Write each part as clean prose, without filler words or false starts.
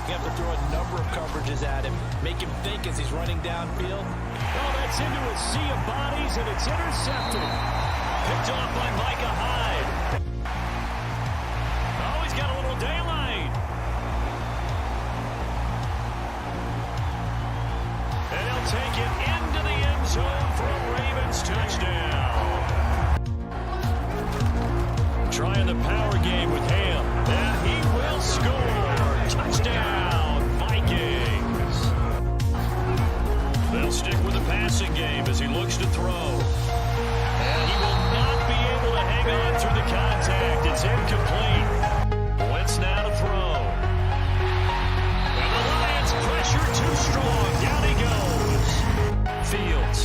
You have to throw a number of coverages at him, make him think as he's running downfield. Oh, that's into a sea of bodies, and it's intercepted. Picked off by Micah Hyde. Trying the power game with Ham. And he will score. Touchdown, Vikings. They'll stick with the passing game as he looks to throw. And he will not be able to hang on through the contact. It's incomplete. Wentz now to throw. And the Lions pressure too strong. Down he goes. Fields.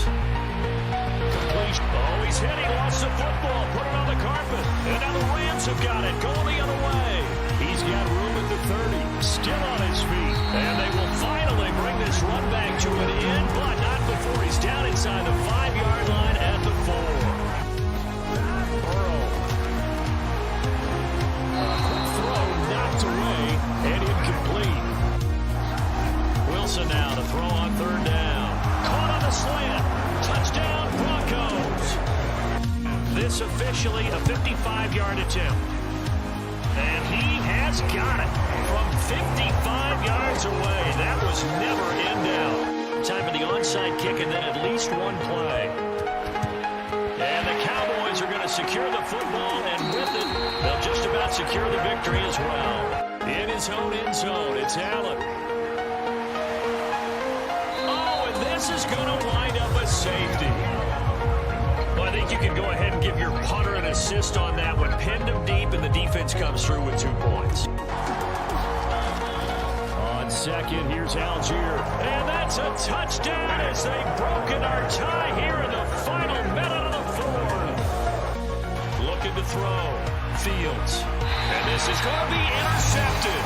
Completion. Oh, he's hit. He lost the football. Put it on the carpet. And now the Rams have got it. Going the other way. He's got room at the 30. Still on his feet. And they will finally bring this run back to an end, but not before he's down inside the 5-yard line at the 4. Burrow. Quick throw knocked away and incomplete. Wilson now to throw on 3rd down. Caught on the slant. Touchdown Broncos. This officially a 55-yard attempt. And he has got it from 55 yards away. That was never in doubt. Time for the onside kick and then at least one play. And the Cowboys are going to secure the football, and with it, they'll just about secure the victory as well. In his own end zone, it's Allen. Oh, and this is going to wind up a safety. Well, I think you can go ahead and give your punter an assist on that one. Pinned him deep, and the defense comes through with 2 points. On second, here's Algier. And that's a touchdown as they've broken our tie here in the final minute of the 4th. Looking to throw. Fields. And this is going to be intercepted.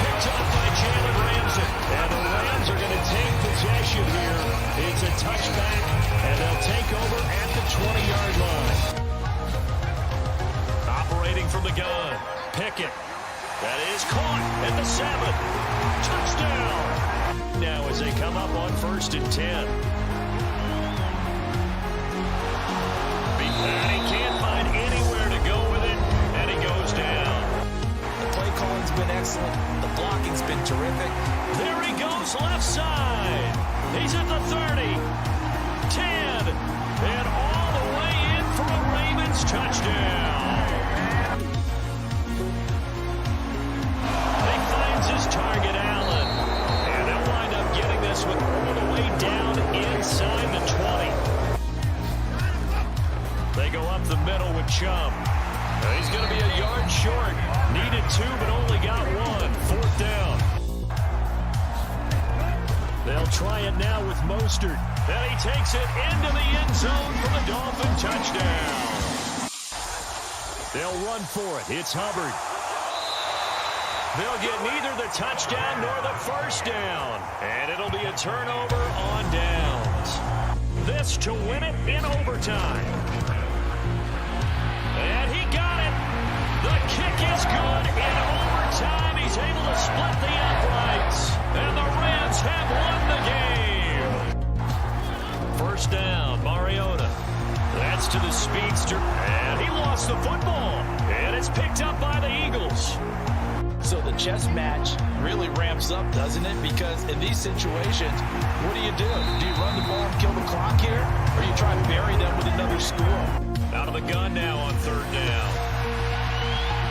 Picked up by Jalen Ramsey. And the Rams are going to take possession here. It's a touchback, and they'll take over at the 20-yard line. Operating from the gun. Pickett. That is caught at the 7. Touchdown. Now as they come up on 1st and 10. And he can't find anywhere to go with it, and he goes down. The play calling's been excellent. The blocking's been terrific. There he goes left side. He's at the 30. 10. And all the way in for a Ravens touchdown. He finds his target, Allen. And they'll wind up getting this one all the way down inside the 20. They go up the middle with Chubb. He's going to be a yard short. Needed 2, but only got 1. 4th down. They'll try it now with Mostert. And he takes it into the end zone for the Dolphin touchdown. They'll run for it. It's Hubbard. They'll get neither the touchdown nor the 1st down. And it'll be a turnover on downs. This to win it in overtime. And he got it. The kick is good in overtime. He's able to split the uprights. And the Rams have won the game. 1st down, Mariota. That's to the speedster. And he lost the football. And it's picked up by the Eagles. So the chess match really ramps up, doesn't it? Because in these situations, what do? Do you run the ball and kill the clock here? Or you try to bury them with another score? Out of the gun now on 3rd down.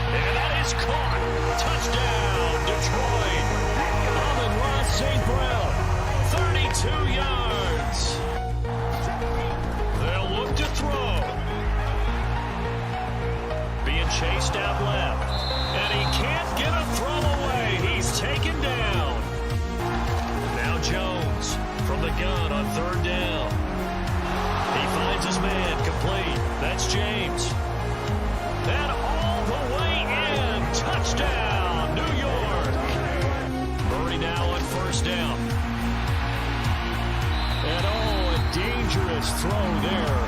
And that is caught. Touchdown, Detroit. Amon-Ra St. Brown, 32 yards. They'll look to throw. Being chased out left. And he can't get a throw away. He's taken down. Now Jones from the gun on 3rd down. He finds his man complete. That's James. And all the way in. Touchdown, New York. Murray now on 1st down. And a dangerous throw there.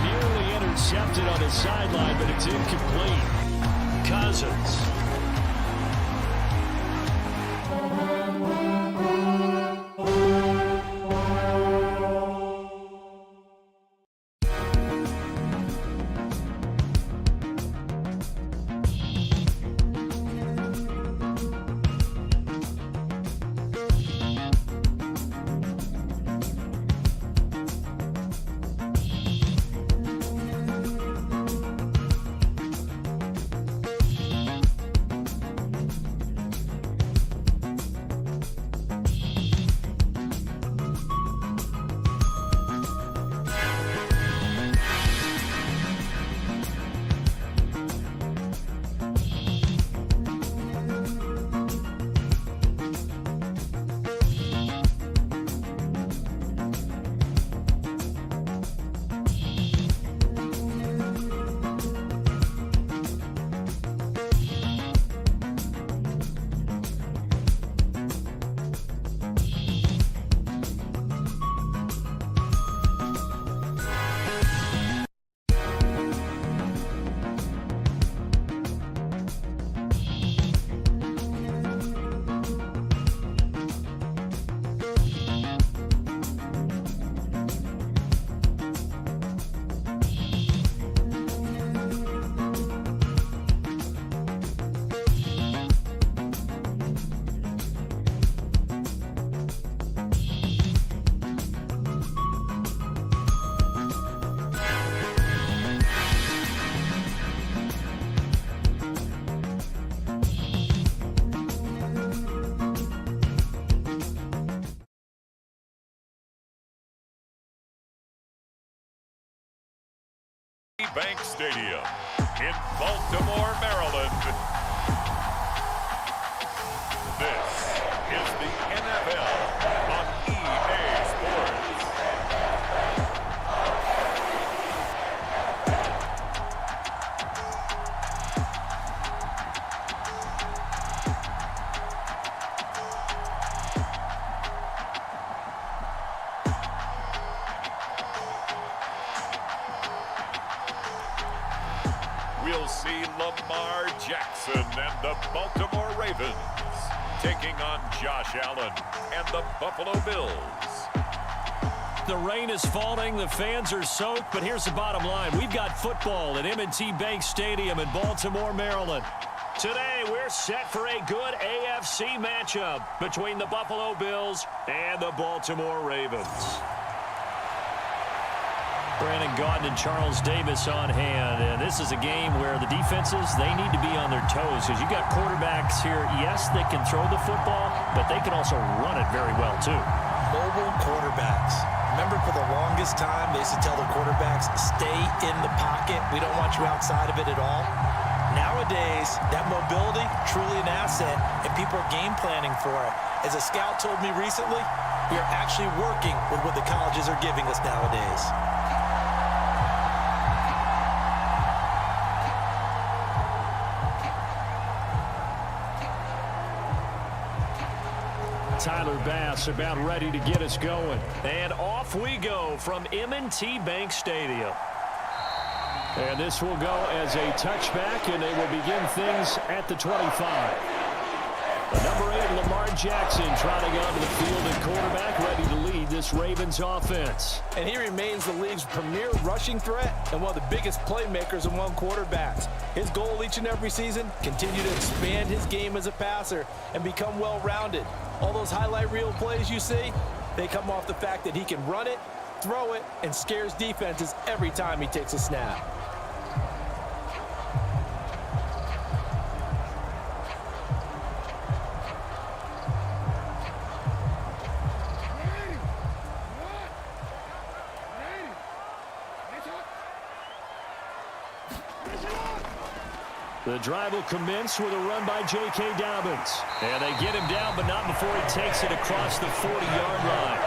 Nearly intercepted on the sideline, but it's incomplete. Cousins. Bank Stadium in Baltimore, Maryland. This is the NFL on EA Sports. We'll see Lamar Jackson and the Baltimore Ravens taking on Josh Allen and the Buffalo Bills. The rain is falling, the fans are soaked, but here's the bottom line. We've got football at M&T Bank Stadium in Baltimore, Maryland. Today, we're set for a good AFC matchup between the Buffalo Bills and the Baltimore Ravens. Brandon Gaudin and Charles Davis on hand, and this is a game where the defenses, they need to be on their toes because you've got quarterbacks here. Yes, they can throw the football, but they can also run it very well too. Mobile quarterbacks. Remember, for the longest time, they used to tell their quarterbacks, stay in the pocket. We don't want you outside of it at all. Nowadays, that mobility, truly an asset, and people are game planning for it. As a scout told me recently, we are actually working with what the colleges are giving us nowadays. Tyler Bass about ready to get us going. And off we go from M&T Bank Stadium. And this will go as a touchback, and they will begin things at the 25. The number 8, Lamar Jackson, trotting onto the field at quarterback, ready to lead this Ravens offense. And he remains the league's premier rushing threat and one of the biggest playmakers among quarterbacks. His goal each and every season, continue to expand his game as a passer and become well-rounded. All those highlight reel plays you see, they come off the fact that he can run it, throw it, and scares defenses every time he takes a snap. The drive will commence with a run by J.K. Dobbins. And they get him down, but not before he takes it across the 40-yard line.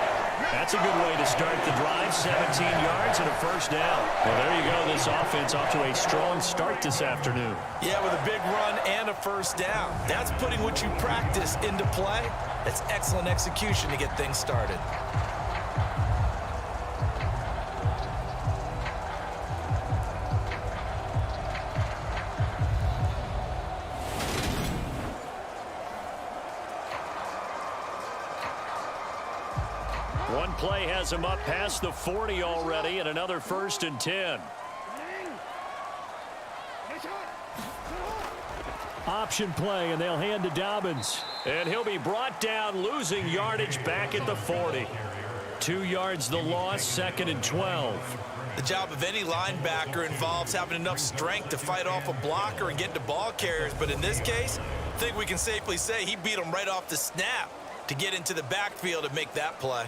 That's a good way to start the drive. 17 yards and a first down. Well, there you go. This offense off to a strong start this afternoon. Yeah, with a big run and a first down. That's putting what you practice into play. That's excellent execution to get things started. One play has him up past the 40 already, and another 1st and 10. Option play, and they'll hand to Dobbins. And he'll be brought down, losing yardage back at the 40. 2 yards the loss, 2nd and 12. The job of any linebacker involves having enough strength to fight off a blocker and get to ball carriers. But in this case, I think we can safely say he beat him right off the snap to get into the backfield and make that play.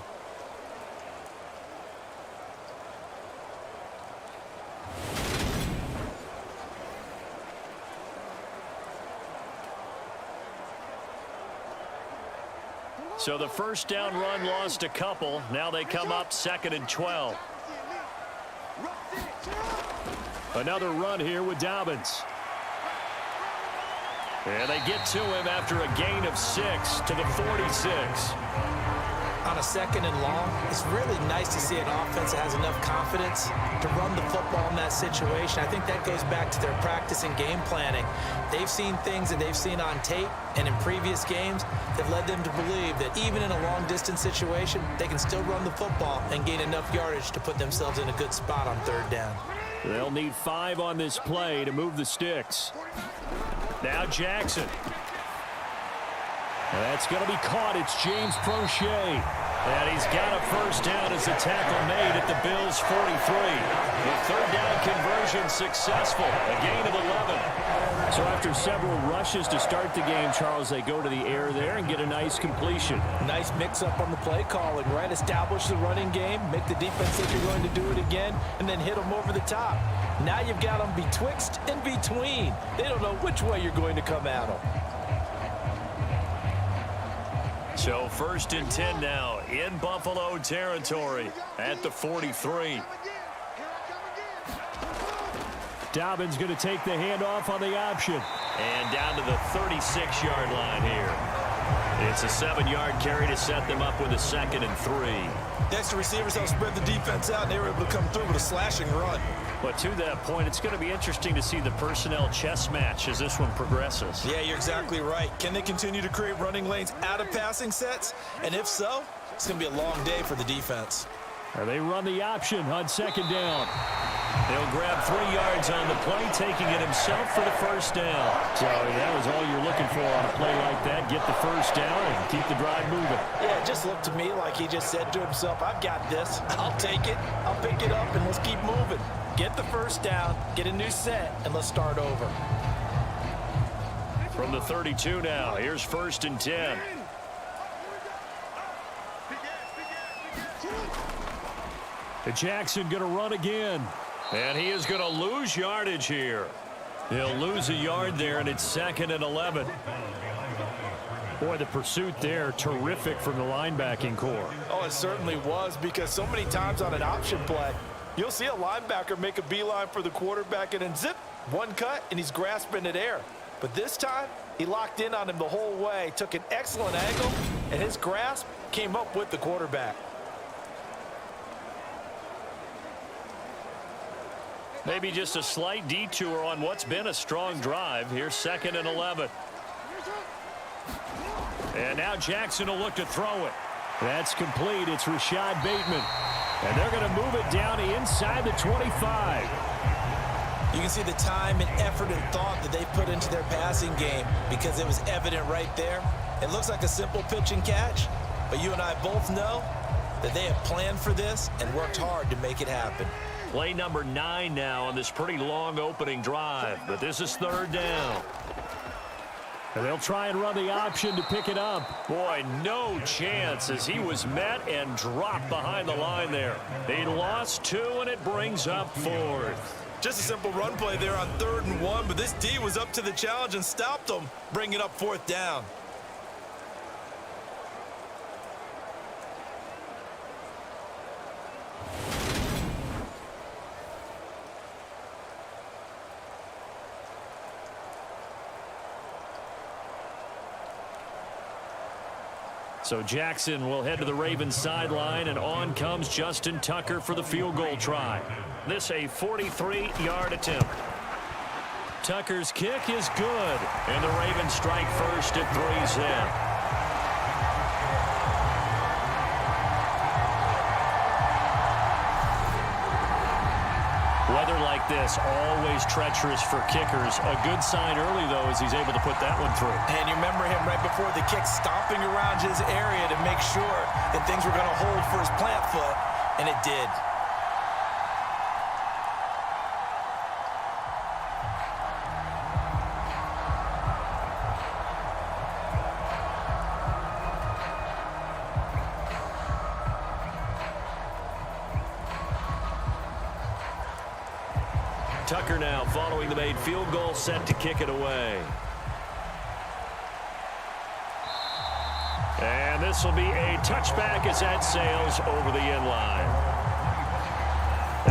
So the first down run lost a couple. Now they come up 2nd and 12. Another run here with Dobbins. And they get to him after a gain of 6 to the 46. On a 2nd and long, it's really nice to see an offense that has enough confidence to run the football in that situation. I think that goes back to their practice and game planning. They've seen things that they've seen on tape and in previous games that led them to believe that even in a long-distance situation, they can still run the football and gain enough yardage to put themselves in a good spot on 3rd down. They'll need 5 on this play to move the sticks. Now Jackson. That's going to be caught. It's James Prochet. And he's got a first down as the tackle made at the Bills' 43. The 3rd down conversion successful. A gain of 11. So after several rushes to start the game, Charles, they go to the air there and get a nice completion. Nice mix-up on the play calling, right? Establish the running game, make the defense think you're going to do it again, and then hit them over the top. Now you've got them betwixt and between. They don't know which way you're going to come at them. So 1st and 10 now in Buffalo territory at the 43. Dobbins going to take the handoff on the option. And down to the 36-yard line here. It's a 7-yard carry to set them up with a 2nd and 3. The extra receivers helped spread the defense out, and they were able to come through with a slashing run. But to that point, it's going to be interesting to see the personnel chess match as this one progresses. Yeah, you're exactly right. Can they continue to create running lanes out of passing sets? And if so, it's going to be a long day for the defense. They run the option on 2nd down. He'll grab 3 yards on the play, taking it himself for the 1st down. So that was all you're looking for on a play like that. Get the 1st down and keep the drive moving. Yeah, it just looked to me like he just said to himself, I've got this. I'll take it. I'll pick it up, and let's keep moving. Get the 1st down, get a new set, and let's start over. From the 32 now, here's 1st and 10. Jackson going to run again. And he is going to lose yardage here. He'll lose a yard there, and it's 2nd and 11. Boy, the pursuit there, terrific from the linebacking core. Oh, it certainly was, because so many times on an option play, you'll see a linebacker make a beeline for the quarterback, and then zip, one cut, and he's grasping at air. But this time, he locked in on him the whole way, took an excellent angle, and his grasp came up with the quarterback. Maybe just a slight detour on what's been a strong drive. Here's 2nd and 11. And now Jackson will look to throw it. That's complete. It's Rashad Bateman. And they're going to move it down inside the 25. You can see the time and effort and thought that they put into their passing game because it was evident right there. It looks like a simple pitch and catch, but you and I both know that they have planned for this and worked hard to make it happen. Play number 9 now on this pretty long opening drive, but this is 3rd down. And they'll try and run the option to pick it up. Boy, no chance as he was met and dropped behind the line there. He lost 2, and it brings up 4th. Just a simple run play there on 3rd and 1, but this D was up to the challenge and stopped them, bringing up 4th down. So Jackson will head to the Ravens sideline, and on comes Justin Tucker for the field goal try. This a 43-yard attempt. Tucker's kick is good, and the Ravens strike first at 3-0. Weather like this, always treacherous for kickers. A good sign early, though, as he's able to put that one through. And you remember him right before the kick stomping around his area to make sure that things were going to hold for his plant foot, and it did. Tucker now following the made field goal, set to kick it away. And this will be a touchback as that sails over the end line.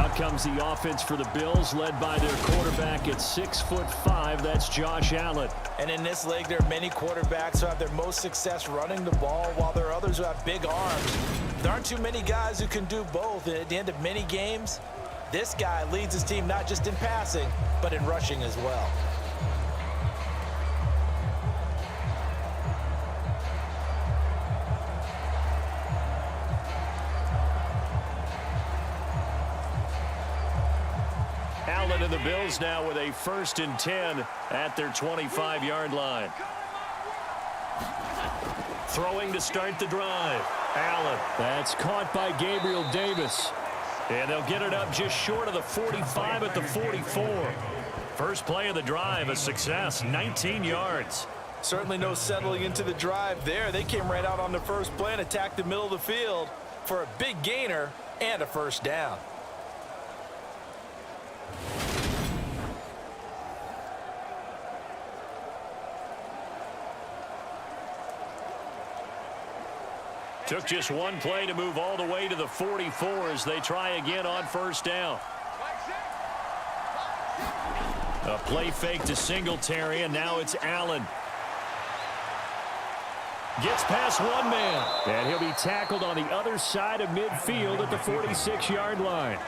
Out comes the offense for the Bills, led by their quarterback at 6'5". That's Josh Allen. And in this league, there are many quarterbacks who have their most success running the ball, while there are others who have big arms. There aren't too many guys who can do both, and at the end of many games, this guy leads his team not just in passing, but in rushing as well. Allen and the Bills now with a 1st and 10 at their 25-yard line. Throwing to start the drive. Allen. That's caught by Gabriel Davis. And they'll get it up just short of the 45 at the 44. First play of the drive, a success, 19 yards. Certainly no settling into the drive there. They came right out on the first play and attacked the middle of the field for a big gainer and a first down. Took just one play to move all the way to the 44 as they try again on first down. A play fake to Singletary, and now it's Allen. Gets past one man, and he'll be tackled on the other side of midfield at the 46-yard line.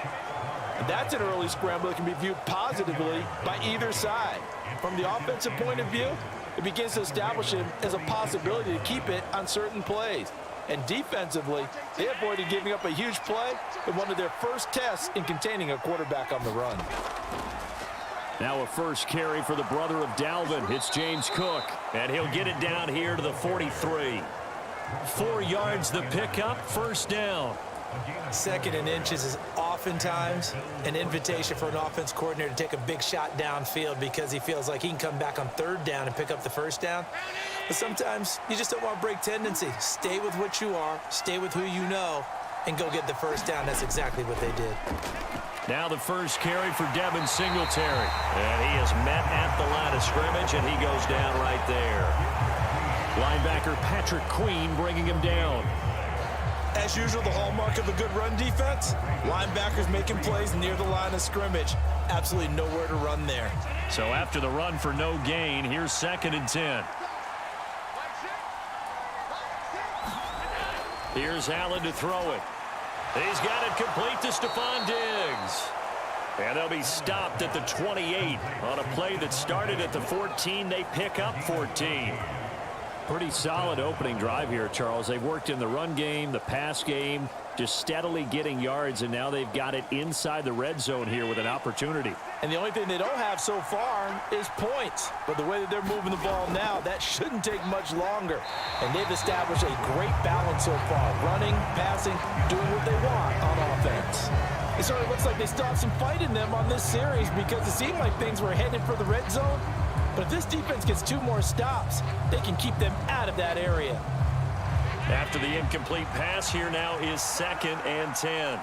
And that's an early scramble that can be viewed positively by either side. From the offensive point of view, it begins to establish him as a possibility to keep it on certain plays. And defensively, they avoided giving up a huge play in one of their first tests in containing a quarterback on the run. Now a first carry for the brother of Dalvin. It's James Cook, and he'll get it down here to the 43. 4 yards the pickup, first down. Second and inches is oftentimes an invitation for an offense coordinator to take a big shot downfield because he feels like he can come back on third down and pick up the first down. But sometimes you just don't want to break tendency. Stay with what you are, stay with who you know, and go get the first down. That's exactly what they did. Now the first carry for Devin Singletary. And he is met at the line of scrimmage, and he goes down right there. Linebacker Patrick Queen bringing him down. As usual, the hallmark of a good run defense, linebackers making plays near the line of scrimmage. Absolutely nowhere to run there. So after the run for no gain, here's 2nd and 10. Here's Allen to throw it. He's got it complete to Stephon Diggs. And they'll be stopped at the 28 on a play that started at the 14. They pick up 14. Pretty solid opening drive here, Charles. They've worked in the run game, the pass game, just steadily getting yards, and now they've got it inside the red zone here with an opportunity. And the only thing they don't have so far is points. But the way that they're moving the ball now, that shouldn't take much longer. And they've established a great balance so far. Running, passing, doing what they want on offense. It certainly looks like they still have some fight in them on this series because it seemed like things were headed for the red zone. But if this defense gets 2 more stops, they can keep them out of that area. After the incomplete pass, here now is 2nd and 10.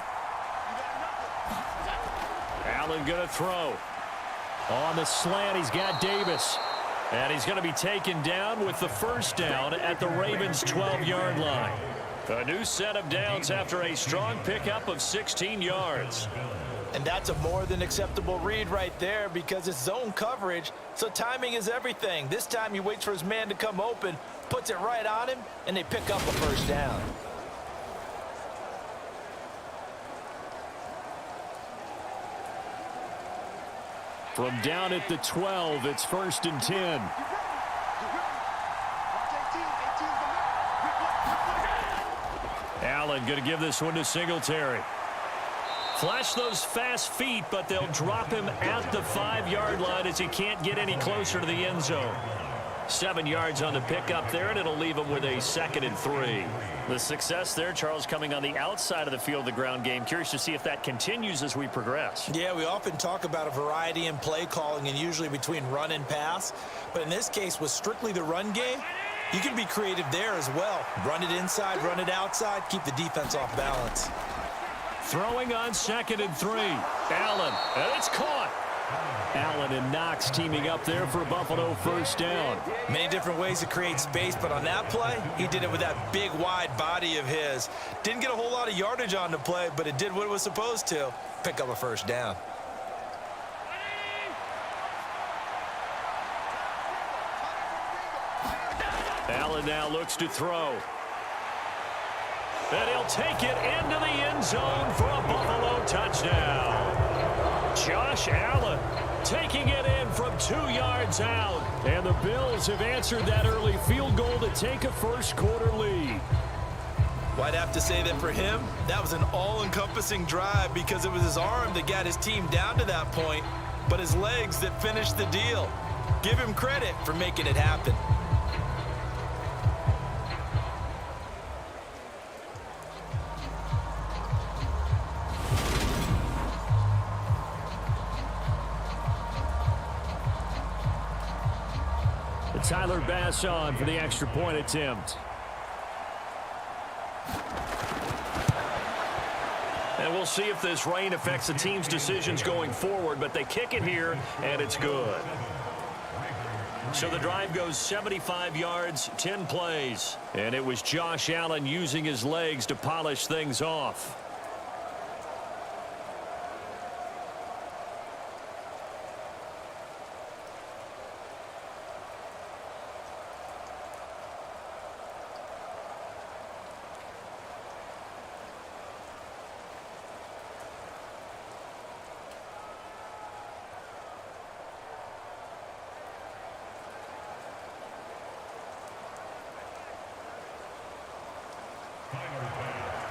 Allen going to throw. On the slant, he's got Davis. And he's going to be taken down with the first down at the Ravens' 12-yard line. A new set of downs after a strong pickup of 16 yards. And that's a more than acceptable read right there because it's zone coverage, so timing is everything. This time he waits for his man to come open, puts it right on him, and they pick up a first down. From down at the 12, it's 1st and 10. Allen going to give this one to Singletary. Flash those fast feet, but they'll drop him at the 5-yard line as he can't get any closer to the end zone. 7 yards on the pickup there, and it'll leave him with a 2nd and 3. The success there, Charles, coming on the outside of the field, the ground game. Curious to see if that continues as we progress. Yeah, we often talk about a variety in play calling and usually between run and pass. But in this case, with strictly the run game, you can be creative there as well. Run it inside, run it outside, keep the defense off balance. Throwing on 2nd and 3. Allen, and it's caught. Allen and Knox teaming up there for Buffalo first down. Many different ways to create space, but on that play, he did it with that big, wide body of his. Didn't get a whole lot of yardage on the play, but it did what it was supposed to. Pick up a first down. Allen now looks to throw. And he'll take it into the end zone for a Buffalo touchdown. Josh Allen taking it in from 2 yards out. And the Bills have answered that early field goal to take a first-quarter lead. Well, I'd have to say that for him, that was an all-encompassing drive because it was his arm that got his team down to that point, but his legs that finished the deal. Give him credit for making it happen. Tyler Bass on for the extra point attempt. And we'll see if this rain affects the team's decisions going forward, but they kick it here, and it's good. So the drive goes 75 yards, 10 plays. And it was Josh Allen using his legs to polish things off.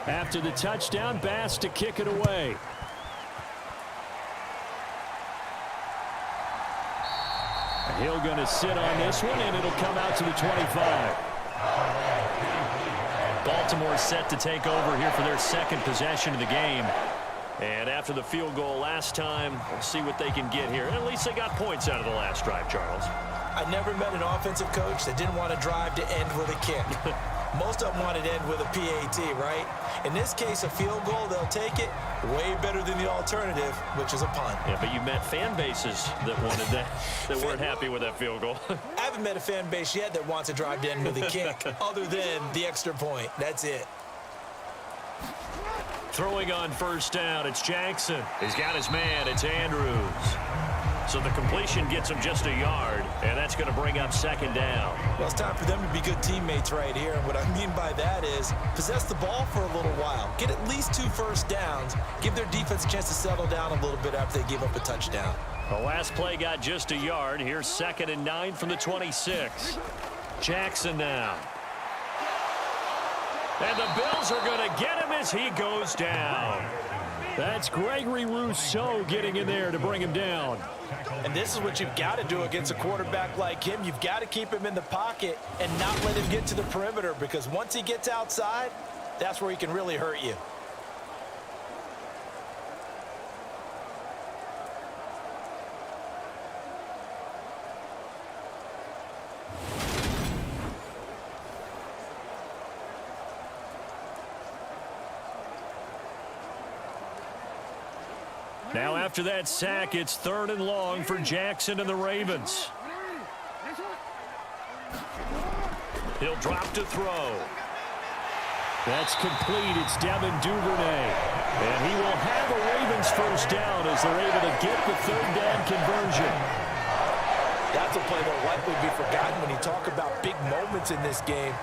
After the touchdown, Bass to kick it away. Hill going to sit on this one, and it'll come out to the 25. Baltimore set to take over here for their second possession of the game. And after the field goal last time, we'll see what they can get here. And at least they got points out of the last drive, Charles. I never met an offensive coach that didn't want to drive to end with a kick. Most of them want to end with a PAT, right? In this case, a field goal, they'll take it. Way better than the alternative, which is a punt. Yeah, but you met fan bases that wanted that, that weren't happy with that field goal. I haven't met a fan base yet that wants to drive to end with a kick, other than the extra point. That's it. Throwing on first down, it's Jackson. He's got his man, it's Andrews. So the completion gets him just a yard, and that's going to bring up second down. Well, it's time for them to be good teammates right here. And what I mean by that is possess the ball for a little while. Get at least 2 first downs. Give their defense a chance to settle down a little bit after they give up a touchdown. The last play got just a yard. Here's 2nd and 9 from the 26. Jackson now. And the Bills are going to get him as he goes down. That's Gregory Rousseau getting in there to bring him down. And this is what you've got to do against a quarterback like him. You've got to keep him in the pocket and not let him get to the perimeter, because once he gets outside, that's where he can really hurt you. Now after that sack, it's 3rd and long for Jackson and the Ravens. He'll drop to throw. That's complete. It's Devin Duvernay. And he will have a Ravens first down as they're able to get the 3rd down conversion. That's a play that will likely be forgotten when you talk about big moments in this game.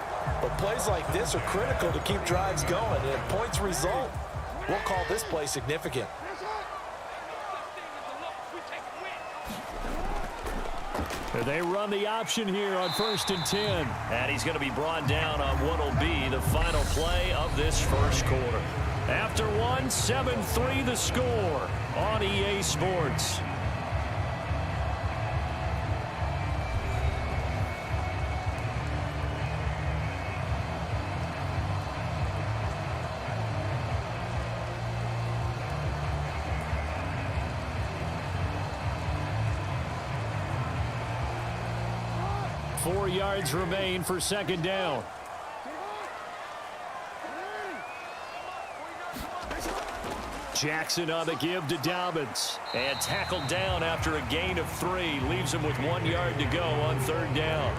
But plays like this are critical to keep drives going. And if points result, we'll call this play significant. They run the option here on 1st and 10. And he's going to be brought down on what will be the final play of this first quarter. After one, 7-3 the score on EA Sports. Four yards remain for second down. Jackson on the give to Dobbins. And tackled down after a gain of 3. Leaves him with 1 yard to go on 3rd down.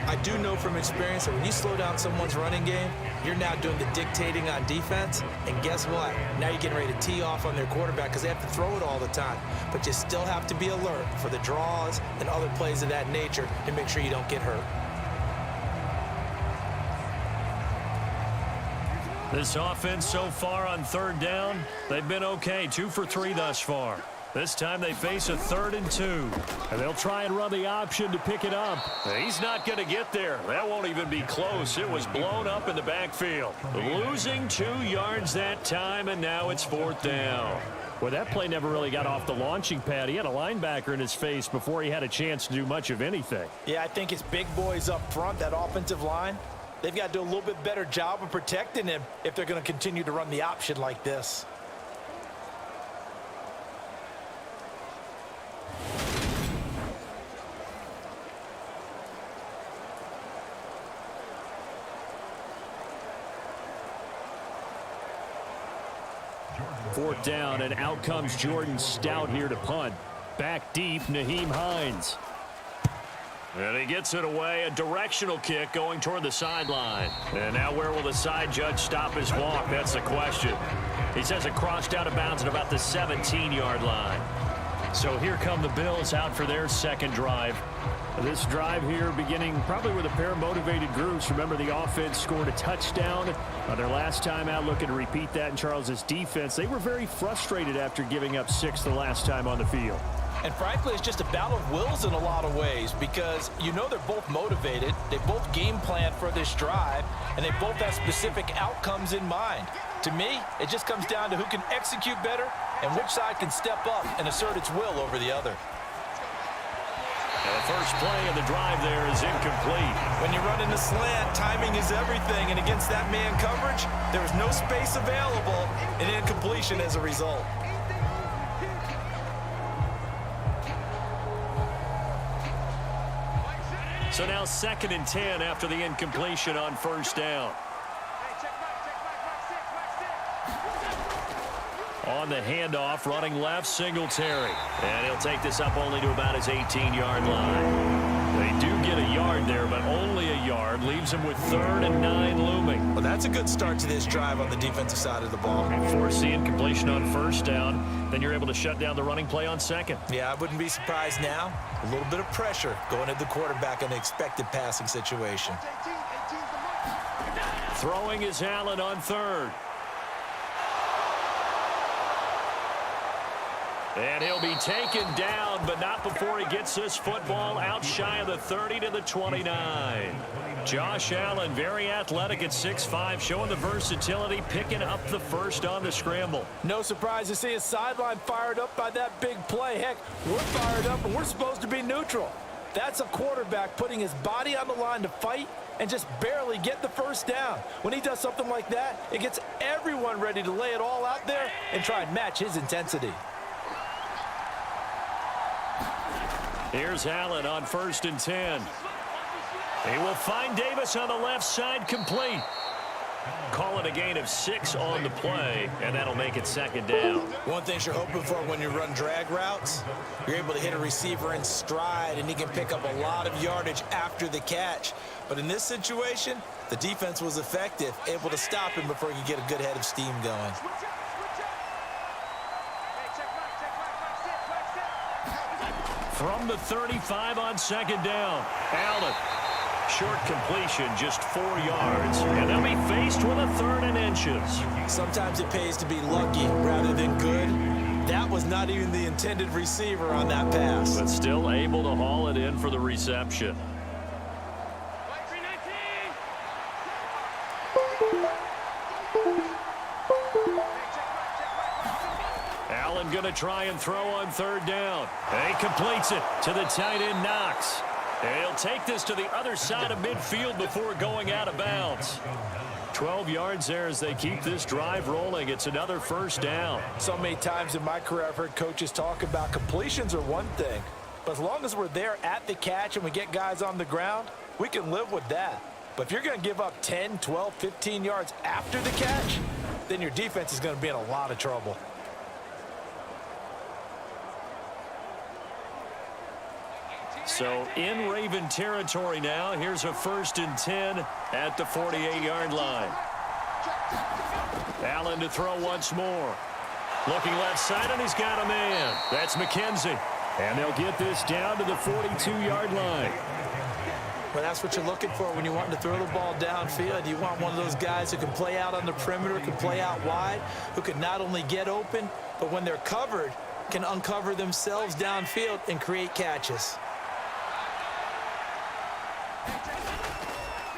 I do know from experience that when you slow down someone's running game, you're now doing the dictating on defense. And guess what? Now you're getting ready to tee off on their quarterback because they have to throw it all the time. But you still have to be alert for the draws and other plays of that nature to make sure you don't get hurt. This offense so far on 3rd down, they've been okay. 2 for 3 thus far. This time they face a 3rd and 2. And they'll try and run the option to pick it up. He's not going to get there. That won't even be close. It was blown up in the backfield. Losing 2 yards that time, and now it's 4th down. Well, that play never really got off the launching pad. He had a linebacker in his face before he had a chance to do much of anything. Yeah, I think it's big boys up front, that offensive line. They've got to do a little bit better job of protecting him if they're going to continue to run the option like this. 4th down, and out comes Jordan Stout here to punt. Back deep, Nyheim Hines. And he gets it away, a directional kick going toward the sideline. And now where will the side judge stop his walk? That's the question. He says it crossed out of bounds at about the 17-yard line. So here come the Bills out for their second drive. This drive here beginning probably with a pair of motivated groups. Remember, the offense scored a touchdown their last time out. Looking to repeat that in Charles's defense. They were very frustrated after giving up 6 the last time on the field. And frankly, it's just a battle of wills in a lot of ways because you know they're both motivated. They both game plan for this drive, and they both have specific outcomes in mind. To me, it just comes down to who can execute better and which side can step up and assert its will over the other. And the first play of the drive there is incomplete. When you run in the slant, timing is everything, and against that man coverage, there was no space available, and incompletion as a result. So now 2nd and 10 after the incompletion on 1st down. On the handoff, running left, Singletary. And he'll take this up only to about his 18-yard line. They do get a yard there, but only a yard. Leaves him with 3rd and 9 looming. Well, that's a good start to this drive on the defensive side of the ball. Force the incompletion on 1st down. Then you're able to shut down the running play on 2nd. Yeah, I wouldn't be surprised now. A little bit of pressure going at the quarterback in the expected passing situation. Throwing is Allen on 3rd. And he'll be taken down, but not before he gets this football out shy of the 30 to the 29. Josh Allen, very athletic at 6'5", showing the versatility, picking up the first on the scramble. No surprise to see his sideline fired up by that big play. Heck, we're fired up, and we're supposed to be neutral. That's a quarterback putting his body on the line to fight and just barely get the first down. When he does something like that, it gets everyone ready to lay it all out there and try and match his intensity. Here's Allen on 1st and 10. He will find Davis on the left side, complete. Call it a gain of 6 on the play, and that'll make it 2nd down. One thing you're hoping for when you run drag routes, you're able to hit a receiver in stride, and he can pick up a lot of yardage after the catch. But in this situation, the defense was effective, able to stop him before he could get a good head of steam going. From the 35 on 2nd down, Allen. Short completion, just 4 yards. And they'll be faced with a 3rd and inches. Sometimes it pays to be lucky rather than good. That was not even the intended receiver on that pass. But still able to haul it in for the reception. Allen going to try and throw on 3rd down. And he completes it to the tight end, Knox. And he'll take this to the other side of midfield before going out of bounds. 12 yards there as they keep this drive rolling. It's another 1st down. So many times in my career I've heard coaches talk about completions are one thing. But as long as we're there at the catch and we get guys on the ground, we can live with that. But if you're going to give up 10, 12, 15 yards after the catch, then your defense is going to be in a lot of trouble. So in Raven territory now. Here's a 1st and 10 at the 48-yard line. Allen to throw once more. Looking left side, and he's got a man. That's McKenzie. And they'll get this down to the 42-yard line. Well, that's what you're looking for when you want to throw the ball downfield. You want one of those guys who can play out on the perimeter, can play out wide, who can not only get open, but when they're covered, can uncover themselves downfield and create catches.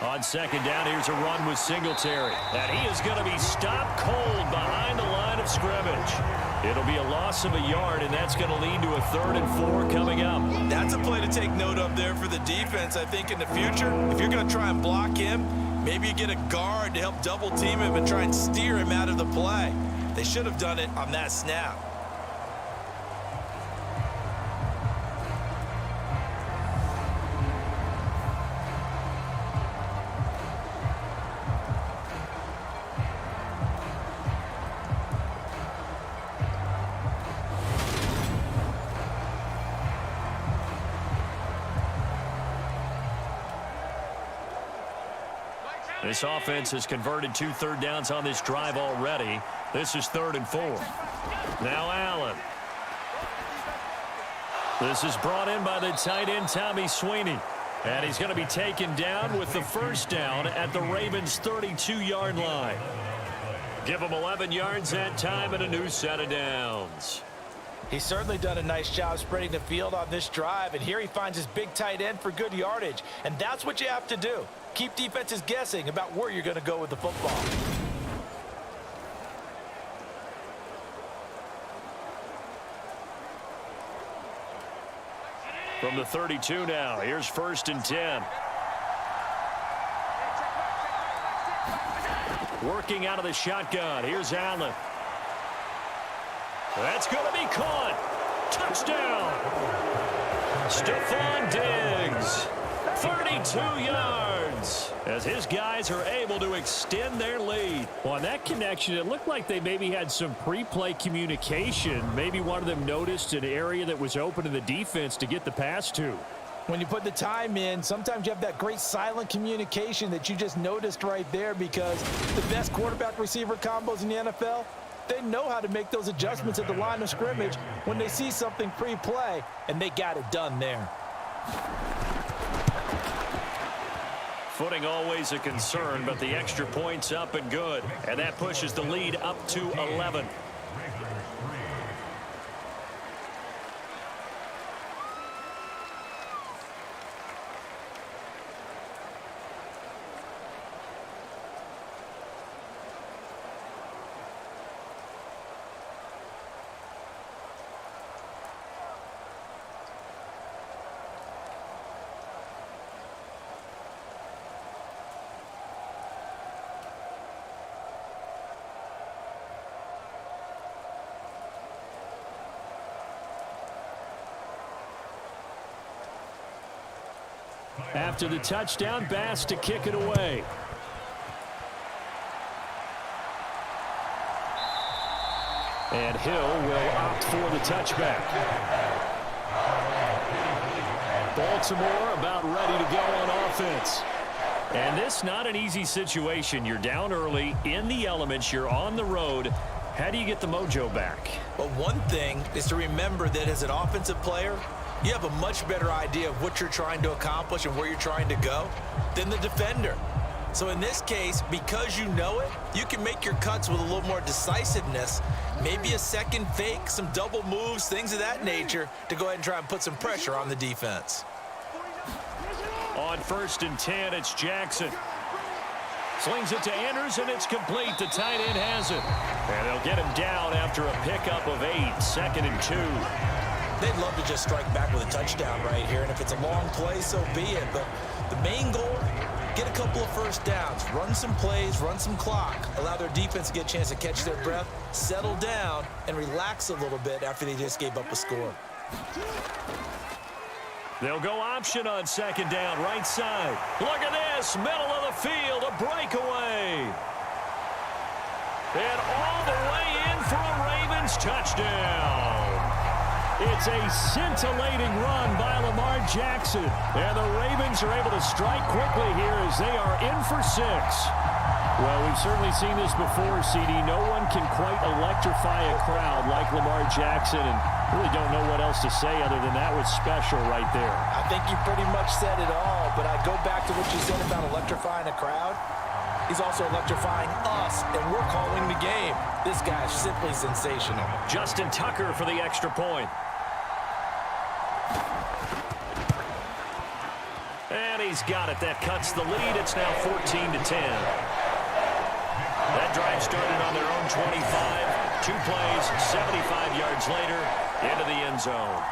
On 2nd down, here's a run with Singletary. And he is going to be stopped cold behind the line of scrimmage. It'll be a loss of a yard, and that's going to lead to a 3rd and 4 coming up. That's a play to take note of there for the defense, I think, in the future. If you're going to try and block him, maybe you get a guard to help double team him and try and steer him out of the play. They should have done it on that snap. This offense has converted 2 third downs on this drive already. This is 3rd and 4. Now Allen. This is brought in by the tight end, Tommy Sweeney. And he's going to be taken down with the first down at the Ravens' 32-yard line. Give him 11 yards that time and a new set of downs. He's certainly done a nice job spreading the field on this drive, and here he finds his big tight end for good yardage. And that's what you have to do. Keep defenses guessing about where you're going to go with the football. From the 32 now, here's 1st and 10. Working out of the shotgun, here's Allen. That's going to be caught. Touchdown. Stephon Diggs. 32 yards. As his guys are able to extend their lead. Well, on that connection, it looked like they maybe had some pre-play communication. Maybe one of them noticed an area that was open to the defense to get the pass to. When you put the time in, sometimes you have that great silent communication that you just noticed right there, because the best quarterback receiver combos in the NFL, they know how to make those adjustments at the line of scrimmage when they see something pre-play, and they got it done there. Footing always a concern, but the extra point's up and good. And that pushes the lead up to 11. After the touchdown, Bass to kick it away. And Hill will opt for the touchback. Baltimore about ready to go on offense. And this not an easy situation. You're down early, in the elements, you're on the road. How do you get the mojo back? Well, one thing is to remember that as an offensive player, you have a much better idea of what you're trying to accomplish and where you're trying to go than the defender. So in this case, because you know it, you can make your cuts with a little more decisiveness, maybe a second fake, some double moves, things of that nature, to go ahead and try and put some pressure on the defense. On 1st and 10, it's Jackson. Slings it to Andrews, and it's complete. The tight end has it. And they'll get him down after a pickup of 8, 2nd and 2. They'd love to just strike back with a touchdown right here, and if it's a long play, so be it. But the main goal, get a couple of first downs, run some plays, run some clock, allow their defense to get a chance to catch their breath, settle down, and relax a little bit after they just gave up a score. They'll go option on 2nd down, right side. Look at this, middle of the field, a breakaway. And all the way in for a Ravens touchdown. It's a scintillating run by Lamar Jackson. And the Ravens are able to strike quickly here as they are in for 6. Well, we've certainly seen this before, CD. No one can quite electrify a crowd like Lamar Jackson, and really don't know what else to say other than that was special right there. I think you pretty much said it all, but I go back to what you said about electrifying a crowd. He's also electrifying us, and we're calling the game. This guy's simply sensational. Justin Tucker for the extra point. And he's got it. That cuts the lead. It's now 14-10. That drive started on their own 25. 2 plays, 75 yards later, into the end zone.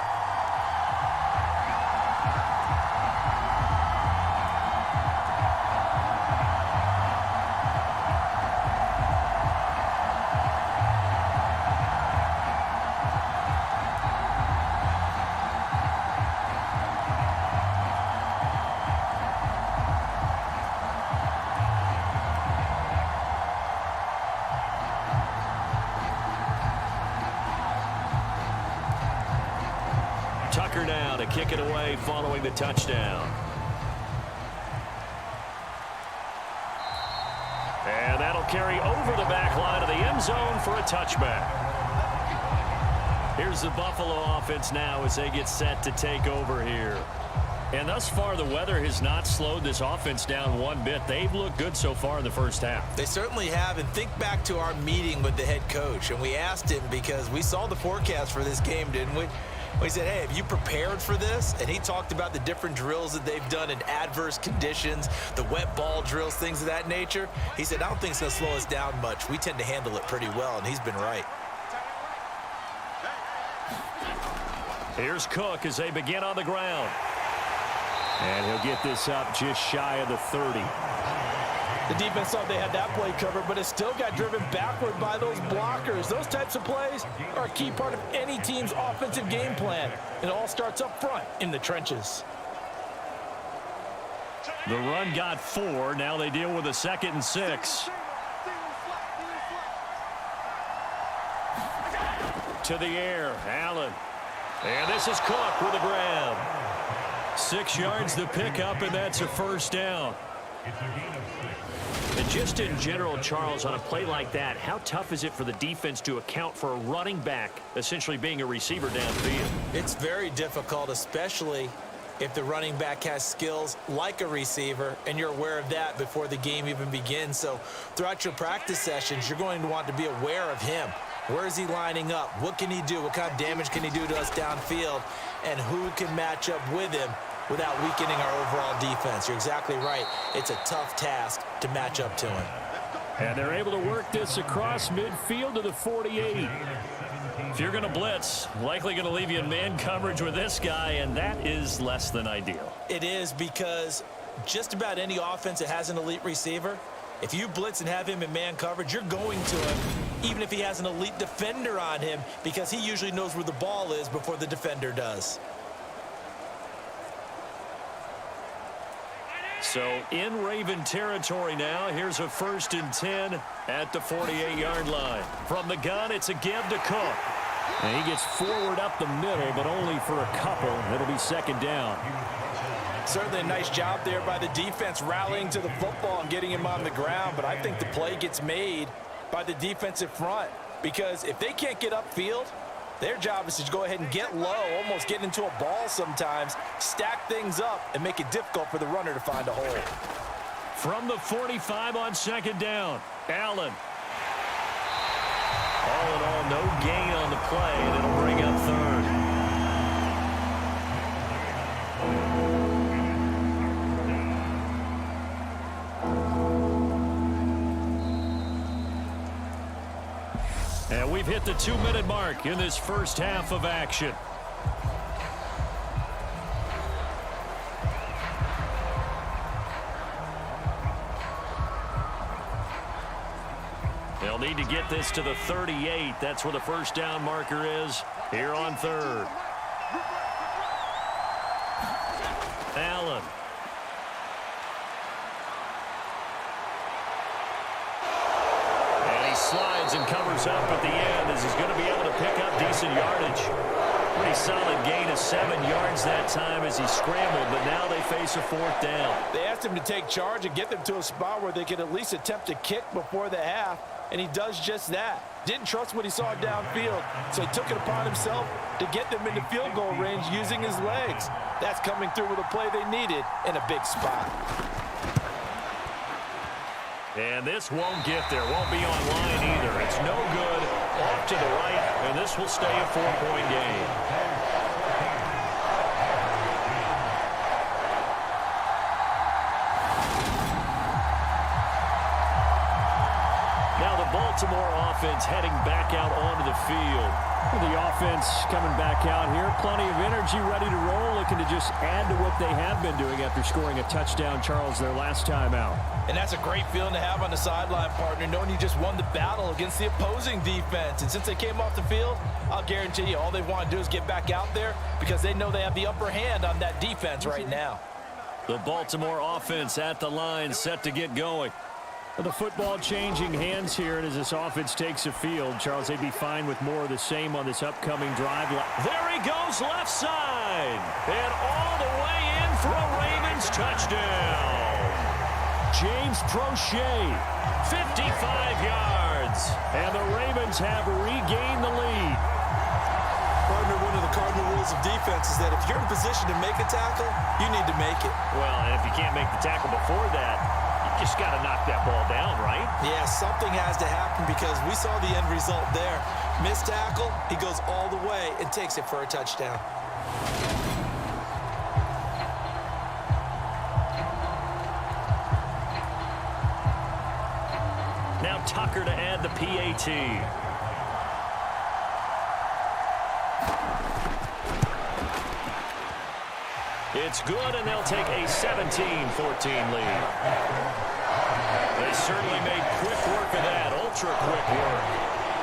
Tucker now to kick it away following the touchdown. carry over the back line of the end zone for a touchback. Here's the Buffalo offense now as they get set to take over here. And thus far, the weather has not slowed this offense down one bit. They've looked good so far in the first half. They certainly have. And think back to our meeting with the head coach. And we asked him because we saw the forecast for this game, didn't we? We said, hey, have you prepared for this? And he talked about the different drills that they've done in adverse conditions, the wet ball drills, things of that nature. He said, I don't think it's going to slow us down much. We tend to handle it pretty well, and he's been right. Here's Cook as they begin on the ground. And he'll get this up just shy of the 30. The defense thought they had that play covered, but it still got driven backward by those blockers. Those types of plays are a key part of any team's offensive game plan. It all starts up front in the trenches. The run got 4. Now they deal with a 2nd and 6. To the air, Allen. And this is Cook with a grab. 6 yards the pickup, and that's a first down. And just in general, Charles, on a play like that, how tough is it for the defense to account for a running back essentially being a receiver downfield? It's very difficult, especially if the running back has skills like a receiver, and you're aware of that before the game even begins. So throughout your practice sessions, you're going to want to be aware of him. Where is he lining up? What can he do? What kind of damage can he do to us downfield? And who can match up with him without weakening our overall defense? You're exactly right. It's a tough task to match up to him. And they're able to work this across midfield to the 48. If you're going to blitz, likely going to leave you in man coverage with this guy, and that is less than ideal. It is, because just about any offense that has an elite receiver, if you blitz and have him in man coverage, you're going to him, even if he has an elite defender on him, because he usually knows where the ball is before the defender does. So in Raven territory now, here's a 1st and 10 at the 48-yard line. From the gun, it's a give to Cook. And he gets forward up the middle, but only for a couple. It'll be 2nd down. Certainly a nice job there by the defense rallying to the football and getting him on the ground, but I think the play gets made by the defensive front, because if they can't get upfield, their job is to go ahead and get low, almost get into a ball sometimes, stack things up, and make it difficult for the runner to find a hole. From the 45 on 2nd down, Allen. All in all, no gain on the play, and it'll bring up 3rd. And we've hit the 2-minute mark in this first half of action. They'll need to get this to the 38. That's where the first down marker is here on 3rd. Allen. Slides and covers up at the end as he's going to be able to pick up decent yardage. Pretty solid gain of 7 yards that time as he scrambled, but now they face a 4th down. They asked him to take charge and get them to a spot where they could at least attempt to kick before the half, and he does just that. Didn't trust what he saw downfield, so he took it upon himself to get them into field goal range using his legs. That's coming through with a play they needed in a big spot. And this won't get there. Won't be on line either. It's no good. Off to the right, and this will stay a 4-point game. Now the Baltimore offense heading back out onto the field. The offense coming back out here. Plenty of energy, ready to roll, looking to just add to what they have been doing after scoring a touchdown, Charles, their last time out. And that's a great feeling to have on the sideline, partner, knowing you just won the battle against the opposing defense. And since they came off the field, I'll guarantee you all they want to do is get back out there because they know they have the upper hand on that defense right now. The Baltimore offense at the line, set to get going. The football changing hands here, and as this offense takes the field, Charles, they'd be fine with more of the same on this upcoming drive. There he goes, left side, and all the way in for a Ravens touchdown. James Prochet, 55 yards. And the Ravens have regained the lead. Partner, one of the cardinal rules of defense is that if you're in position to make a tackle, you need to make it. Well, and if you can't make the tackle before that, you just got to knock that ball down, right? Yeah, something has to happen because we saw the end result there. Missed tackle, he goes all the way and takes it for a touchdown. Now Tucker to add the PAT. It's good, and they'll take a 17-14 lead. They certainly made quick work of that, ultra-quick work.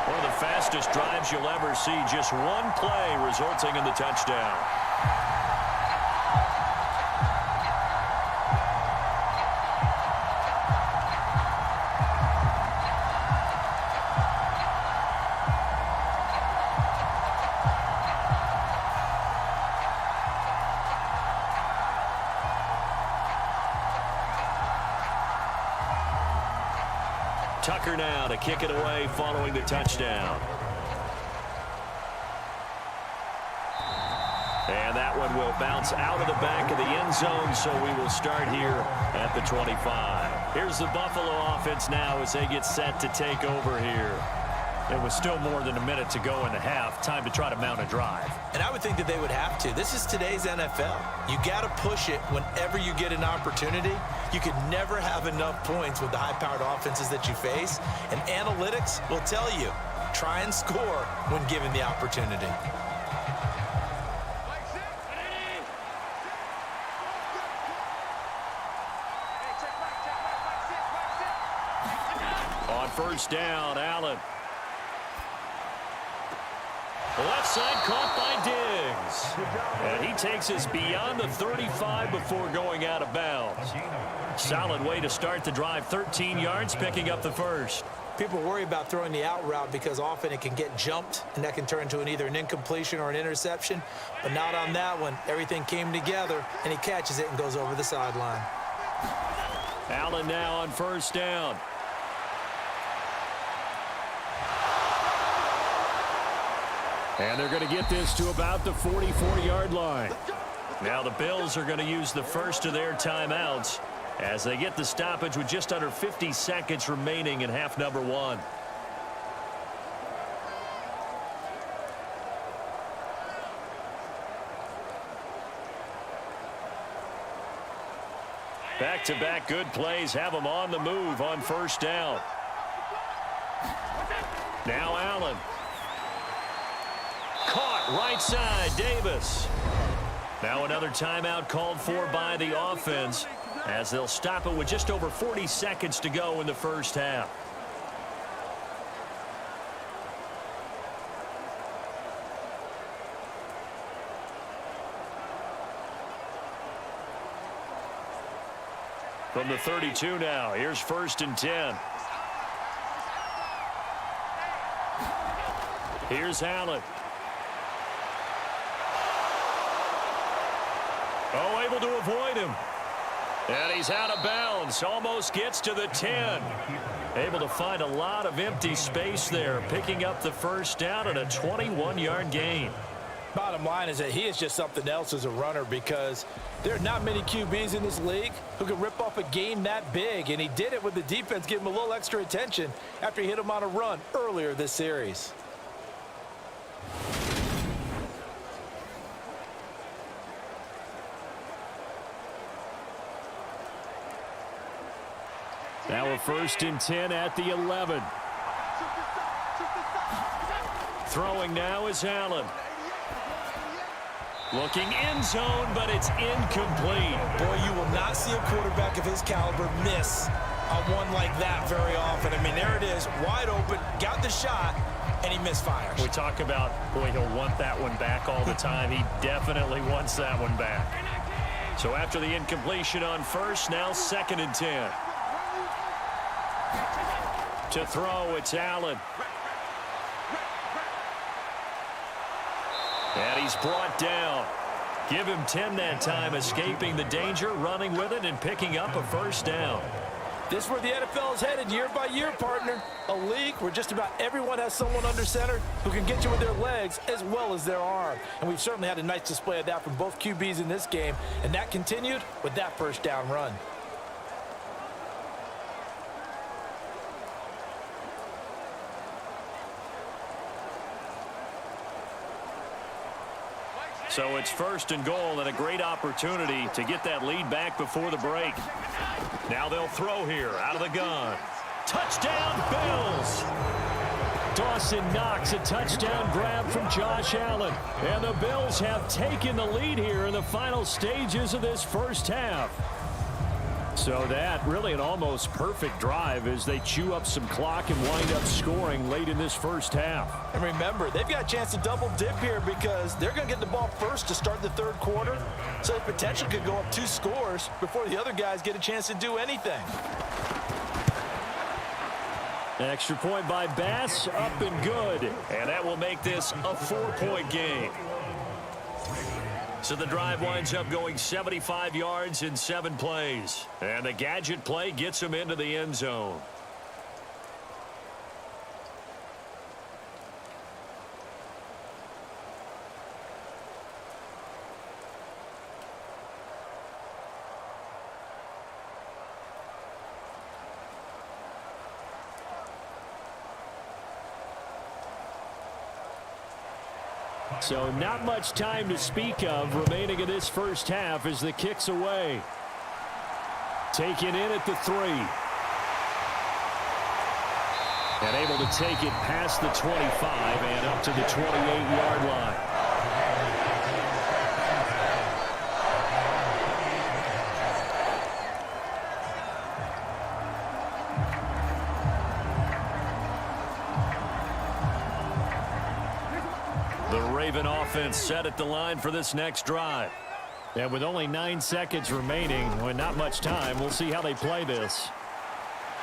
One of the fastest drives you'll ever see, just one play resulting in the touchdown. Tucker now to kick it away following the touchdown. And that one will bounce out of the back of the end zone, so we will start here at the 25. Here's the Buffalo offense now as they get set to take over here. It was still more than a minute to go in the half. Time to try to mount a drive. And I would think that they would have to. This is today's NFL. You got to push it whenever you get an opportunity. You could never have enough points with the high-powered offenses that you face. And analytics will tell you, try and score when given the opportunity. On first down, Allen. Left side caught by Diggs. And he takes us beyond the 35 before going out of bounds. Solid way to start the drive. 13 yards, picking up the first. People worry about throwing the out route because often it can get jumped, and that can turn into either an incompletion or an interception. But not on that one. Everything came together, and he catches it and goes over the sideline. Allen now on first down. And they're going to get this to about the 44-yard line. Now the Bills are going to use the first of their timeouts as they get the stoppage with just under 50 seconds remaining in half number one. Back-to-back good plays have them on the move on first down. Now Allen. Caught right side, Davis. Now another timeout called for by the offense as they'll stop it with just over 40 seconds to go in the first half. From the 32 now, here's first and 10. Here's Allen. Oh, able to avoid him. And he's out of bounds. Almost gets to the 10. Able to find a lot of empty space there, picking up the first down and a 21-yard gain. Bottom line is that he is just something else as a runner because there are not many QBs in this league who can rip off a game that big, and he did it with the defense giving him a little extra attention after he hit him on a run earlier this series. Now a first and 10 at the 11. Throwing now is Allen. Looking end zone, but it's incomplete. Boy, you will not see a quarterback of his caliber miss a one like that very often. I mean, there it is, wide open, got the shot, and he misfires. We talk about, boy, he'll want that one back all the time. He definitely wants that one back. So after the incompletion on first, now second and 10. To throw, it's Allen. And he's brought down. Give him 10 that time, escaping the danger, running with it, and picking up a first down. This is where the NFL is headed year by year, partner. A league where just about everyone has someone under center who can get you with their legs as well as their arm. And we've certainly had a nice display of that from both QBs in this game. And that continued with that first down run. So it's first and goal and a great opportunity to get that lead back before the break. Now they'll throw here out of the gun. Touchdown, Bills! Dawson Knox, a touchdown grab from Josh Allen. And the Bills have taken the lead here in the final stages of this first half. So that really an almost perfect drive as they chew up some clock and wind up scoring late in this first half. And remember, they've got a chance to double dip here because they're going to get the ball first to start the third quarter. So the potential could go up 2 scores before the other guys get a chance to do anything. Extra point by Bass, up and good. And that will make this a 4-point game. So the drive winds up going 75 yards in 7 plays. And the gadget play gets him into the end zone. So not much time to speak of remaining in this first half as the kick's away. Taken in at the 3. And able to take it past the 25 and up to the 28-yard line. Raven offense set at the line for this next drive. And with only 9 seconds remaining, with not much time, we'll see how they play this.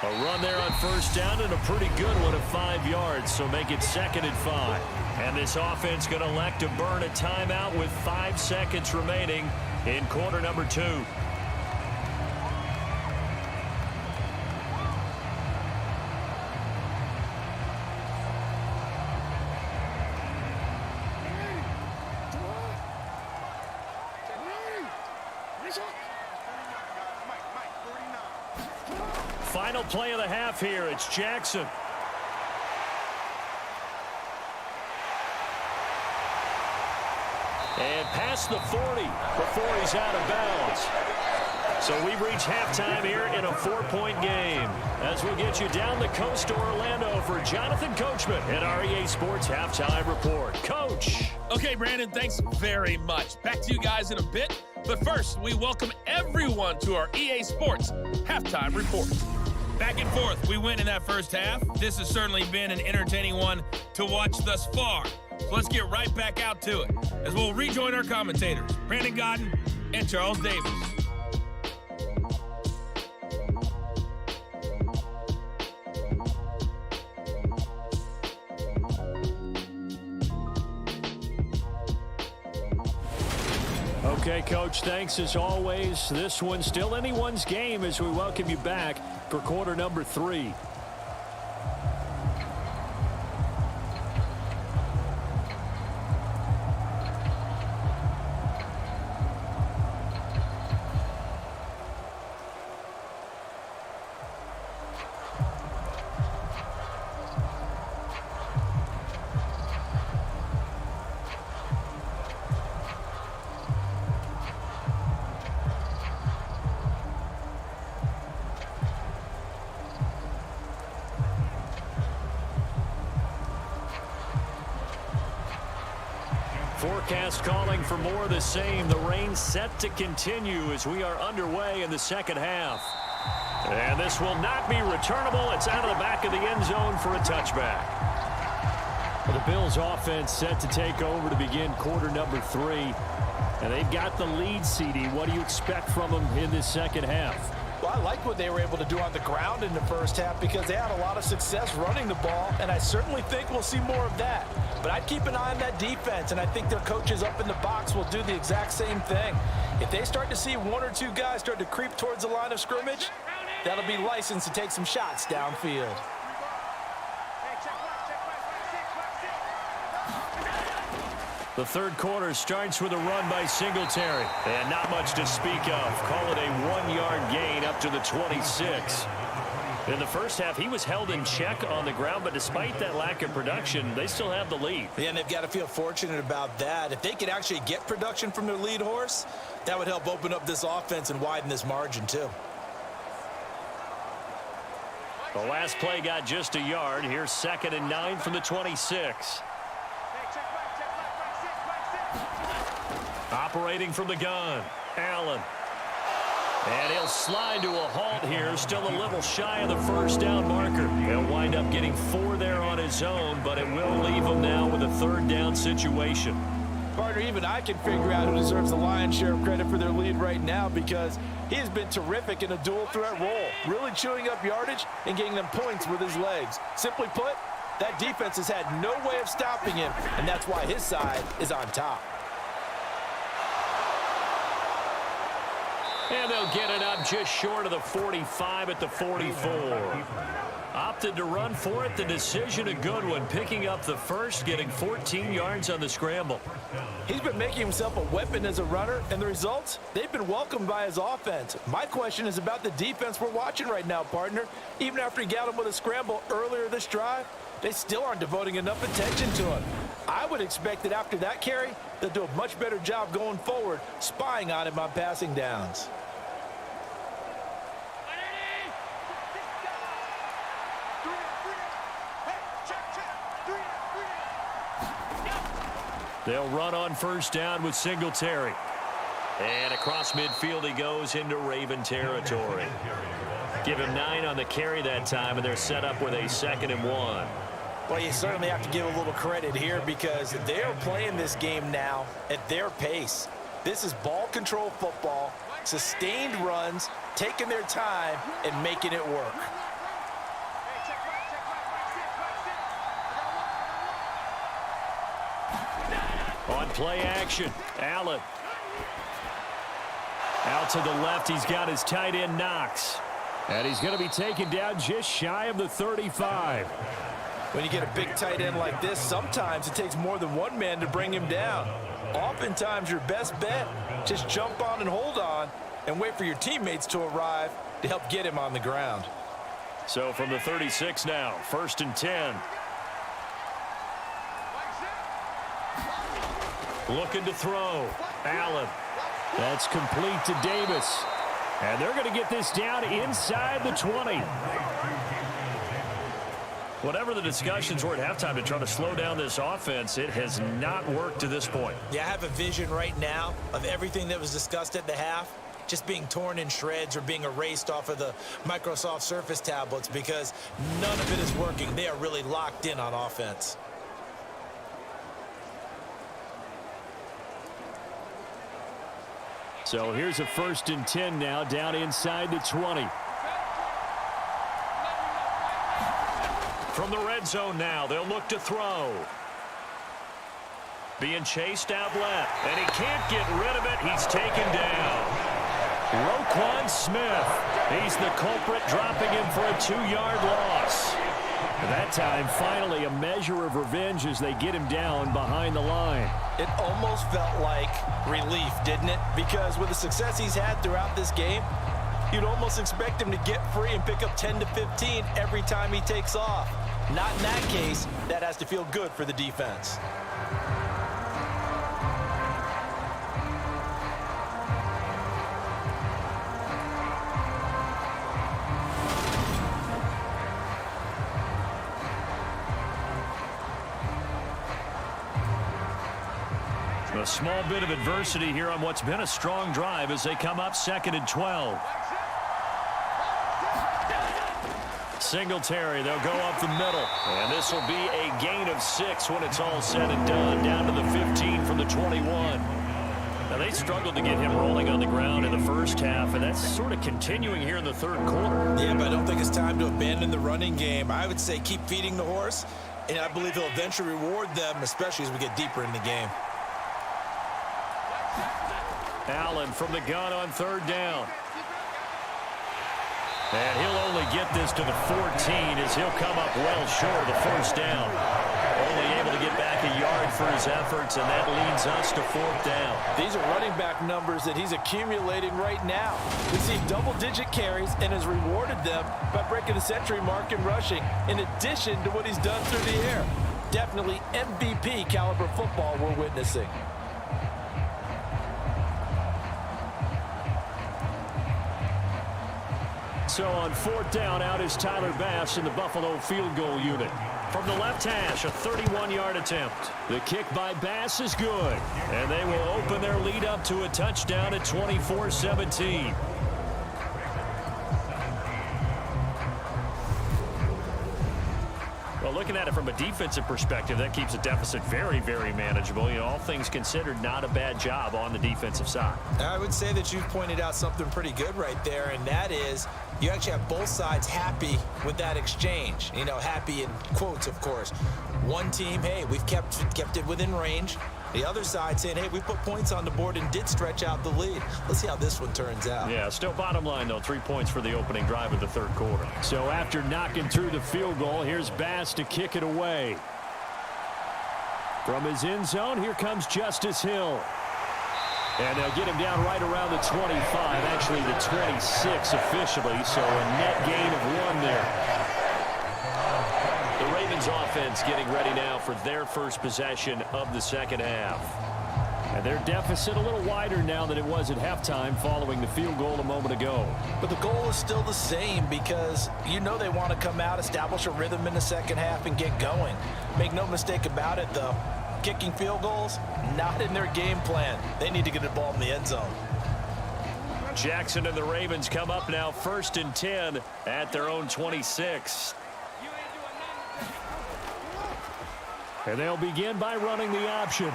A run there on first down and a pretty good one of 5 yards, so make it 2nd and 5. And this offense going to elect to burn a timeout with 5 seconds remaining in quarter number 2. Final play of the half here. It's Jackson. And past the 40 before he's out of bounds. So we reach halftime here in a 4-point game. As we get you down the coast to Orlando for Jonathan Coachman at our EA Sports Halftime Report. Coach. Okay, Brandon, thanks very much. Back to you guys in a bit. But first, we welcome everyone to our EA Sports Halftime Report. Back and forth, we win in that first half. This has certainly been an entertaining one to watch thus far. So let's get right back out to it as we'll rejoin our commentators, Brandon Godden and Charles Davis. Okay, Coach, thanks as always. This one's still anyone's game as we welcome you back for quarter number 3. Forecast calling for more of the same. The rain set to continue as we are underway in the second half. And this will not be returnable. It's out of the back of the end zone for a touchback. Well, the Bills offense set to take over to begin quarter number 3. And they've got the lead, CD. What do you expect from them in this second half? Well, I like what they were able to do on the ground in the first half because they had a lot of success running the ball, and I certainly think we'll see more of that. But I'd keep an eye on that defense, and I think their coaches up in the box will do the exact same thing. If they start to see 1 or 2 guys start to creep towards the line of scrimmage, that'll be licensed to take some shots downfield. The third quarter starts with a run by Singletary. And not much to speak of. Call it a 1-yard gain up to the 26. In the first half, he was held in check on the ground, but despite that lack of production, they still have the lead. Yeah, and they've got to feel fortunate about that. If they could actually get production from their lead horse, that would help open up this offense and widen this margin too. The last play got just a yard. Here's 2nd and 9 from the 26. Operating from the gun, Allen. And he'll slide to a halt here, still a little shy of the first down marker. He'll wind up getting 4 there on his own, but it will leave him now with a 3rd down situation. Partner, even I can figure out who deserves the lion's share of credit for their lead right now, because he has been terrific in a dual threat role, really chewing up yardage and getting them points with his legs. Simply put, that defense has had no way of stopping him, and that's why his side is on top. And they'll get it up just short of the 45 at the 44. Opted to run for it. The decision a good one. Picking up the first, getting 14 yards on the scramble. He's been making himself a weapon as a runner, and the results, they've been welcomed by his offense. My question is about the defense we're watching right now, partner. Even after he got him with a scramble earlier this drive, they still aren't devoting enough attention to him. I would expect that after that carry, they'll do a much better job going forward, spying on him on passing downs. They'll run on first down with Singletary. And across midfield he goes into Raven territory. Give him 9 on the carry that time, and they're set up with a 2nd and 1. Well, you certainly have to give a little credit here, because they're playing this game now at their pace. This is ball control football, sustained runs, taking their time and making it work. On play action, Allen. Out to the left, he's got his tight end Knox. And he's going to be taken down just shy of the 35. When you get a big tight end like this, sometimes it takes more than one man to bring him down. Oftentimes, your best bet, just jump on and hold on and wait for your teammates to arrive to help get him on the ground. So from the 36 now, 1st and 10. Looking to throw. Allen. That's complete to Davis. And they're going to get this down inside the 20. Whatever the discussions were at halftime to try to slow down this offense, it has not worked to this point. Yeah, I have a vision right now of everything that was discussed at the half just being torn in shreds or being erased off of the Microsoft Surface tablets, because none of it is working. They are really locked in on offense. So here's a 1st and 10 now, down inside the 20. From the red zone now, they'll look to throw. Being chased out left, and he can't get rid of it. He's taken down. Roquan Smith, he's the culprit, dropping him for a 2-yard loss. That time, finally, a measure of revenge as they get him down behind the line. It almost felt like relief, didn't it? Because with the success he's had throughout this game, you'd almost expect him to get free and pick up 10 to 15 every time he takes off. Not in that case. That has to feel good for the defense. A small bit of adversity here on what's been a strong drive as they come up 2nd and 12. Singletary, they'll go up the middle. And this will be a gain of 6 when it's all said and done. Down to the 15 from the 21. Now, they struggled to get him rolling on the ground in the first half, and that's sort of continuing here in the third quarter. Yeah, but I don't think it's time to abandon the running game. I would say keep feeding the horse, and I believe he'll eventually reward them, especially as we get deeper in the game. Allen from the gun on 3rd down. And he'll only get this to the 14 as he'll come up well short of the first down. Only able to get back a yard for his efforts, and that leads us to fourth down. These are running back numbers that he's accumulating right now. We see double-digit carries and has rewarded them by breaking the century mark in rushing, in addition to what he's done through the air. Definitely MVP caliber football we're witnessing. So on fourth down, out is Tyler Bass in the Buffalo field goal unit. From the left hash, a 31-yard attempt. The kick by Bass is good, and they will open their lead up to a touchdown at 24-17. Well, looking at it from a defensive perspective, that keeps the deficit very, very manageable. You know, all things considered, not a bad job on the defensive side. I would say that you've pointed out something pretty good right there, and that is you actually have both sides happy with that exchange. You know, happy in quotes, of course. One team, hey, we've kept it within range. The other side saying, hey, we put points on the board and did stretch out the lead. Let's see how this one turns out. Yeah, still bottom line, though, 3 points for the opening drive of the third quarter. So after knocking through the field goal, here's Bass to kick it away. From his end zone, here comes Justice Hill. And they'll get him down right around the 25, actually the 26 officially, so a net gain of 1 there. The Ravens offense getting ready now for their first possession of the second half. And their deficit a little wider now than it was at halftime following the field goal a moment ago. But the goal is still the same because you know they want to come out, establish a rhythm in the second half, and get going. Make no mistake about it, though. Kicking field goals, not in their game plan. They need to get the ball in the end zone. Jackson and the Ravens come up now 1st and 10 at their own 26. And they'll begin by running the option.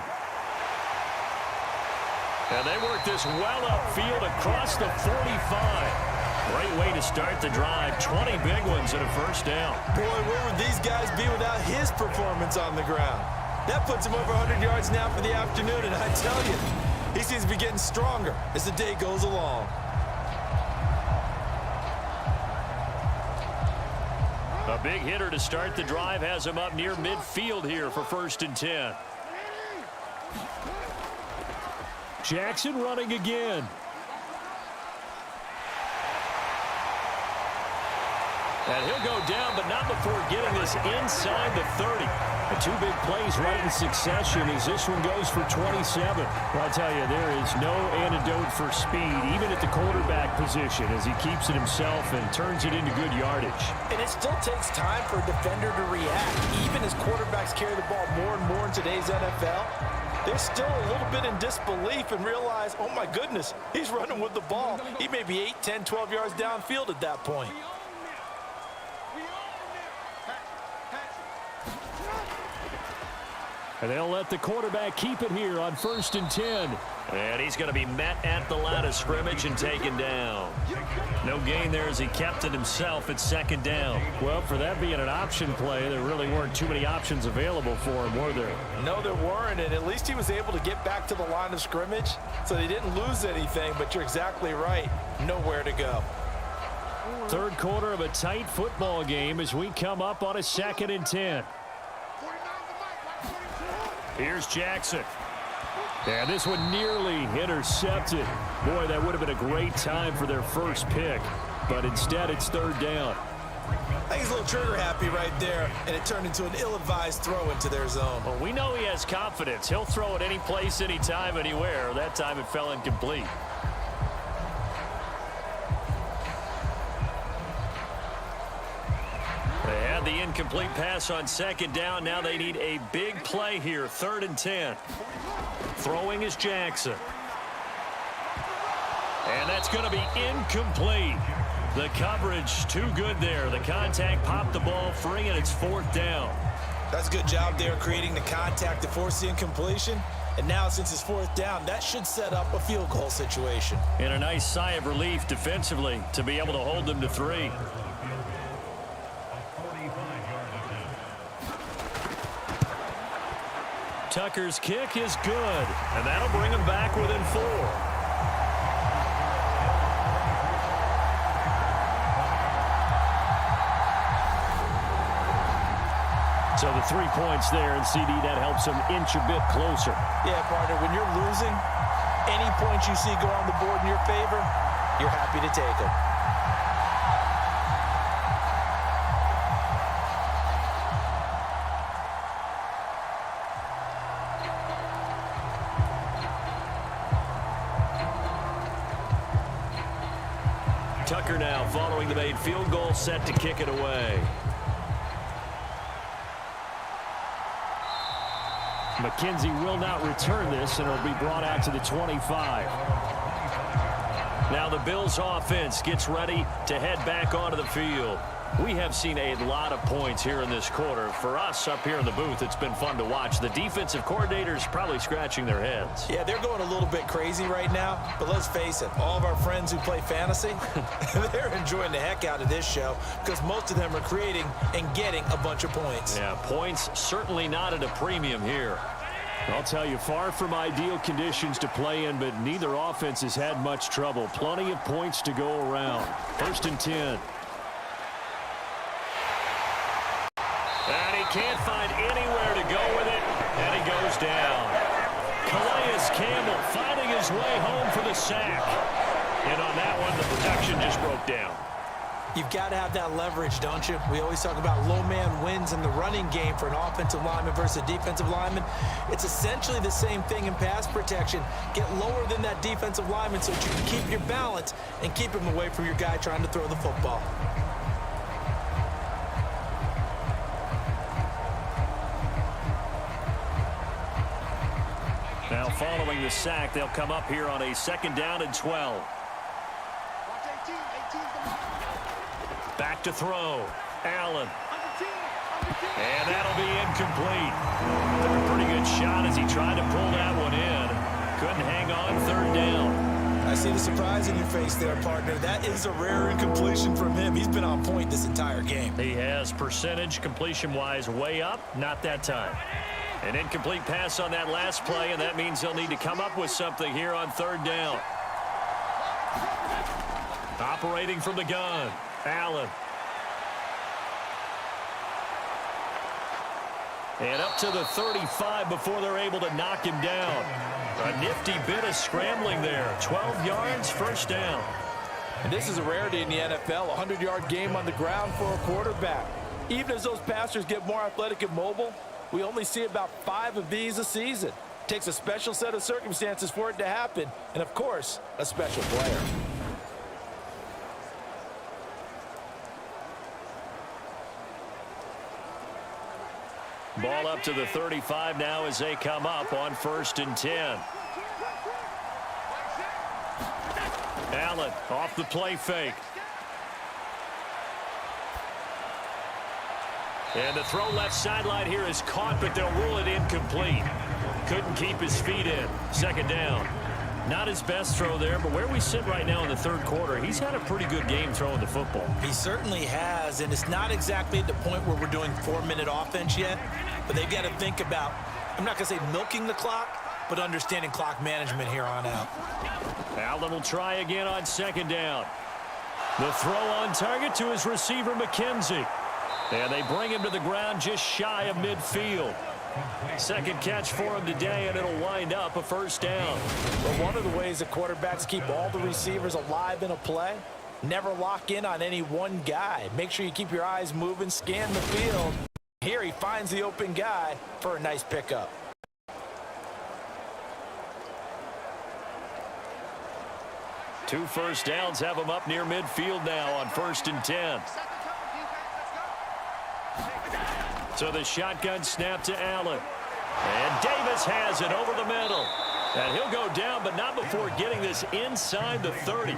And they work this well upfield across the 45. Great way to start the drive. 20 big ones and a first down. Boy, where would these guys be without his performance on the ground? That puts him over 100 yards now for the afternoon, and I tell you, he seems to be getting stronger as the day goes along. A big hitter to start the drive has him up near midfield here for 1st and 10. Jackson running again. And he'll go down, but not before getting this inside the 30. The 2 big plays right in succession as this one goes for 27. Well, I tell you, there is no antidote for speed, even at the quarterback position, as he keeps it himself and turns it into good yardage. And it still takes time for a defender to react. Even as quarterbacks carry the ball more and more in today's NFL, they're still a little bit in disbelief and realize, oh my goodness, he's running with the ball. He may be 8, 10, 12 yards downfield at that point. And they'll let the quarterback keep it here on 1st and 10. And he's going to be met at the line of scrimmage and taken down. No gain there as he kept it himself at 2nd down. Well, for that being an option play, there really weren't too many options available for him, were there? No, there weren't, and at least he was able to get back to the line of scrimmage, so they didn't lose anything, but you're exactly right. Nowhere to go. Third quarter of a tight football game as we come up on a 2nd and 10. Here's Jackson. And this one nearly intercepted. Boy, that would have been a great time for their first pick. But instead, it's 3rd down. I think he's a little trigger happy right there, and it turned into an ill-advised throw into their zone. Well, we know he has confidence. He'll throw it any place, anytime, anywhere. That time it fell incomplete. They had the incomplete pass on 2nd down. Now they need a big play here. 3rd and 10. Throwing is Jackson. And that's going to be incomplete. The coverage too good there. The contact popped the ball free, and it's 4th down. That's a good job there creating the contact to force the incompletion. And now since it's 4th down, that should set up a field goal situation. And a nice sigh of relief defensively to be able to hold them to 3. Tucker's kick is good, and that'll bring him back within 4. So the 3 points there, and CD, that helps them inch a bit closer. Yeah, partner, when you're losing, any points you see go on the board in your favor, you're happy to take them. Tucker now following the made field goal, set to kick it away. McKenzie will not return this, and it'll be brought out to the 25. Now the Bills offense gets ready to head back onto the field. We have seen a lot of points here in this quarter. For us up here in the booth, it's been fun to watch. The defensive coordinators probably scratching their heads. Yeah, they're going a little bit crazy right now, but let's face it, all of our friends who play fantasy, they're enjoying the heck out of this show because most of them are creating and getting a bunch of points. Yeah, points certainly not at a premium here. I'll tell you, far from ideal conditions to play in, but neither offense has had much trouble. Plenty of points to go around. 1st and 10. And he can't find anywhere to go with it, and he goes down. Calais Campbell finding his way home for the sack. And on that one, the protection just broke down. You've got to have that leverage, don't you? We always talk about low man wins in the running game for an offensive lineman versus a defensive lineman. It's essentially the same thing in pass protection. Get lower than that defensive lineman so that you can keep your balance and keep him away from your guy trying to throw the football. Now following the sack, they'll come up here on a 2nd down and 12. Back to throw. Allen. And that'll be incomplete. Took a pretty good shot as he tried to pull that one in. Couldn't hang on 3rd down. I see the surprise in your face there, partner. That is a rare incompletion from him. He's been on point this entire game. He has percentage completion-wise way up. Not that time. An incomplete pass on that last play, and that means they'll need to come up with something here on 3rd down. Operating from the gun, Allen. And up to the 35 before they're able to knock him down. A nifty bit of scrambling there. 12 yards, 1st down. And this is a rarity in the NFL, a 100-yard game on the ground for a quarterback. Even as those passers get more athletic and mobile, we only see about 5 of these a season. It takes a special set of circumstances for it to happen, and of course, a special player. Ball up to the 35 now as they come up on 1st and 10. Allen off the play fake. And the throw left sideline here is caught, but they'll rule it incomplete. Couldn't keep his feet in. 2nd down. Not his best throw there, but where we sit right now in the 3rd quarter, he's had a pretty good game throwing the football. He certainly has, and it's not exactly at the point where we're doing 4-minute offense yet, but they've got to think about, I'm not going to say milking the clock, but understanding clock management here on out. Allen will try again on 2nd down. The throw on target to his receiver, McKenzie. And they bring him to the ground just shy of midfield. 2nd catch for him today, and it'll wind up a 1st down. But one of the ways that quarterbacks keep all the receivers alive in a play, never lock in on any one guy. Make sure you keep your eyes moving, scan the field. Here he finds the open guy for a nice pickup. Two 1st downs have him up near midfield now on 1st and 10. So the shotgun snap to Allen. And Davis has it over the middle. And he'll go down, but not before getting this inside the 30.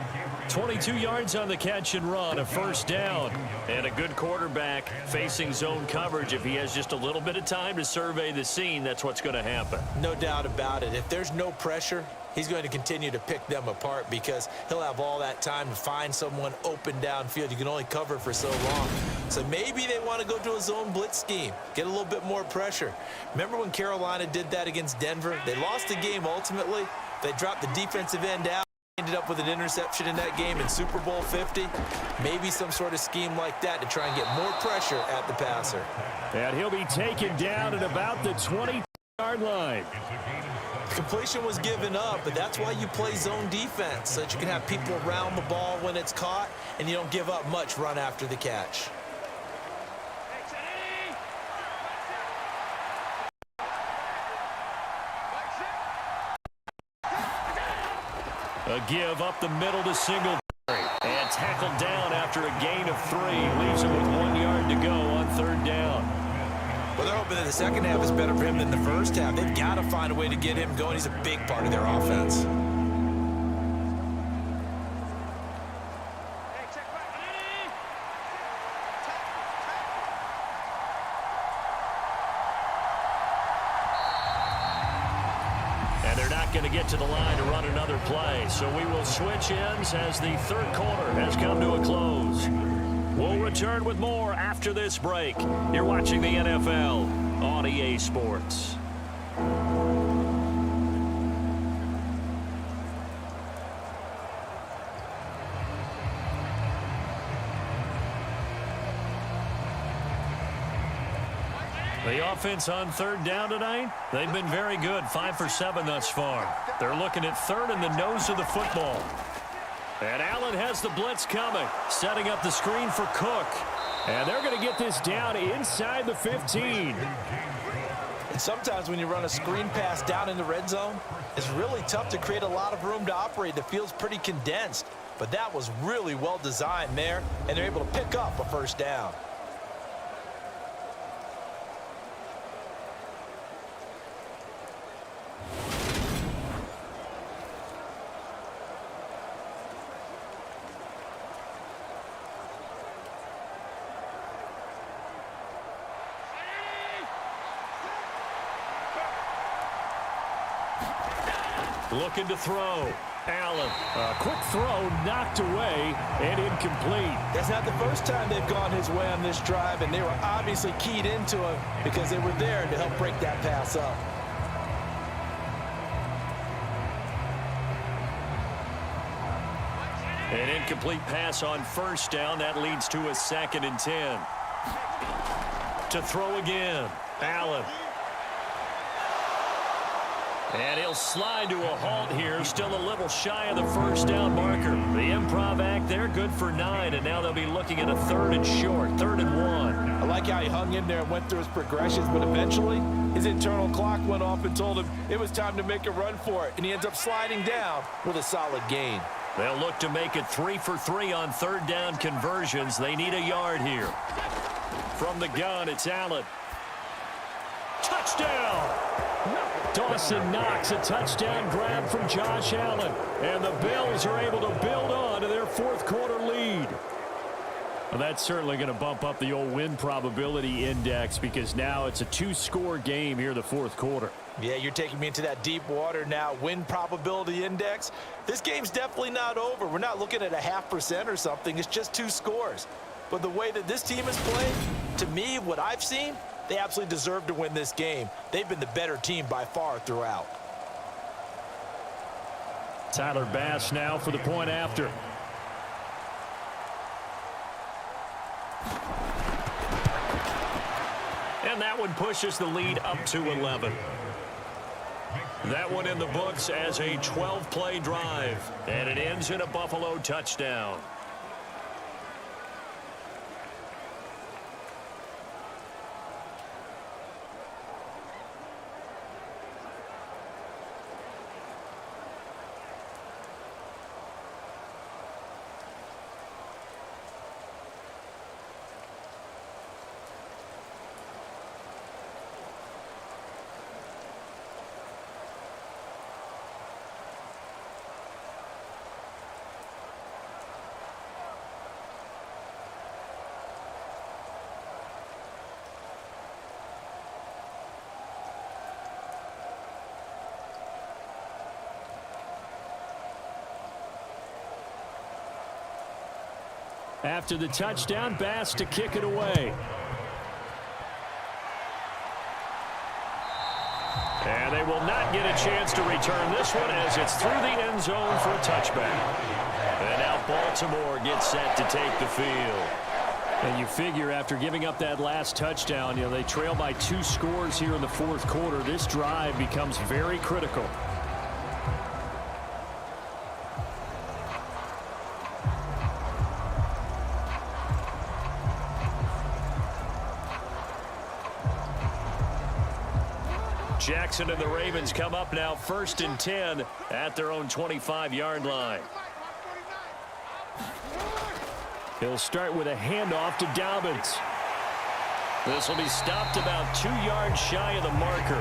22 yards on the catch and run, a 1st down. And a good quarterback facing zone coverage. If he has just a little bit of time to survey the scene, that's what's going to happen. No doubt about it. If there's no pressure, he's going to continue to pick them apart because he'll have all that time to find someone open downfield. You can only cover for so long. So maybe they want to go to a zone blitz scheme, get a little bit more pressure. Remember when Carolina did that against Denver? They lost the game ultimately. They dropped the defensive end out. ended up with an interception in that game in Super Bowl 50. Maybe some sort of scheme like that to try and get more pressure at the passer. And he'll be taken down at about the 20-yard line. Completion was given up, but that's why you play zone defense, so that you can have people around the ball when it's caught, and you don't give up much run after the catch. A give up the middle to Singletary. And tackled down after a gain of 3. Leaves him with 1 yard to go on third down. Well, they're hoping that the second half is better for him than the first half. They've got to find a way to get him going. He's a big part of their offense. Going to get to the line to run another play. So we will switch ends as the third quarter has come to a close. We'll return with more after this break. You're watching the NFL on EA Sports. The offense on third down tonight, they've been very good, 5 for 7 thus far. They're looking at third in the nose of the football. And Allen has the blitz coming, setting up the screen for Cook. And they're going to get this down inside the 15. And sometimes when you run a screen pass down in the red zone, it's really tough to create a lot of room to operate. The field's pretty condensed. But that was really well designed there, and they're able to pick up a first down. Looking to throw. Allen. A quick throw knocked away and incomplete. That's not the first time they've gone his way on this drive, and they were obviously keyed into him because they were there to help break that pass up. An incomplete pass on first down. That leads to a 2nd and 10. To throw again. Allen. And he'll slide to a halt here. Still a little shy of the first down marker. The improv act there, good for 9. And now they'll be looking at a 3rd and short, 3rd and 1. I like how he hung in there and went through his progressions, but eventually his internal clock went off and told him it was time to make a run for it. And he ends up sliding down with a solid gain. They'll look to make it 3 for 3 on third down conversions. They need a yard here. From the gun, it's Allen. Touchdown! Dawson Knox, a touchdown grab from Josh Allen. And the Bills are able to build on to their 4th quarter lead. Well, that's certainly going to bump up the old win probability index because now it's a 2-score game here in the 4th quarter. Yeah, you're taking me into that deep water now. Win probability index. This game's definitely not over. We're not looking at a 0.5% or something. It's just 2 scores. But the way that this team is playing, to me, what I've seen, they absolutely deserve to win this game. They've been the better team by far throughout. Tyler Bass now for the point after. And that one pushes the lead up to 11. That one in the books as a 12-play drive. And it ends in a Buffalo touchdown. After the touchdown, Bass to kick it away. And And they will not get a chance to return this one as it's through the end zone for a touchback. And now Baltimore gets set to take the field. And you figure after giving up that last touchdown, they trail by 2 scores here in the fourth quarter. This drive becomes very critical. Jackson and the Ravens come up now 1st and 10 at their own 25-yard line. He'll start with a handoff to Dobbins. This will be stopped about 2 yards shy of the marker.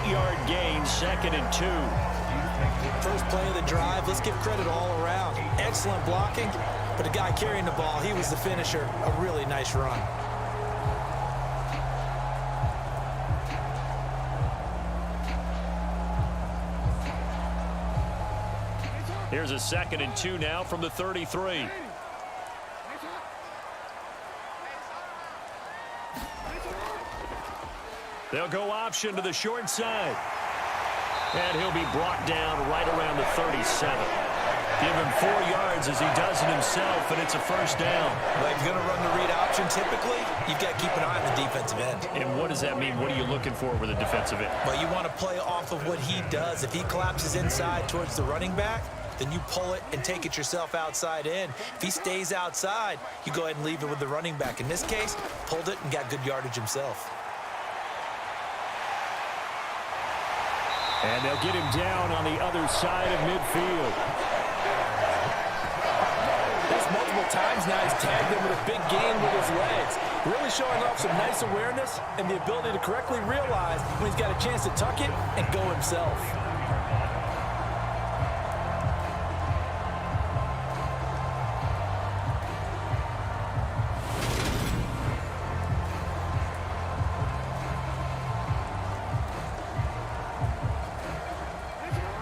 8-yard gain, 2nd and 2. First play of the drive, let's give credit all around. Excellent blocking, but the guy carrying the ball, he was the finisher. A really nice run. Here's a 2nd and 2 now from the 33. They'll go option to the short side. And he'll be brought down right around the 37. Give him 4 yards as he does it himself, and it's a first down. Well, if you're going to run the read option, typically, you've got to keep an eye on the defensive end. And what does that mean? What are you looking for with a defensive end? Well, you want to play off of what he does. If he collapses inside towards the running back, then you pull it and take it yourself outside in. If he stays outside, you go ahead and leave it with the running back. In this case, pulled it and got good yardage himself. And they'll get him down on the other side of midfield. There's multiple times now he's tagged him with a big gain with his legs. Really showing off some nice awareness and the ability to correctly realize when he's got a chance to tuck it and go himself.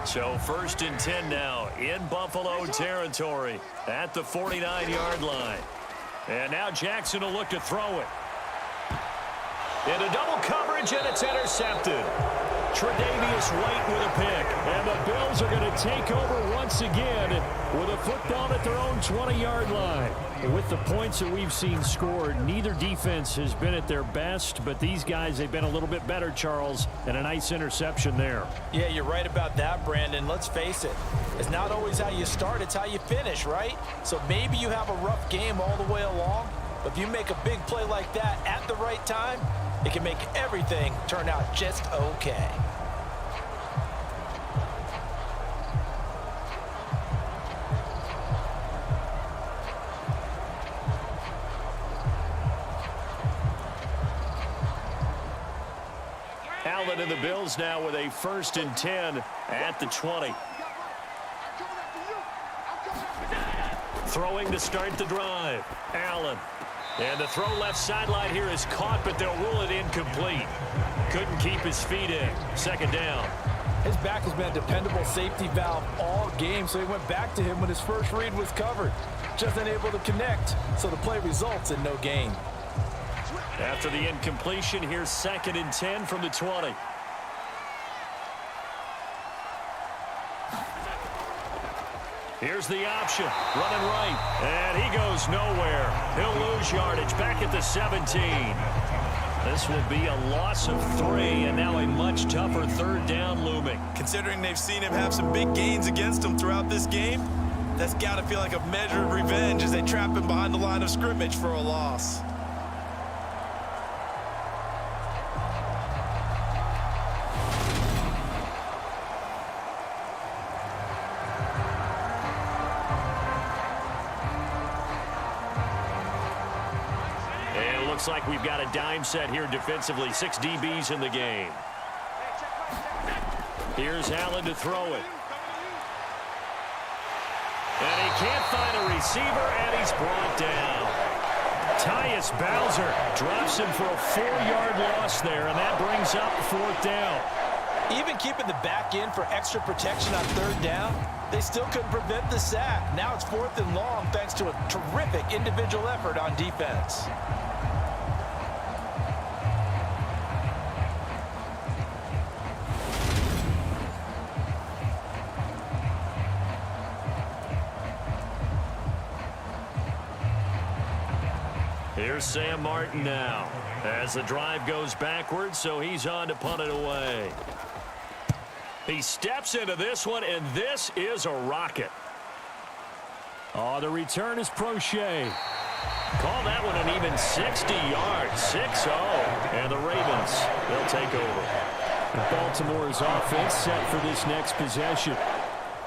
So 1st and 10 now in Buffalo territory at the 49-yard line. And now Jackson will look to throw it. Into double coverage, and it's intercepted. Tre'Davious White with a pick. And the Bills are going to take over once again with a football at their own 20-yard line. With the points that we've seen scored, neither defense has been at their best, but these guys, they've been a little bit better, Charles, and a nice interception there. Yeah, you're right about that, Brandon. Let's face it. It's not always how you start, it's how you finish, right? So maybe you have a rough game all the way along, but if you make a big play like that at the right time, it can make everything turn out just okay. Allen and the Bills now with a 1st and 10 at the 20. Throwing to start the drive. Allen. And the throw left sideline here is caught, but they'll rule it incomplete. Couldn't keep his feet in. 2nd down. His back has been a dependable safety valve all game, so he went back to him when his first read was covered. Just unable to connect, so the play results in no gain. After the incompletion, here's 2nd and 10 from the 20. Here's the option, running right, and he goes nowhere. He'll lose yardage back at the 17. This will be a loss of 3, and now a much tougher 3rd down looming. Considering they've seen him have some big gains against them throughout this game, that's got to feel like a measure of revenge as they trap him behind the line of scrimmage for a loss. Looks like we've got a dime set here defensively. 6 DBs in the game. Here's Allen to throw it. And he can't find a receiver, and he's brought down. Tyus Bowser drops him for a 4-yard loss there, and that brings up 4th down. Even keeping the back in for extra protection on 3rd down, they still couldn't prevent the sack. Now it's 4th and long thanks to a terrific individual effort on defense. Here's Sam Martin now as the drive goes backwards, so he's on to punt it away. He steps into this one, and this is a rocket. Oh, the return is Prochet. Call that one an even 60 yards, 6-0. And the Ravens, they'll take over. Baltimore's offense set for this next possession.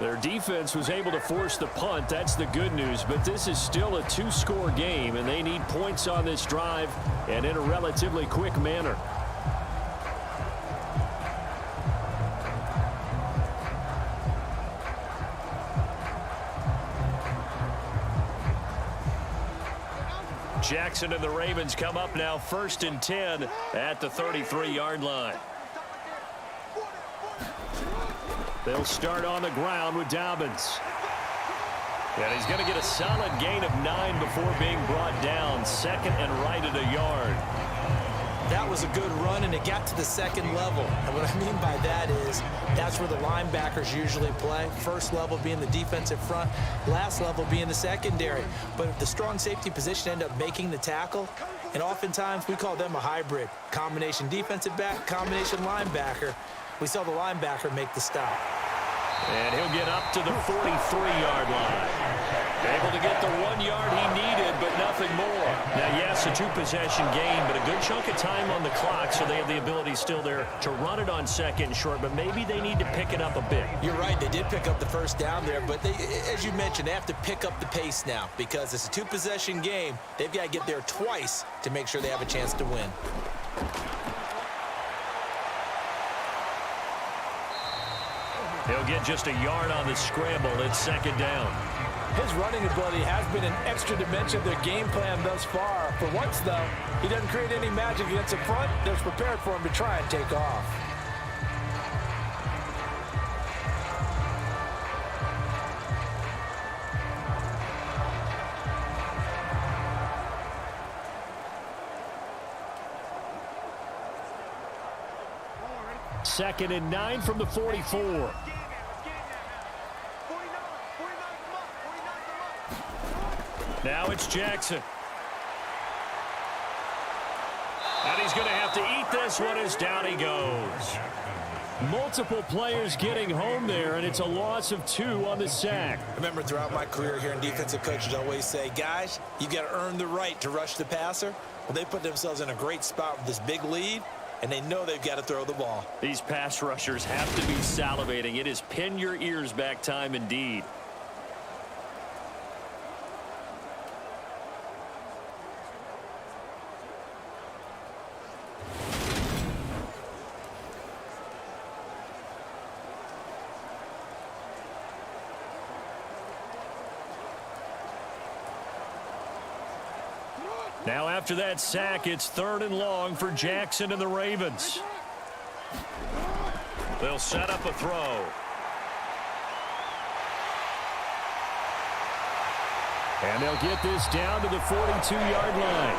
Their defense was able to force the punt. That's the good news. But this is still a two-score game, and they need points on this drive and in a relatively quick manner. Jackson and the Ravens come up now 1st and 10 at the 33-yard line. They'll start on the ground with Dobbins. And he's going to get a solid gain of 9 before being brought down. 2nd and right at a yard. That was a good run, and it got to the second level. And what I mean by that is that's where the linebackers usually play. First level being the defensive front, last level being the secondary. But the strong safety position ended up making the tackle, and oftentimes we call them a hybrid. Combination defensive back, combination linebacker. We saw the linebacker make the stop. And he'll get up to the 43-yard line. Able to get the 1 yard he needed, but nothing more. Now, yes, a two-possession game, but a good chunk of time on the clock, so they have the ability still there to run it on 2nd and short, but maybe they need to pick it up a bit. You're right. They did pick up the first down there, but they, as you mentioned, they have to pick up the pace now because it's a two-possession game. They've got to get there twice to make sure they have a chance to win. He'll get just a yard on the scramble. It's 2nd down. His running ability has been an extra dimension of their game plan thus far. For once, though, he doesn't create any magic against the front. They're prepared for him to try and take off. Second and 9 from the 44. Now it's Jackson. And he's going to have to eat this one as down he goes. Multiple players getting home there, and it's a loss of 2 on the sack. I remember throughout my career here in defensive coaches always say, guys, you got to earn the right to rush the passer. Well, they put themselves in a great spot with this big lead, and they know they've got to throw the ball. These pass rushers have to be salivating. It is pin your ears back time indeed. Now after that sack, it's 3rd and long for Jackson and the Ravens. They'll set up a throw. And they'll get this down to the 42-yard line.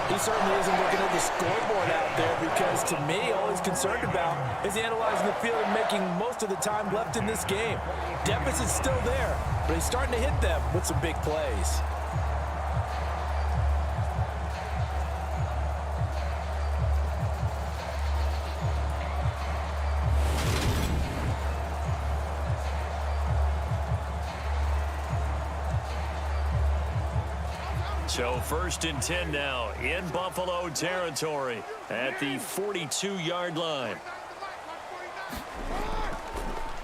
He certainly isn't looking at the scoreboard out there because, to me, all he's concerned about is analyzing the field and making most of the time left in this game. Deficit's still there, but he's starting to hit them with some big plays. So 1st and 10 now in Buffalo territory at the 42-yard line.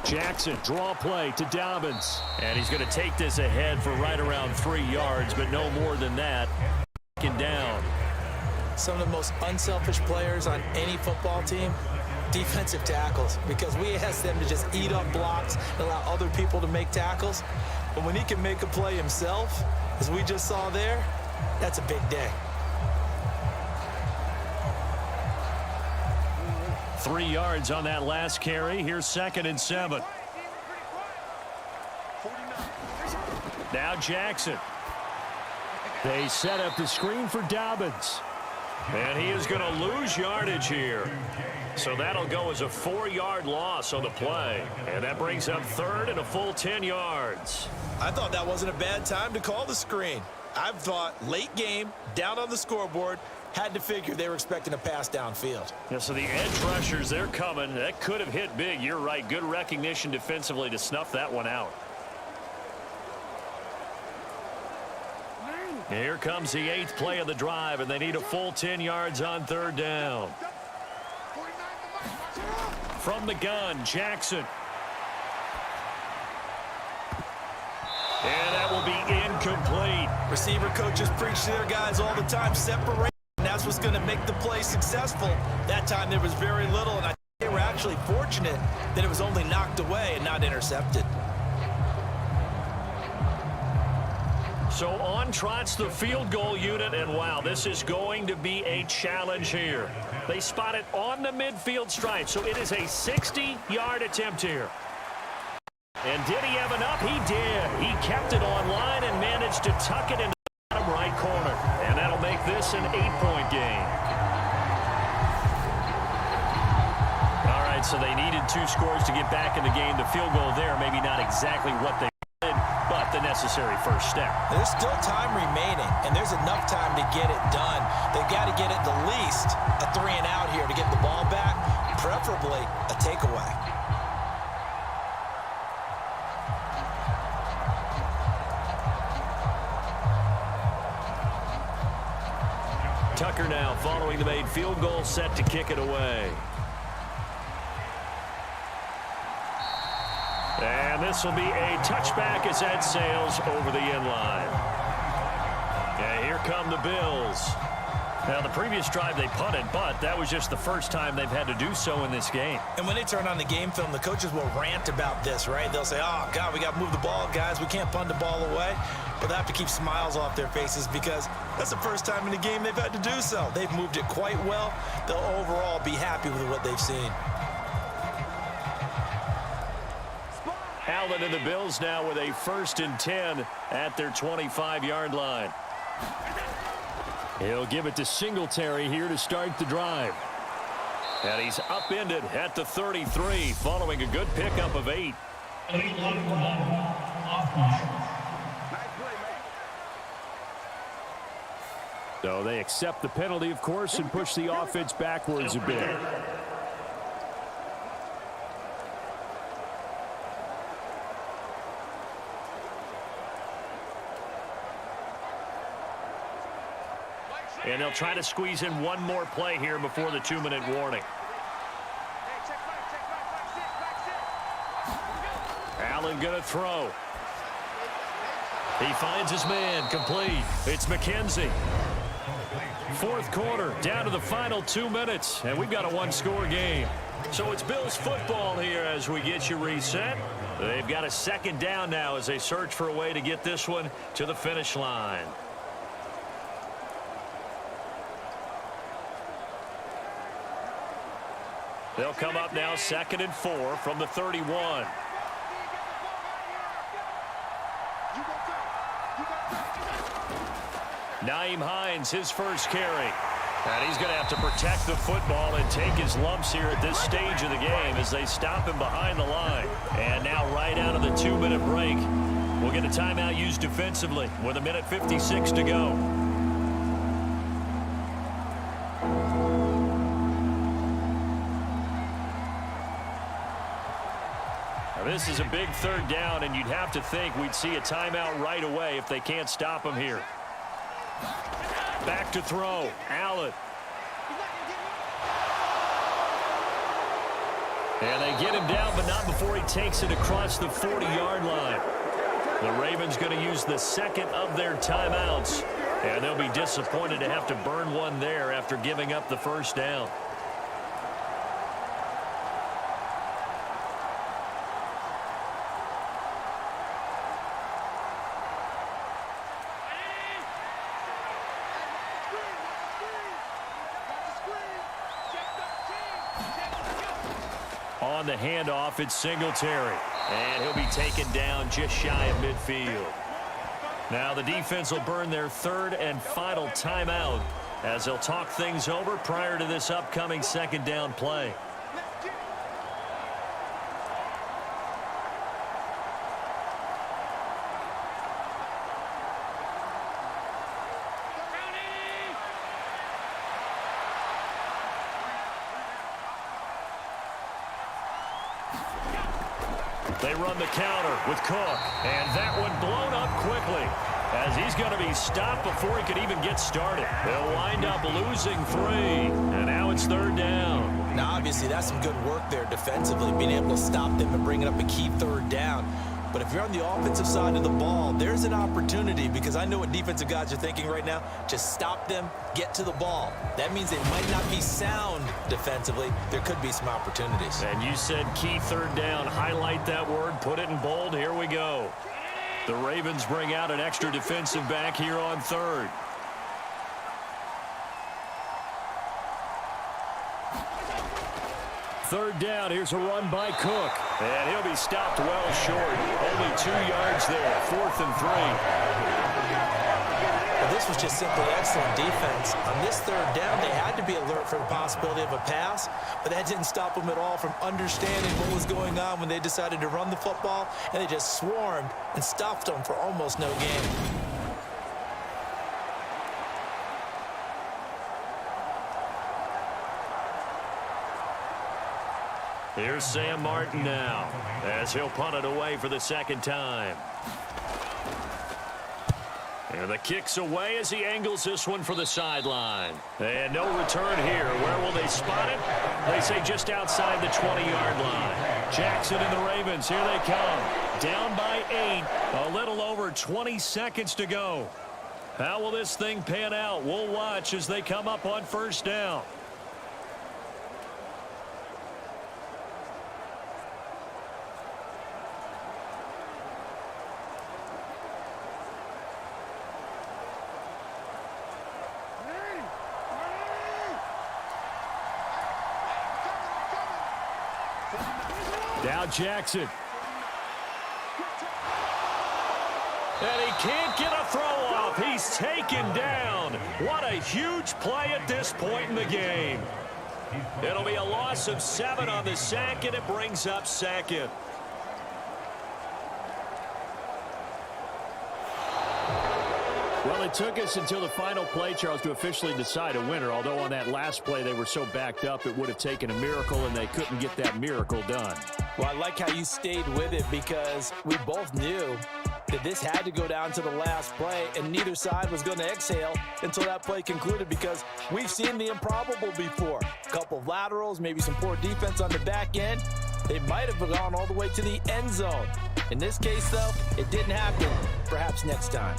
Jackson, draw play to Dobbins. And he's going to take this ahead for right around 3 yards, but no more than that. And down. Some of the most unselfish players on any football team, defensive tackles, because we ask them to just eat up blocks and allow other people to make tackles. But when he can make a play himself, as we just saw there, that's a big day. 3 yards on that last carry. Here's 2nd and 7. Now Jackson. They set up the screen for Dobbins. And he is going to lose yardage here. So that'll go as a 4-yard loss on the play. And that brings up third and a full 10 yards. I thought that wasn't a bad time to call the screen. I thought late game, down on the scoreboard, had to figure they were expecting a pass downfield. Yeah, so the edge rushers, they're coming. That could have hit big. You're right. Good recognition defensively to snuff that one out. Here comes the 8th play of the drive, and they need a full 10 yards on third down. From the gun, Jackson. And that will be incomplete. Receiver coaches preach to their guys all the time, separate, and that's what's going to make the play successful. That time there was very little, and I think they were actually fortunate that it was only knocked away and not intercepted. So on trots the field goal unit, and wow, this is going to be a challenge here. They spot it on the midfield stripe, so it is a 60-yard attempt here. And did he have enough? He did. He kept it on line and managed to tuck it into the bottom right corner. And that'll make this an 8-point game. All right, so they needed 2 scores to get back in the game. The field goal there, maybe not exactly what they did, but the necessary first step. There's still time remaining, and there's enough time to get it done. They've got to get it the least a 3-and-out here to get the ball back, preferably a takeaway. Tucker now following the made field goal, set to kick it away. And this will be a touchback as that sails over the end line. And here come the Bills. Now, the previous drive they punted, but that was just the first time they've had to do so in this game. And when they turn on the game film, the coaches will rant about this, right? They'll say, oh, God, we got to move the ball, guys. We can't punt the ball away. But they have to keep smiles off their faces because that's the first time in the game they've had to do so. They've moved it quite well. They'll overall be happy with what they've seen. Allen and the Bills now with a 1st and 10 at their 25-yard line. He'll give it to Singletary here to start the drive. And he's upended at the 33 following a good pickup of 8. So they accept the penalty, of course, and push the offense backwards a bit. And they'll try to squeeze in one more play here before the 2-minute warning. Allen going to throw. He finds his man, complete. It's McKenzie. 4th quarter, down to the final 2 minutes, and we've got a 1-score game. So it's Bills football here as we get you reset. They've got a 2nd down now as they search for a way to get this one to the finish line. They'll come up now 2nd and 4 from the 31. Nyheim Hines, his first carry. And he's going to have to protect the football and take his lumps here at this stage of the game as they stop him behind the line. And now right out of the 2-minute break, we'll get a timeout used defensively with 1:56 to go. This is a big 3rd down, and you'd have to think we'd see a timeout right away if they can't stop him here. Back to throw. Allen. And they get him down, but not before he takes it across the 40-yard line. The Ravens going to use the 2nd of their timeouts, and they'll be disappointed to have to burn one there after giving up the 1st down. On the handoff, it's Singletary. And he'll be taken down just shy of midfield. Now the defense will burn their 3rd and final timeout as they'll talk things over prior to this upcoming second down play. They run the counter with Cook, and that one blown up quickly as he's going to be stopped before he could even get started. They'll wind up losing 3, and now it's third down. Now, obviously, that's some good work there defensively, being able to stop them and bringing up a key third down. But if you're on the offensive side of the ball, there's an opportunity, because I know what defensive guys are thinking right now. Just stop them, get to the ball. That means they might not be sound defensively. There could be some opportunities. And you said key third down. Highlight that word, put it in bold. Here we go. The Ravens bring out an extra defensive back here on third. Third down, here's a run by Cook. And he'll be stopped well short. Only 2 yards there, 4th and 3. Well, this was just simply excellent defense. On this third down, they had to be alert for the possibility of a pass, but that didn't stop them at all from understanding what was going on when they decided to run the football, and they just swarmed and stopped them for almost no gain. Here's Sam Martin now, as he'll punt it away for the second time. And the kick's away as he angles this one for the sideline. And no return here. Where will they spot it? They say just outside the 20-yard line. Jackson and the Ravens, here they come. Down by 8, a little over 20 seconds to go. How will this thing pan out? We'll watch as they come up on first down. Now Jackson. And he can't get a throw off. He's taken down. What a huge play at this point in the game. It'll be a loss of 7 on the sack, and it brings up second. Well, it took us until the final play, Charles, to officially decide a winner, although on that last play they were so backed up it would have taken a miracle, and they couldn't get that miracle done. Well, I like how you stayed with it, because we both knew that this had to go down to the last play, and neither side was going to exhale until that play concluded, because we've seen the improbable before. A couple of laterals, maybe some poor defense on the back end. They might have gone all the way to the end zone. In this case, though, it didn't happen. Perhaps next time.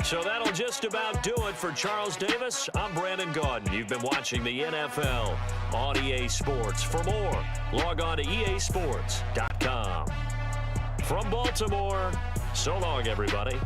So that'll just about do it for Charles Davis. I'm Brandon Gaudin. You've been watching the NFL on EA Sports. For more, log on to easports.com. From Baltimore, so long, everybody.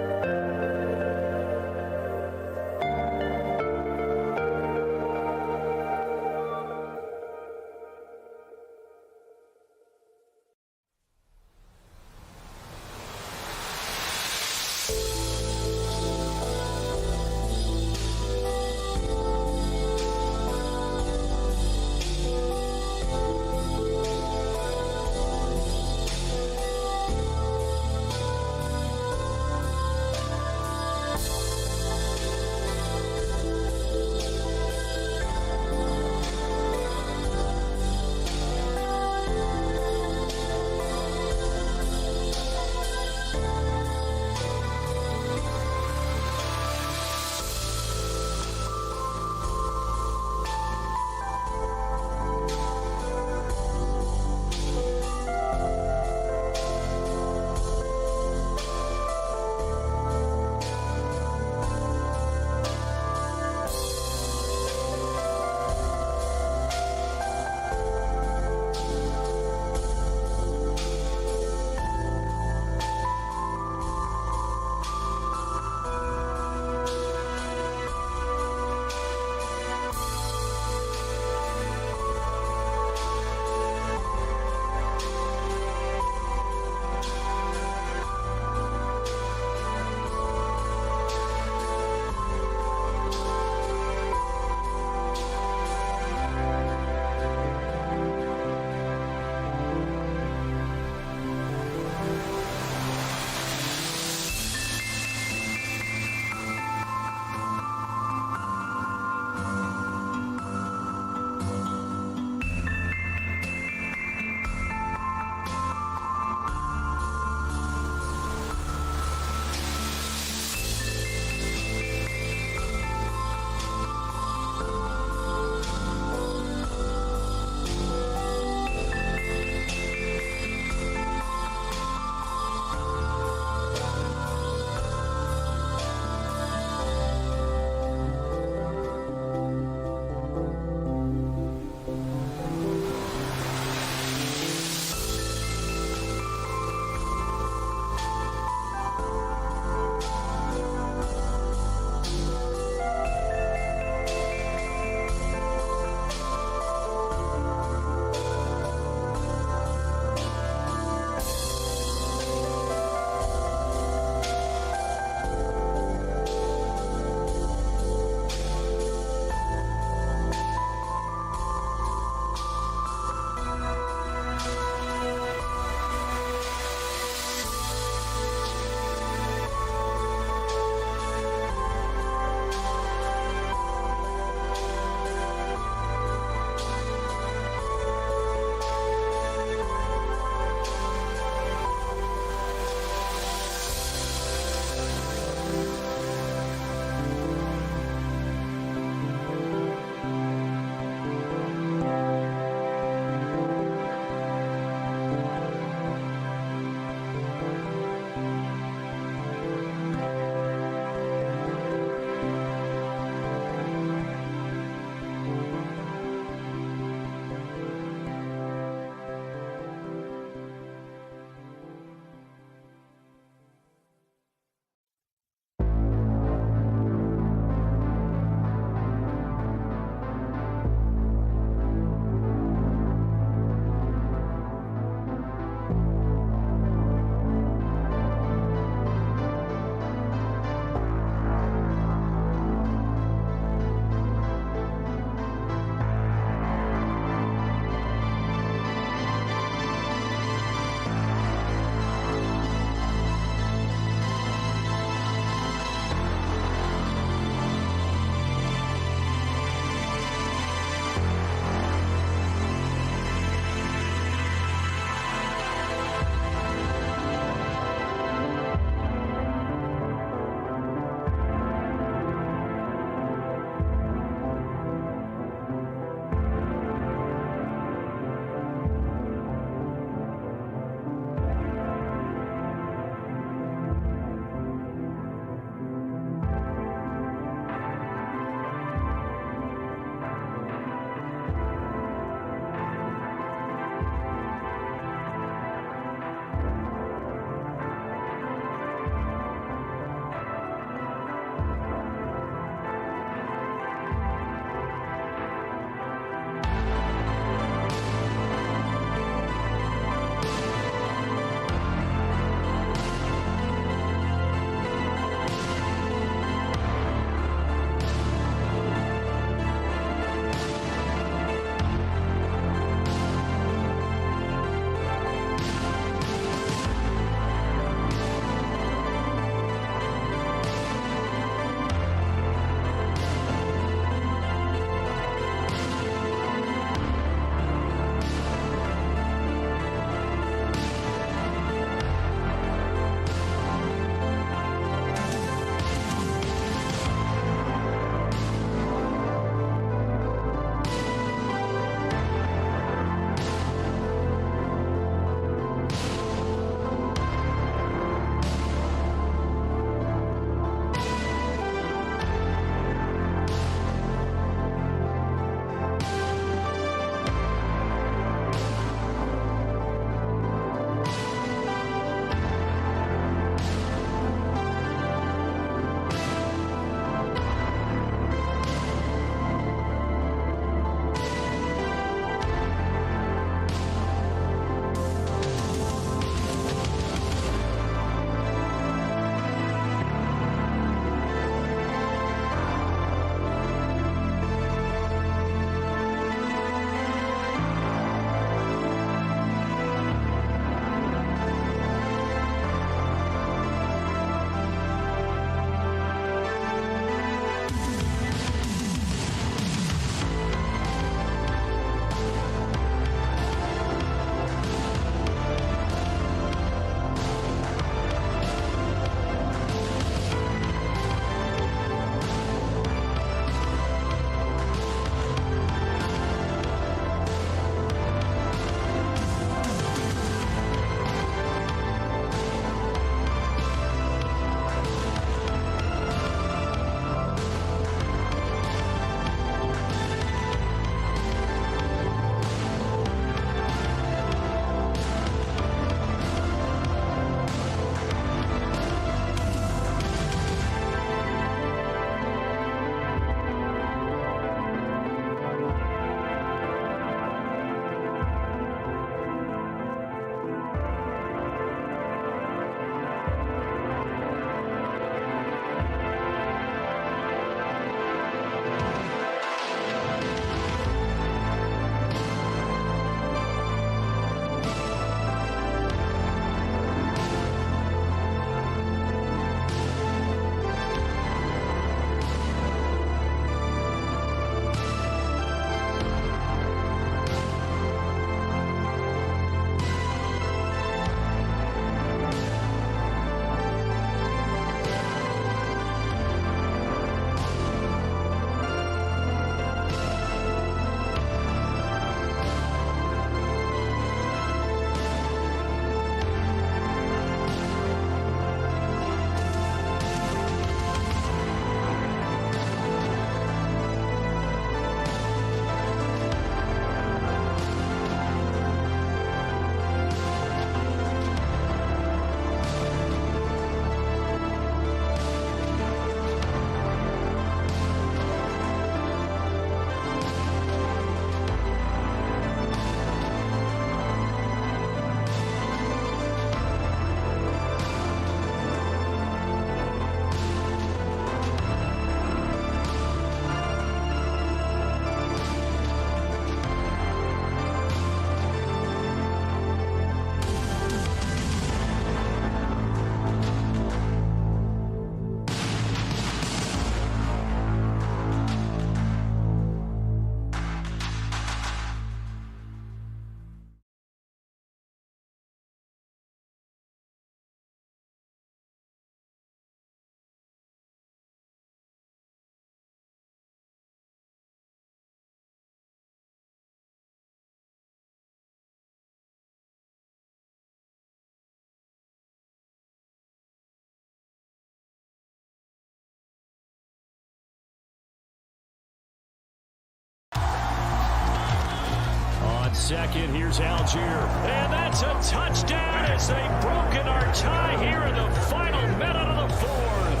on second. Here's Algier. And that's a touchdown as they've broken our tie here in the final minute of the fourth.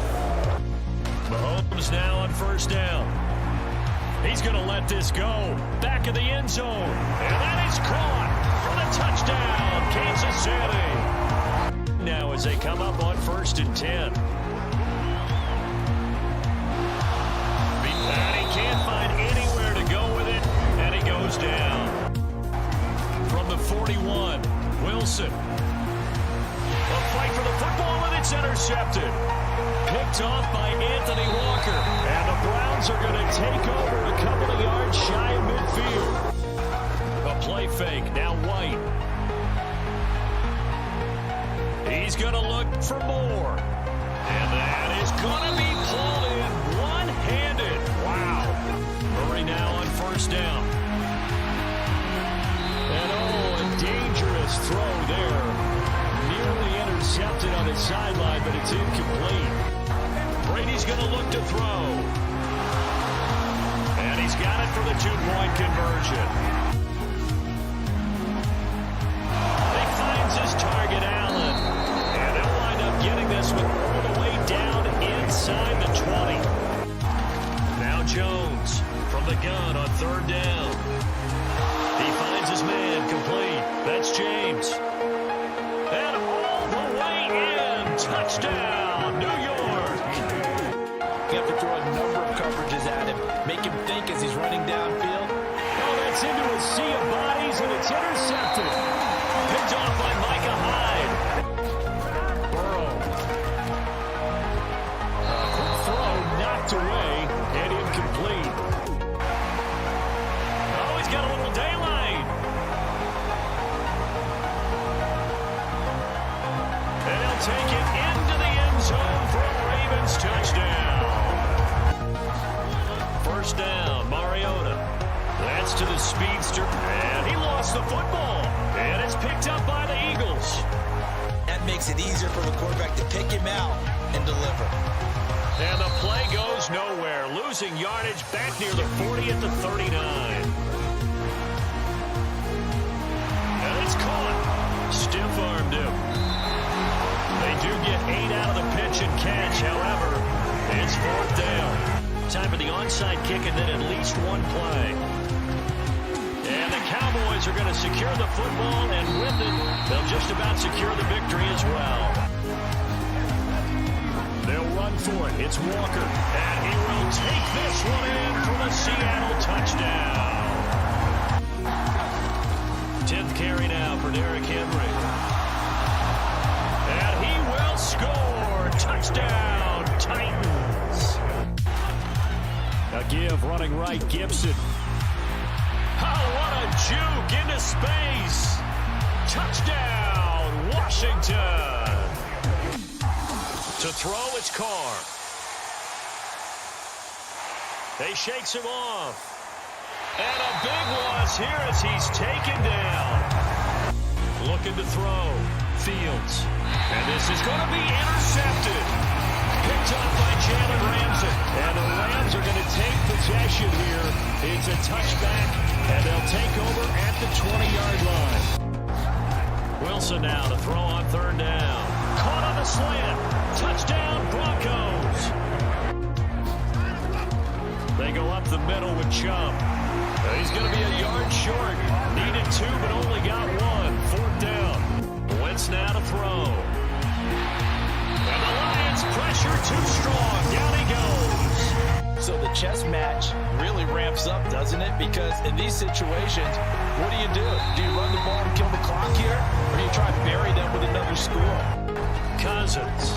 Mahomes now on first down. He's going to let this go. Back of the end zone. And that is caught for the touchdown, Kansas City. Now as they come up on 1st and 10. And he can't find anywhere to go with it, and he goes down. From the 41, Wilson. A fight for the football, and it's intercepted. Picked off by Anthony Walker. And the Browns are going to take over a couple of yards shy of midfield. A play fake, now White. He's going to look for more. And that is going to be pulled in one-handed. Wow. Murray now on first down. And a dangerous throw there. Nearly intercepted on his sideline, but it's incomplete. Brady's going to look to throw. And he's got it for the two-point conversion. He finds his target, Allen. And they'll wind up getting this one all the way down inside the 20. Now Jones from the gun on 3rd down. He finds his man complete. That's James. And all the way in. Touchdown, New York. You have to throw a number of coverages at him. Make him think as he's running downfield. Oh, that's into a sea of bodies, and it's intercepted. Picked off by Micah Hyde. Burrow. Quick throw knocked away and incomplete. Oh, he's got a little daylight. And he'll take it into the end zone for a Ravens touchdown. First down, Mariota. That's to the speedster, and he lost the football. And it's picked up by the Eagles. That makes it easier for the quarterback to pick him out and deliver. And the play goes nowhere, losing yardage back near the 40 at the 39. And it's caught. Stiff-armed him. They do get 8 out of the pitch and catch, however, it's 4th down. Time for the onside kick and then at least one play. And the Cowboys are going to secure the football, and with it, they'll just about secure the victory as well. They'll run for it. It's Walker, and he will take this one in for the Seattle touchdown. 10th carry now for Derrick Henry. And he will score. Touchdown, Titans. A give running right, Gibson. Oh, what a juke into space. Touchdown, Washington. To throw, it's Carr. He shakes him off. And a big loss here as he's taken down. Looking to throw. Fields. And this is going to be intercepted. Picked up by Jalen Ramsey. And the Rams are going to take possession here. It's a touchback, and they'll take over at the 20-yard line. Wilson now to throw on 3rd down. Caught on the slant. Touchdown, Broncos. They go up the middle with Chubb. He's going to be a yard short. Needed 2, but only got 1. 4th down. Wentz now to throw. And the Lions pressure too strong. Down he goes. So the chess match really ramps up, doesn't it? Because in these situations, what do? Do you run the ball and kill the clock here? Or do you try to bury them with another score? Cousins.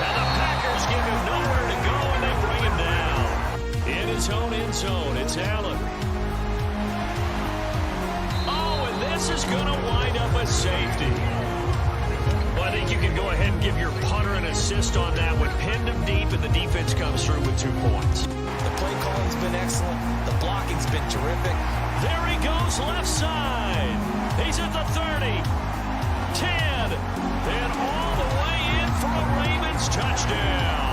And the Packers give him nowhere to go, and they bring him down. In his own end zone, it's Allen. Oh, and this is going to wind up a safety. Well, I think you can go ahead and give your punter an assist on that one. Pinned him deep, and the defense comes through with 2 points. The play calling's been excellent. The blocking's been terrific. There he goes, left side. He's at the 30, 10, and all the way in for a Ravens touchdown.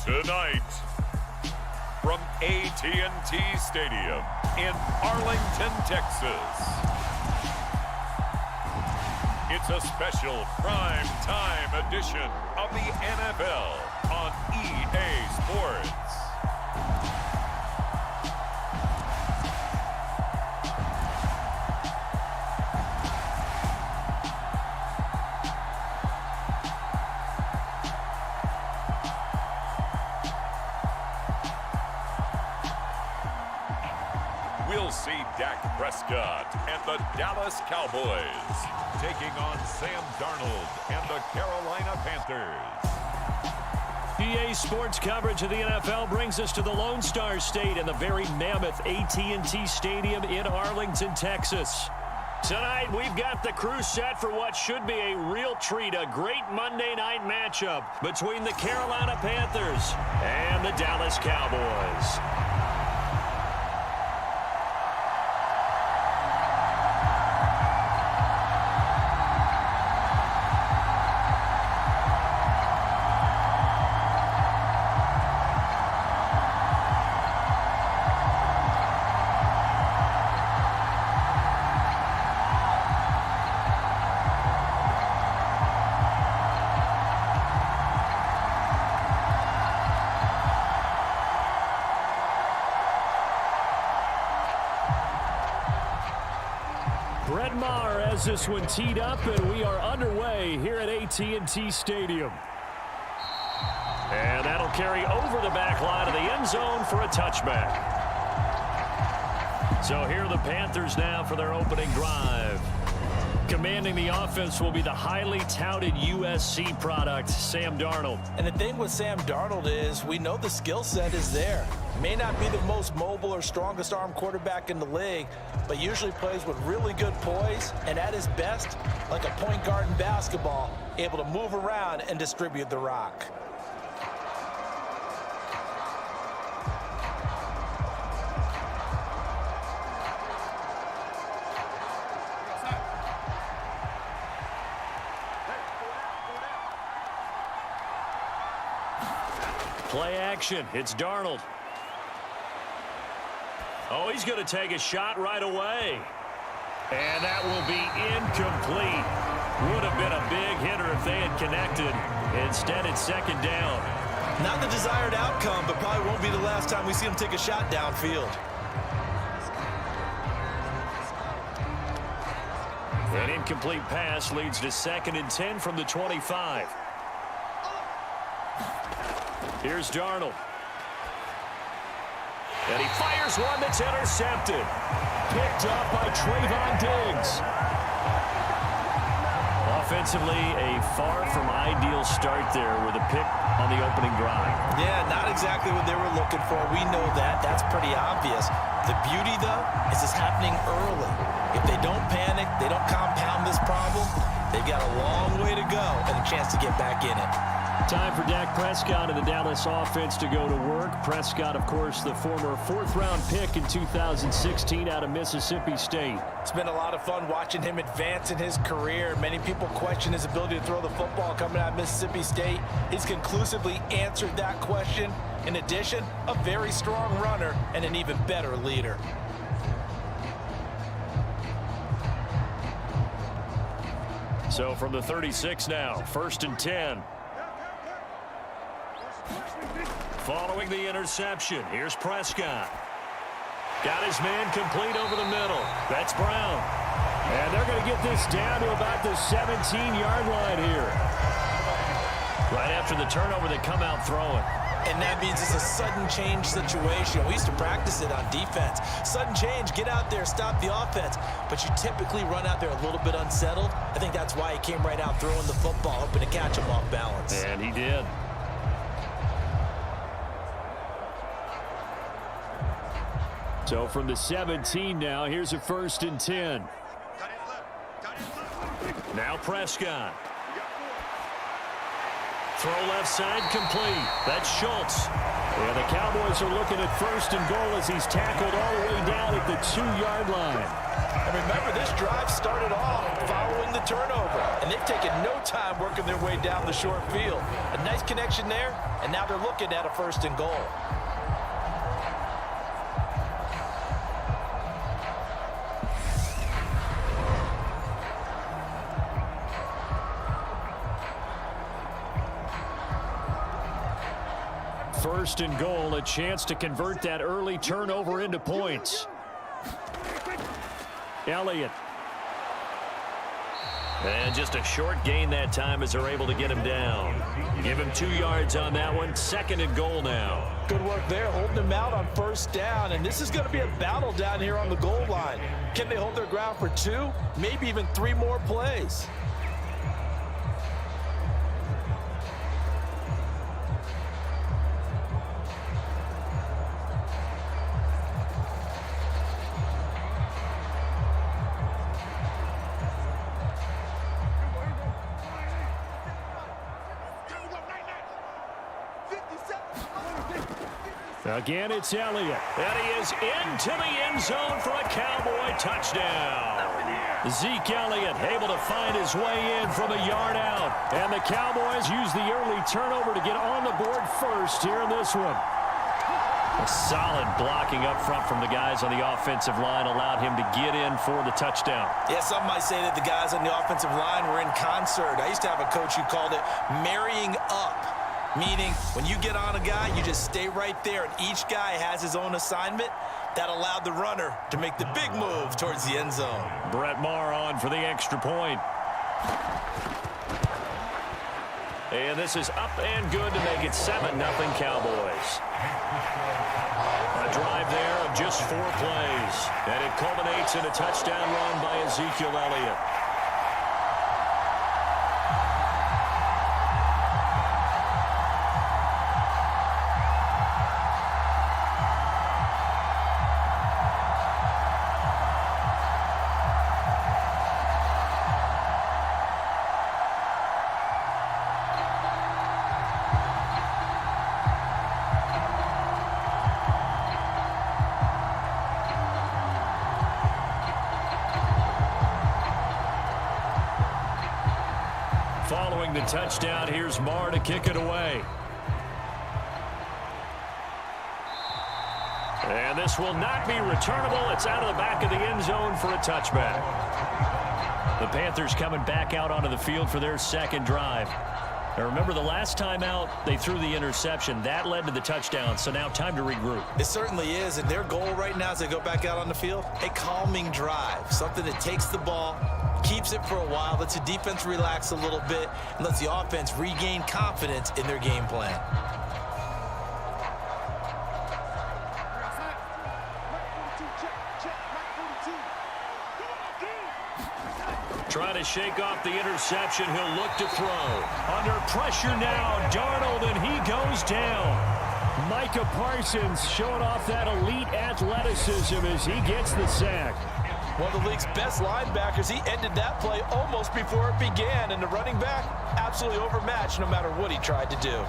Tonight, from AT&T Stadium in Arlington, Texas, it's a special prime time edition of the NFL on EA Sports. We'll see Dak Prescott and the Dallas Cowboys taking on Sam Darnold and the Carolina Panthers. EA Sports coverage of the NFL brings us to the Lone Star State and the very mammoth AT&T Stadium in Arlington, Texas. Tonight, we've got the crew set for what should be a real treat, a great Monday night matchup between the Carolina Panthers and the Dallas Cowboys. This one teed up, and we are underway here at AT&T Stadium. And that'll carry over the back line of the end zone for a touchback. So here are the Panthers now for their opening drive. Commanding the offense will be the highly touted USC product, Sam Darnold. And the thing with Sam Darnold is we know the skill set is there. May not be the most mobile or strongest arm quarterback in the league, but usually plays with really good poise, and at his best, like a point guard in basketball, able to move around and distribute the rock. Play action. It's Darnold. Oh, he's going to take a shot right away. And that will be incomplete. Would have been a big hitter if they had connected. Instead, it's second down. Not the desired outcome, but probably won't be the last time we see him take a shot downfield. An incomplete pass leads to 2nd and 10 from the 25. Here's Darnold. And he fires one that's intercepted. Picked up by Trayvon Diggs. Offensively, a far from ideal start there with a pick on the opening drive. Yeah, not exactly what they were looking for. We know that. That's pretty obvious. The beauty, though, is it's happening early. If they don't panic, they don't compound this problem, they've got a long way to go and a chance to get back in it. Time for Dak Prescott and the Dallas offense to go to work. Prescott, of course, the former 4th-round pick in 2016 out of Mississippi State. It's been a lot of fun watching him advance in his career. Many people question his ability to throw the football coming out of Mississippi State. He's conclusively answered that question. In addition, a very strong runner and an even better leader. So from the 36 now, 1st and 10. Following the interception, here's Prescott. Got his man complete over the middle. That's Brown. And they're going to get this down to about the 17-yard line here. Right after the turnover, they come out throwing. And that means it's a sudden change situation. We used to practice it on defense. Sudden change, get out there, stop the offense. But you typically run out there a little bit unsettled. I think that's why he came right out throwing the football, hoping to catch him off balance. And he did. So from the 17 now, here's a 1st and 10. Now Prescott. Throw left side complete. That's Schultz. And the Cowboys are looking at 1st and goal as he's tackled all the way down at the 2-yard line. And remember, this drive started off following the turnover, and they've taken no time working their way down the short field. A nice connection there, and now they're looking at a 1st and goal. First and goal, a chance to convert that early turnover into points. Elliott. And just a short gain that time as they're able to get him down. Give him 2 yards on that one. 2nd and goal now. Good work there, holding him out on 1st down. And this is going to be a battle down here on the goal line. Can they hold their ground for 2, maybe even 3 more plays? Again, it's Elliott. And he is into the end zone for a Cowboy touchdown. Zeke Elliott able to find his way in from a yard out. And the Cowboys use the early turnover to get on the board first here in this one. A solid blocking up front from the guys on the offensive line allowed him to get in for the touchdown. Yeah, some might say that the guys on the offensive line were in concert. I used to have a coach who called it marrying up. Meaning, when you get on a guy, you just stay right there, and each guy has his own assignment. That allowed the runner to make the big move towards the end zone. Brett Maher on for the extra point. And this is up and good to make it 7-0 Cowboys. A drive there of just 4 plays. And it culminates in a touchdown run by Ezekiel Elliott. Following the touchdown, here's Maher to kick it away. And this will not be returnable. It's out of the back of the end zone for a touchback. The Panthers coming back out onto the field for their 2nd drive. Now remember, the last time out, they threw the interception. That led to the touchdown, so now time to regroup. It certainly is, and their goal right now as they go back out on the field, a calming drive, something that takes the ball, keeps it for a while, lets the defense relax a little bit, and lets the offense regain confidence in their game plan. Trying to shake off the interception. He'll look to throw. Under pressure now, Darnold, and he goes down. Micah Parsons showing off that elite athleticism as he gets the sack. One of the league's best linebackers, he ended that play almost before it began, and the running back absolutely overmatched no matter what he tried to do.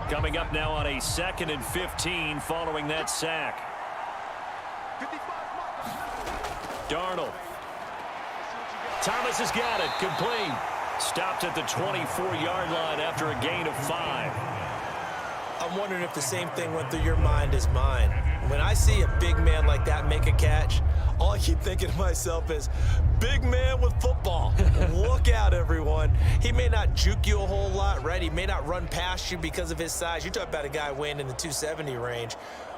Coming up now on a 2nd and 15 following that sack. Darnold. Thomas has got it. Complete. Stopped at the 24-yard line after a gain of 5. I'm wondering if the same thing went through your mind as mine. When I see a big man like that make a catch, all I keep thinking to myself is, big man with football. Look out, everyone. He may not juke you a whole lot, right? He may not run past you because of his size. You talk about a guy weighing in the 270 range.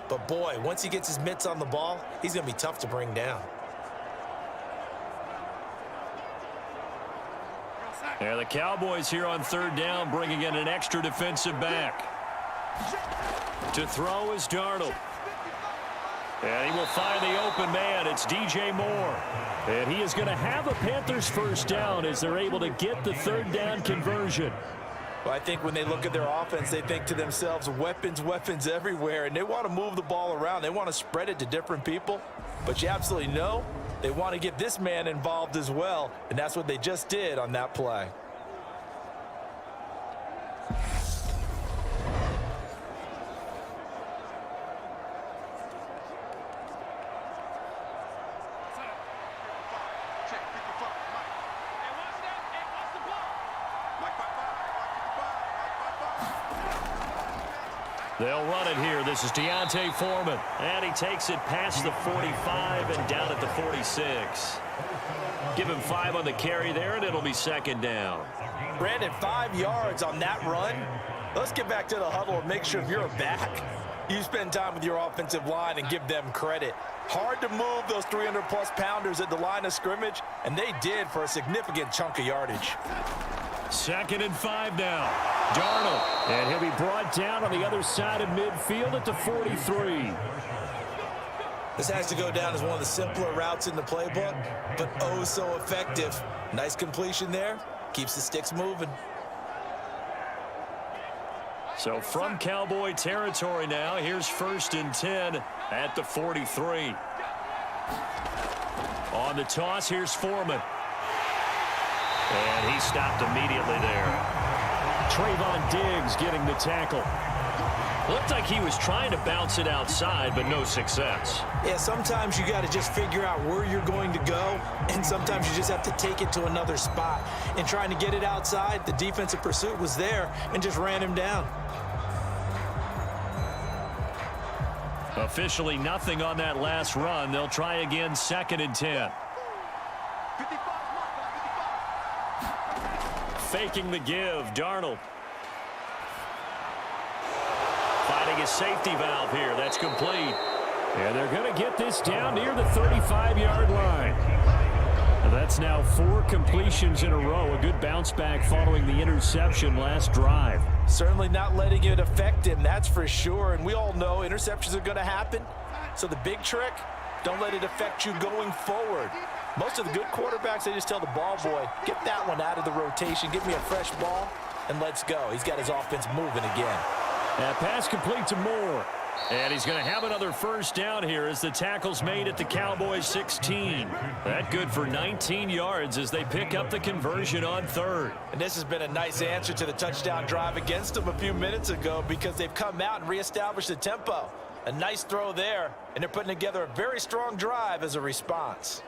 But, boy, once he gets his mitts on the ball, he's going to be tough to bring down. Yeah, the Cowboys here on 3rd down, bringing in an extra defensive back. To throw is Darnold. And he will find the open man. It's DJ Moore. And he is going to have a Panthers 1st down as they're able to get the 3rd down conversion. Well, I think when they look at their offense, they think to themselves, weapons, weapons everywhere, and they want to move the ball around. They want to spread it to different people, but you absolutely know they want to get this man involved as well, and that's what they just did on that play. They'll run it here. This is Deontay Foreman. And he takes it past the 45 and down at the 46. Give him 5 on the carry there, and it'll be second down. Brandon, 5 yards on that run. Let's get back to the huddle and make sure if you're a back, you spend time with your offensive line and give them credit. Hard to move those 300-plus pounders at the line of scrimmage, and they did for a significant chunk of yardage. 2nd and 5 now. Darnold, and he'll be brought down on the other side of midfield at the 43. This has to go down as one of the simpler routes in the playbook, but oh so effective. Nice completion there. Keeps the sticks moving. So from Cowboy territory now, here's 1st and 10 at the 43. On the toss, here's Foreman. And he stopped immediately there. Trayvon Diggs getting the tackle. Looked like he was trying to bounce it outside, but no success. Yeah, sometimes you got to just figure out where you're going to go, and sometimes you just have to take it to another spot. And trying to get it outside, the defensive pursuit was there and just ran him down. Officially nothing on that last run. They'll try again, 2nd and 10. Faking the give, Darnold. Finding a safety valve here. That's complete. And they're going to get this down near the 35-yard line. And that's now 4 completions in a row. A good bounce back following the interception last drive. Certainly not letting it affect him, that's for sure. And we all know interceptions are going to happen. So the big trick, don't let it affect you going forward. Most of the good quarterbacks, they just tell the ball boy, get that one out of the rotation, give me a fresh ball, and let's go. He's got his offense moving again. That pass complete to Moore. And he's going to have another 1st down here as the tackle's made at the Cowboys 16. That good for 19 yards as they pick up the conversion on 3rd. And this has been a nice answer to the touchdown drive against them a few minutes ago because they've come out and reestablished the tempo. A nice throw there, and they're putting together a very strong drive as a response.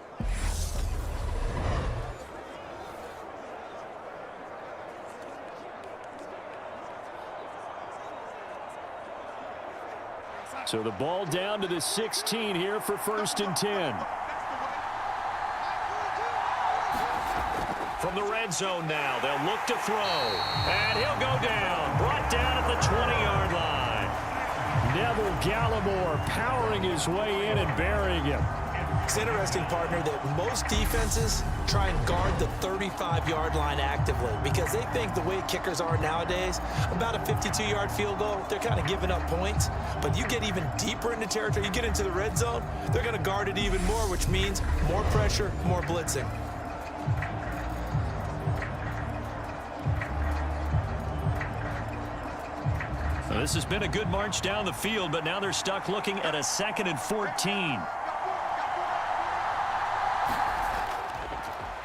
So the ball down to the 16 here for 1st and 10. From the red zone now, they'll look to throw. And he'll go down. Brought down at the 20-yard line. Neville Gallimore powering his way in and burying him. It's interesting, partner, that most defenses try and guard the 35-yard line actively because they think the way kickers are nowadays, about a 52-yard field goal, they're kind of giving up points. But you get even deeper into territory, you get into the red zone, they're going to guard it even more, which means more pressure, more blitzing. So this has been a good march down the field, but now they're stuck looking at a 2nd and 14.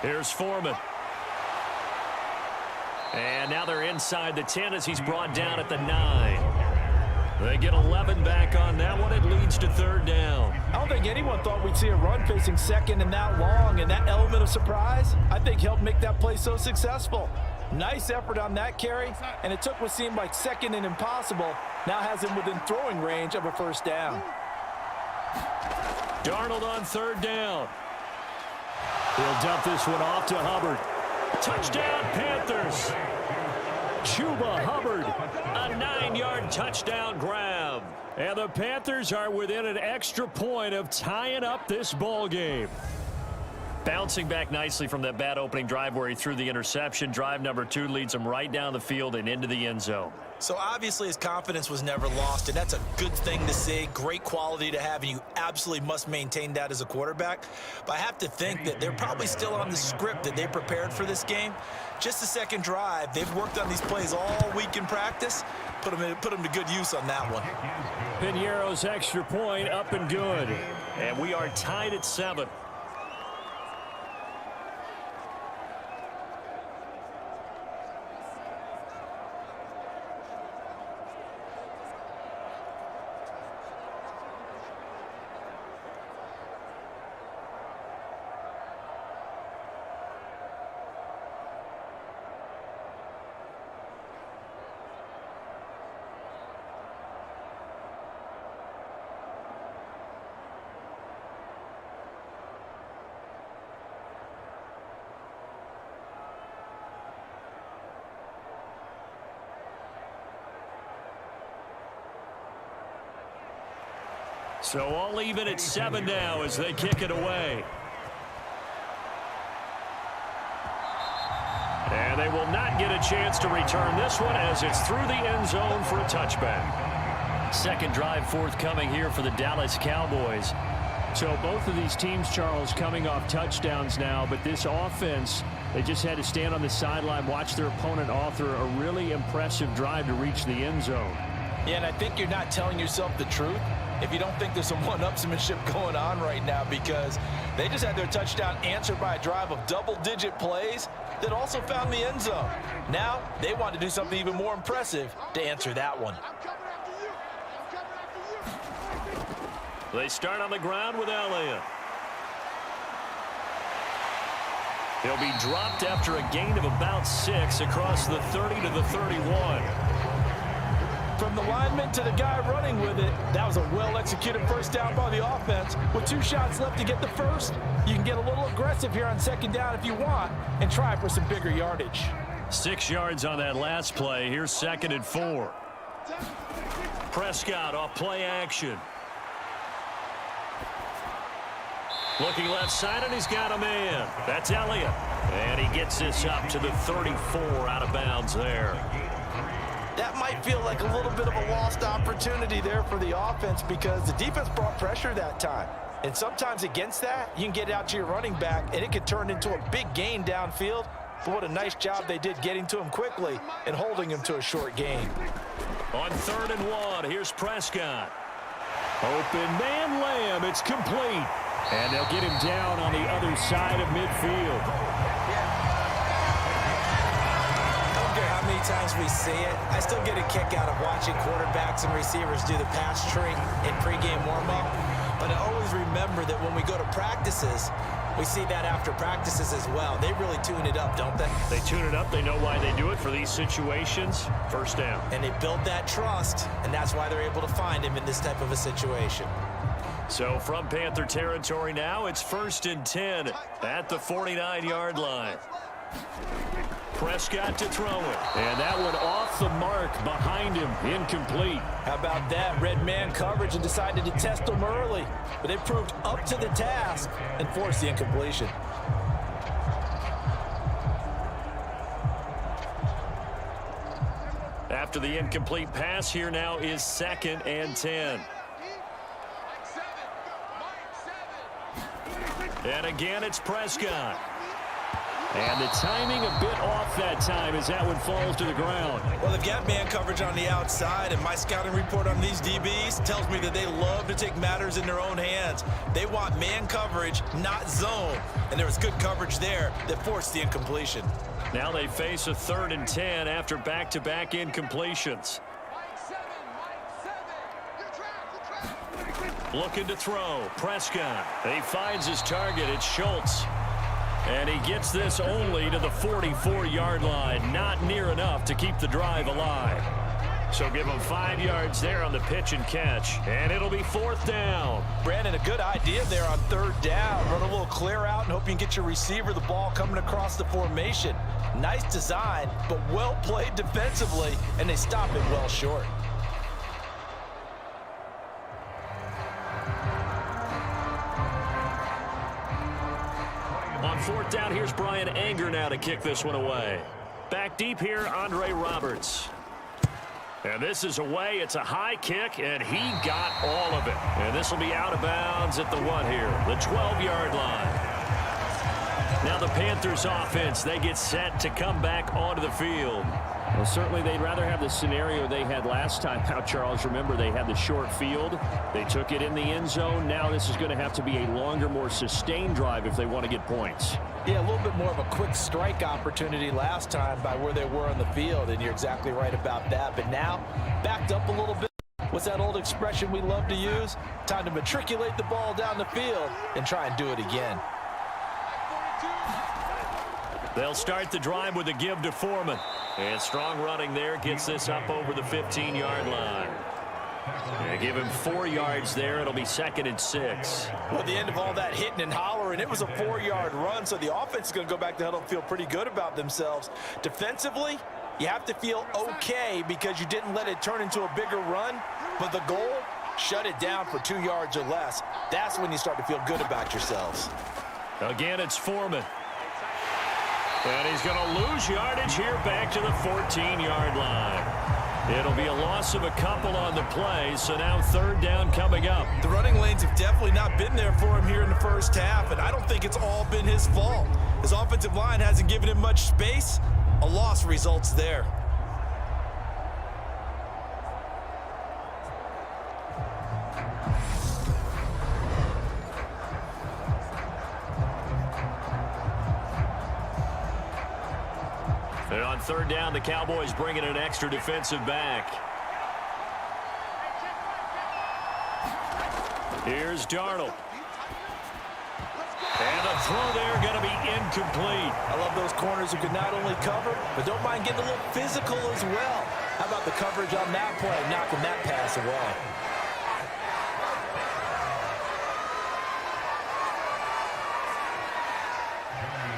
Here's Foreman. And now they're inside the 10 as he's brought down at the 9. They get 11 back on that one. It leads to 3rd down. I don't think anyone thought we'd see a run facing 2nd and that long, and that element of surprise, I think, helped make that play so successful. Nice effort on that carry, and it took what seemed like 2nd and impossible, now has him within throwing range of a 1st down. Darnold on 3rd down. He'll dump this one off to Hubbard. Touchdown, Panthers. Chuba Hubbard, a 9-yard touchdown grab. And the Panthers are within an extra point of tying up this ball game. Bouncing back nicely from that bad opening drive where he threw the interception. Drive number 2 leads him right down the field and into the end zone. So obviously his confidence was never lost, and that's a good thing to see, great quality to have, and you absolutely must maintain that as a quarterback. But I have to think that they're probably still on the script that they prepared for this game. Just the second drive, they've worked on these plays all week in practice. Put them to good use on that one. Piñeiro's extra point up and good. And we are tied at 7. So all even at 7 now as they kick it away. And they will not get a chance to return this one as it's through the end zone for a touchback. Second drive forthcoming here for the Dallas Cowboys. So both of these teams, Charles, coming off touchdowns now, but this offense, they just had to stand on the sideline, watch their opponent author a really impressive drive to reach the end zone. Yeah, and I think you're not telling yourself the truth if you don't think there's some one-upsmanship going on right now, because they just had their touchdown answered by a drive of double-digit plays that also found the end zone. Now they want to do something even more impressive to answer that one. They start on the ground with Elliott. He'll be dropped after a gain of about 6 across the 30 to the 31. From the lineman to the guy running with it, that was a well-executed first down by the offense. With 2 shots left to get the first, you can get a little aggressive here on second down if you want and try for some bigger yardage. 6 yards on that last play. Here's 2nd and 4. Prescott off play action. Looking left side, and he's got a man. That's Elliott. And he gets this up to the 34 out of bounds there. That might feel like a little bit of a lost opportunity there for the offense because the defense brought pressure that time. And sometimes against that, you can get it out to your running back, and it could turn into a big gain downfield. But what a nice job they did getting to him quickly and holding him to a short gain. On 3rd and 1, here's Prescott. Open man Lamb, it's complete. And they'll get him down on the other side of midfield. How many times we see it, I still get a kick out of watching quarterbacks and receivers do the pass tree in pregame warm-up. But I always remember that when we go to practices, we see that after practices as well. They really tune it up, don't they? They tune it up. They know why they do it for these situations. First down. And they build that trust, and that's why they're able to find him in this type of a situation. So from Panther territory now, it's 1st and 10 at the 49-yard line. Prescott to throw it. And that one off the mark behind him. Incomplete. How about that? Red man coverage and decided to test them early. But they proved up to the task and forced the incompletion. After the incomplete pass, here now is 2nd and 10. And again, it's Prescott. And the timing a bit off that time as that one falls to the ground. Well, they've got man coverage on the outside, and my scouting report on these DBs tells me that they love to take matters in their own hands. They want man coverage, not zone. And there was good coverage there that forced the incompletion. Now they face a 3rd and 10 after back-to-back incompletions. Looking to throw. Prescott. He finds his target. It's Schultz. And he gets this only to the 44-yard line. Not near enough to keep the drive alive. So give him 5 yards there on the pitch and catch. And it'll be 4th down. Brandon, a good idea there on 3rd down. Run a little clear out and hope you can get your receiver the ball coming across the formation. Nice design, but well played defensively, and they stop it well short. On 4th down, here's Brian Anger now to kick this one away. Back deep here, Andre Roberts. And this is away. It's a high kick, and he got all of it. And this will be out of bounds at the what here? The 12-yard line. Now the Panthers offense, they get set to come back onto the field. Well, certainly they'd rather have the scenario they had last time out, Charles. Remember, they had the short field. They took it in the end zone. Now this is going to have to be a longer, more sustained drive if they want to get points. Yeah, a little bit more of a quick strike opportunity last time by where they were on the field, and you're exactly right about that. But now, backed up a little bit. What's that old expression we love to use? Time to matriculate the ball down the field and try and do it again. They'll start the drive with a give to Foreman. And strong running there gets this up over the 15-yard line. They give him 4 yards there. It'll be 2nd and 6. Well, at the end of all that hitting and hollering, it was a 4-yard run, so the offense is going to go back to huddle and feel pretty good about themselves. Defensively, you have to feel okay because you didn't let it turn into a bigger run, but the goal, shut it down for 2 yards or less. That's when you start to feel good about yourselves. Again, it's Foreman. And he's going to lose yardage here back to the 14-yard line. It'll be a loss of a couple on the play, so now 3rd down coming up. The running lanes have definitely not been there for him here in the first half, and I don't think it's all been his fault. His offensive line hasn't given him much space. A loss results there. And on 3rd down, the Cowboys bring in an extra defensive back. Here's Darnold. And the throw there going to be incomplete. I love those corners who can not only cover, but don't mind getting a little physical as well. How about the coverage on that play, knocking that pass away?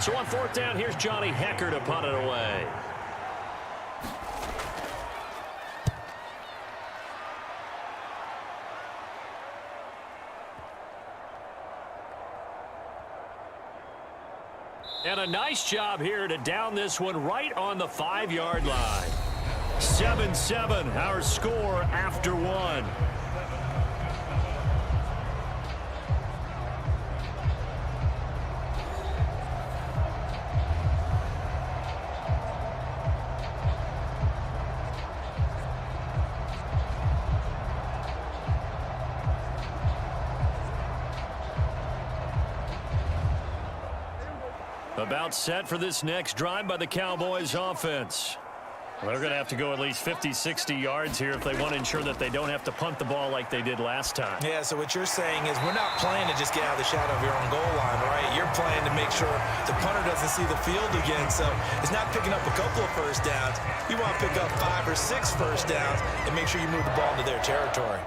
So on 4th down, here's Johnny Hecker to punt it away. And a nice job here to down this one right on the 5-yard line. 7-7, our score after 1. About set for this next drive by the Cowboys offense. Well, they're going to have to go at least 50, 60 yards here if they want to ensure that they don't have to punt the ball like they did last time. Yeah, so what you're saying is we're not playing to just get out of the shadow of your own goal line, right? You're playing to make sure the punter doesn't see the field again. So it's not picking up a couple of first downs. You want to pick up 5 or 6 first downs and make sure you move the ball into their territory.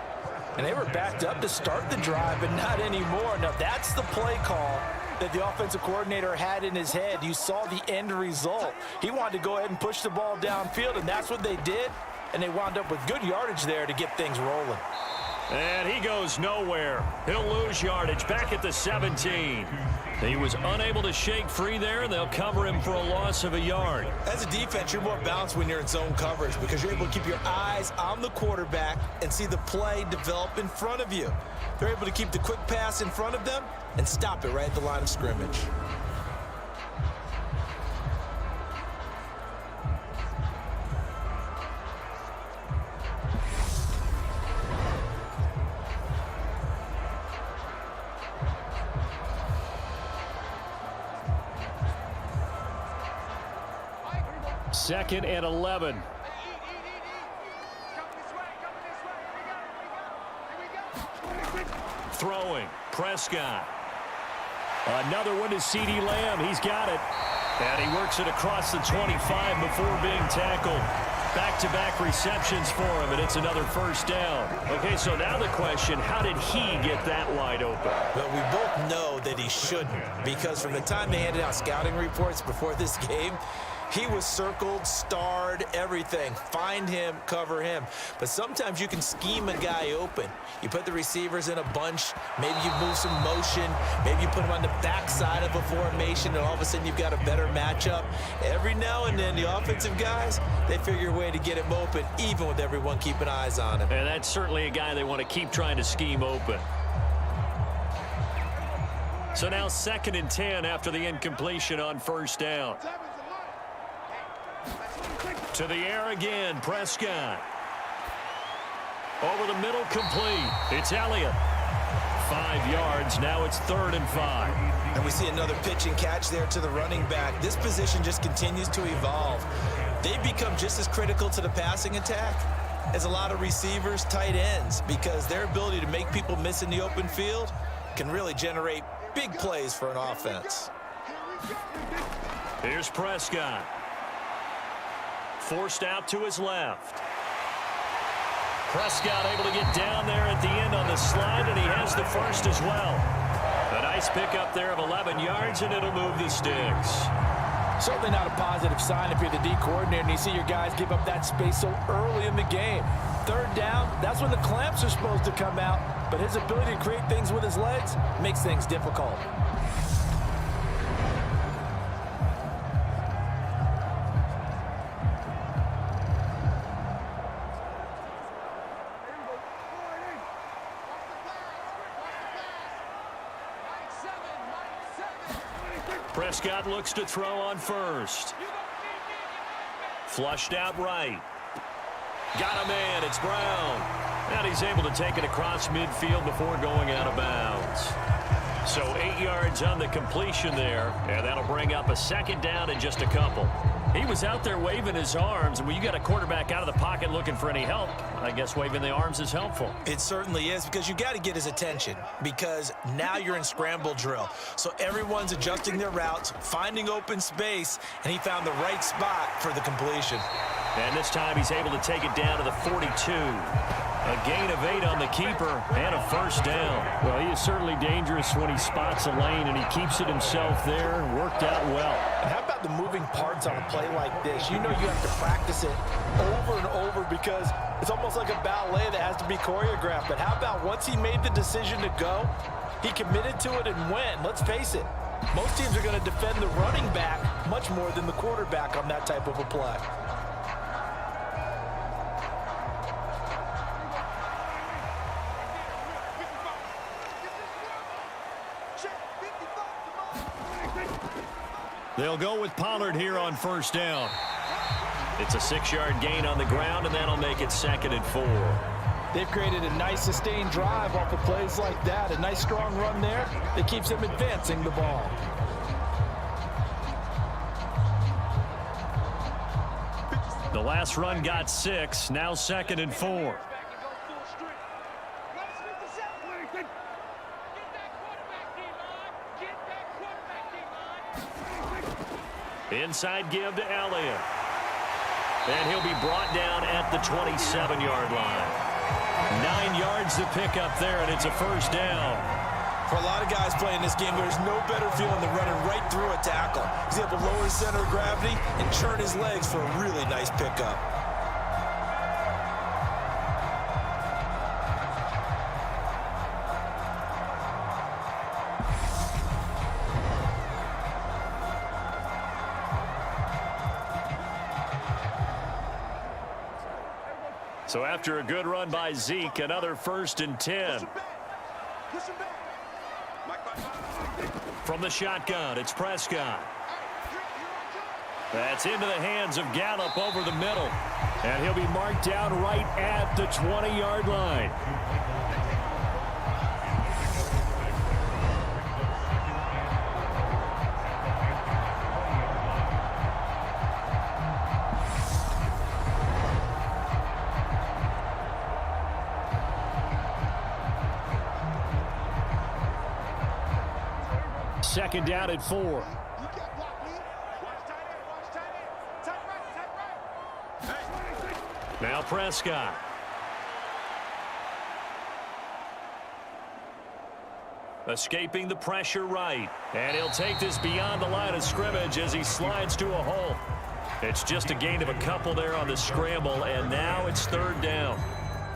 And they were backed up to start the drive, but not anymore. Now, that's the play call that the offensive coordinator had in his head. You saw the end result. He wanted to go ahead and push the ball downfield, and that's what they did, and they wound up with good yardage there to get things rolling. And he goes nowhere. He'll lose yardage back at the 17. He was unable to shake free there, and they'll cover him for a loss of a yard. As a defense, you're more balanced when you're in zone coverage because you're able to keep your eyes on the quarterback and see the play develop in front of you. They're able to keep the quick pass in front of them and stop it right at the line of scrimmage. Second and 11. Throwing, Prescott. Another one to CeeDee Lamb. He's got it. And he works it across the 25 before being tackled. Back-to-back receptions for him, and it's another first down. Okay, so now the question, how did he get that wide open? Well, we both know that he shouldn't, because from the time they handed out scouting reports before this game, He was circled, starred, everything. Find him, cover him. But sometimes you can scheme a guy open. You put the receivers in a bunch. Maybe you move some motion. Maybe you put them on the backside of a formation, and all of a sudden you've got a better matchup. Every now and then, the offensive guys, they figure a way to get him open, even with everyone keeping eyes on him. And that's certainly a guy they want to keep trying to scheme open. So now 2nd and 10 after the incompletion on 1st down. To the air again, Prescott. Over the middle, complete. It's Elliott. 5 yards. Now it's 3rd and 5. And we see another pitch and catch there to the running back. This position just continues to evolve. They become just as critical to the passing attack as a lot of receivers, tight ends, because their ability to make people miss in the open field can really generate big plays for an offense. Here's Prescott. Forced out to his left. Prescott able to get down there at the end on the slide, and he has the first as well. A nice pickup there of 11 yards, and it'll move the sticks. Certainly not a positive sign if you're the D coordinator and you see your guys give up that space so early in the game. 3rd down, that's when the clamps are supposed to come out, but his ability to create things with his legs makes things difficult. Prescott looks to throw on 1st. Flushed out right. Got a man. It's Brown. And he's able to take it across midfield before going out of bounds. So 8 yards on the completion there. And that'll bring up a 2nd down in just a couple. He was out there waving his arms, and when you got a quarterback out of the pocket looking for any help, I guess waving the arms is helpful. It certainly is, because you got to get his attention, because now you're in scramble drill. So everyone's adjusting their routes, finding open space, and he found the right spot for the completion. And this time he's able to take it down to the 42. A gain of 8 on the keeper and a 1st down. Well, he is certainly dangerous when he spots a lane, and he keeps it himself there. Worked out well. And how about the moving parts on a play like this? You know you have to practice it over and over because it's almost like a ballet that has to be choreographed. But how about once he made the decision to go, he committed to it and went. Let's face it, most teams are going to defend the running back much more than the quarterback on that type of a play. They'll go with Pollard here on 1st down. It's a 6-yard gain on the ground, and that'll make it 2nd and 4. They've created a nice sustained drive off of plays like that. A nice strong run there that keeps them advancing the ball. The last run got 6. Now 2nd and 4. Inside give to Elliott. And he'll be brought down at the 27-yard line. 9 yards to pick up there, and it's a 1st down. For a lot of guys playing this game, there's no better feeling than running right through a tackle. He's able to lower his center of gravity and churn his legs for a really nice pickup. So after a good run by Zeke, another 1st and 10. From the shotgun, it's Prescott. That's into the hands of Gallup over the middle. And he'll be marked down right at the 20-yard line. Second down at 4. Now Prescott. Escaping the pressure right. And he'll take this beyond the line of scrimmage as he slides to a hole. It's just a gain of a couple there on the scramble, and now it's third down.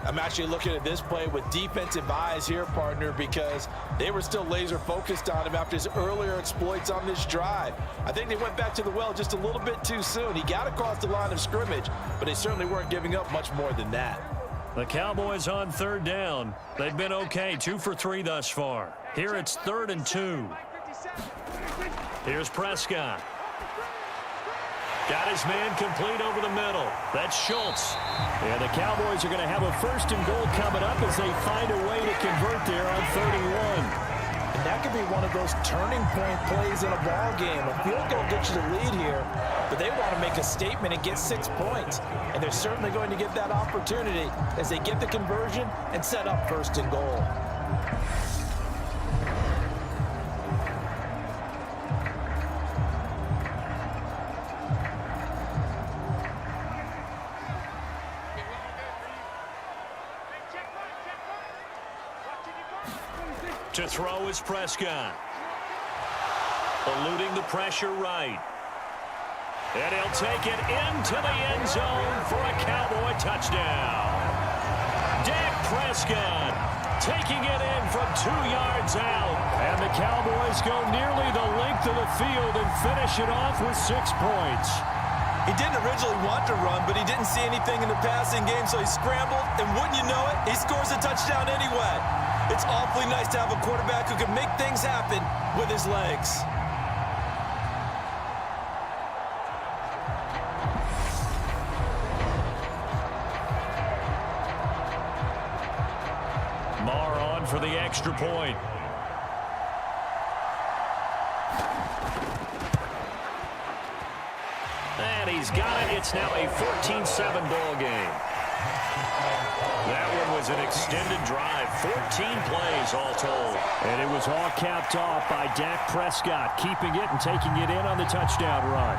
I'm actually looking at this play with defensive eyes here, partner, because they were still laser focused on him after his earlier exploits on this drive. I think they went back to the well just a little bit too soon. He got across the line of scrimmage, but they certainly weren't giving up much more than that. The Cowboys on third down. They've been okay, 2 for 3 thus far. Here it's 3rd and 2. Here's Prescott. Got his man complete over the middle. That's Schultz. And the Cowboys are going to have a 1st and goal coming up as they find a way to convert there on 3rd and 1. And that could be one of those turning point plays in a ball game. A field goal gets you the lead here, but they want to make a statement and get 6 points. And they're certainly going to get that opportunity as they get the conversion and set up 1st and goal. To throw is Prescott. Eluding the pressure right. And he'll take it into the end zone for a Cowboy touchdown. Dak Prescott taking it in from 2 yards out. And the Cowboys go nearly the length of the field and finish it off with 6 points. He didn't originally want to run, but he didn't see anything in the passing game, so he scrambled, and wouldn't you know it, he scores a touchdown anyway. It's awfully nice to have a quarterback who can make things happen with his legs. Marr on for the extra point. And he's got it. It's now a 14-7 ball game. That one was an extended drive, 14 plays all told. And it was all capped off by Dak Prescott, keeping it and taking it in on the touchdown run.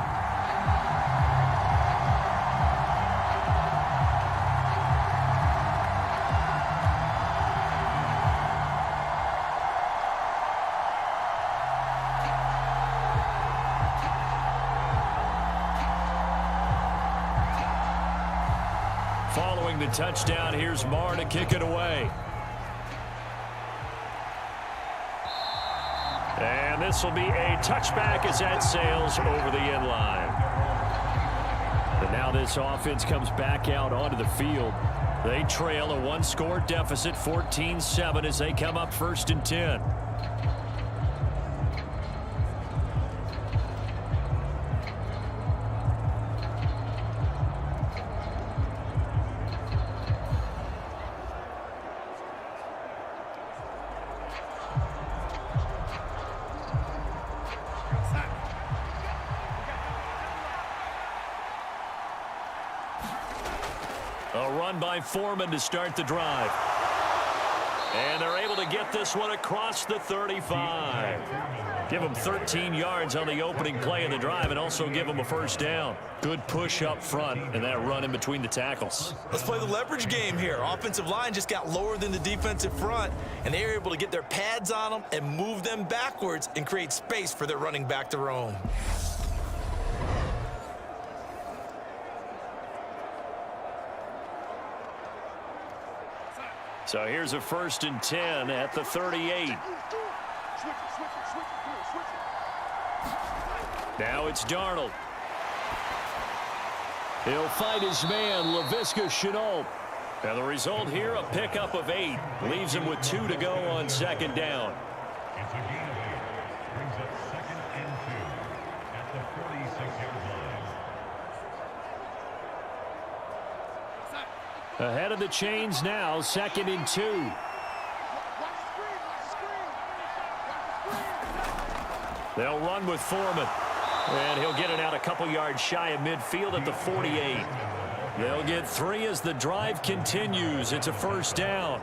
Following the touchdown, here's Marr to kick it away. And this will be a touchback as that sails over the end line. And now this offense comes back out onto the field. They trail a 1-score deficit, 14-7, as they come up 1st and 10. A run by Foreman to start the drive. And they're able to get this one across the 35. Give them 13 yards on the opening play of the drive and also give them a 1st down. Good push up front and that run in between the tackles. Let's play the leverage game here. Offensive line just got lower than the defensive front, and they were able to get their pads on them and move them backwards and create space for their running back to roam. So here's a 1st and 10 at the 38. Now it's Darnold. He'll find his man, Laviska Shenault. And the result here, a pickup of 8. Leaves him with 2 to go on 2nd down. Ahead of the chains now, 2nd and 2. They'll run with Foreman. And he'll get it out a couple yards shy of midfield at the 48. They'll get 3 as the drive continues. It's a 1st down.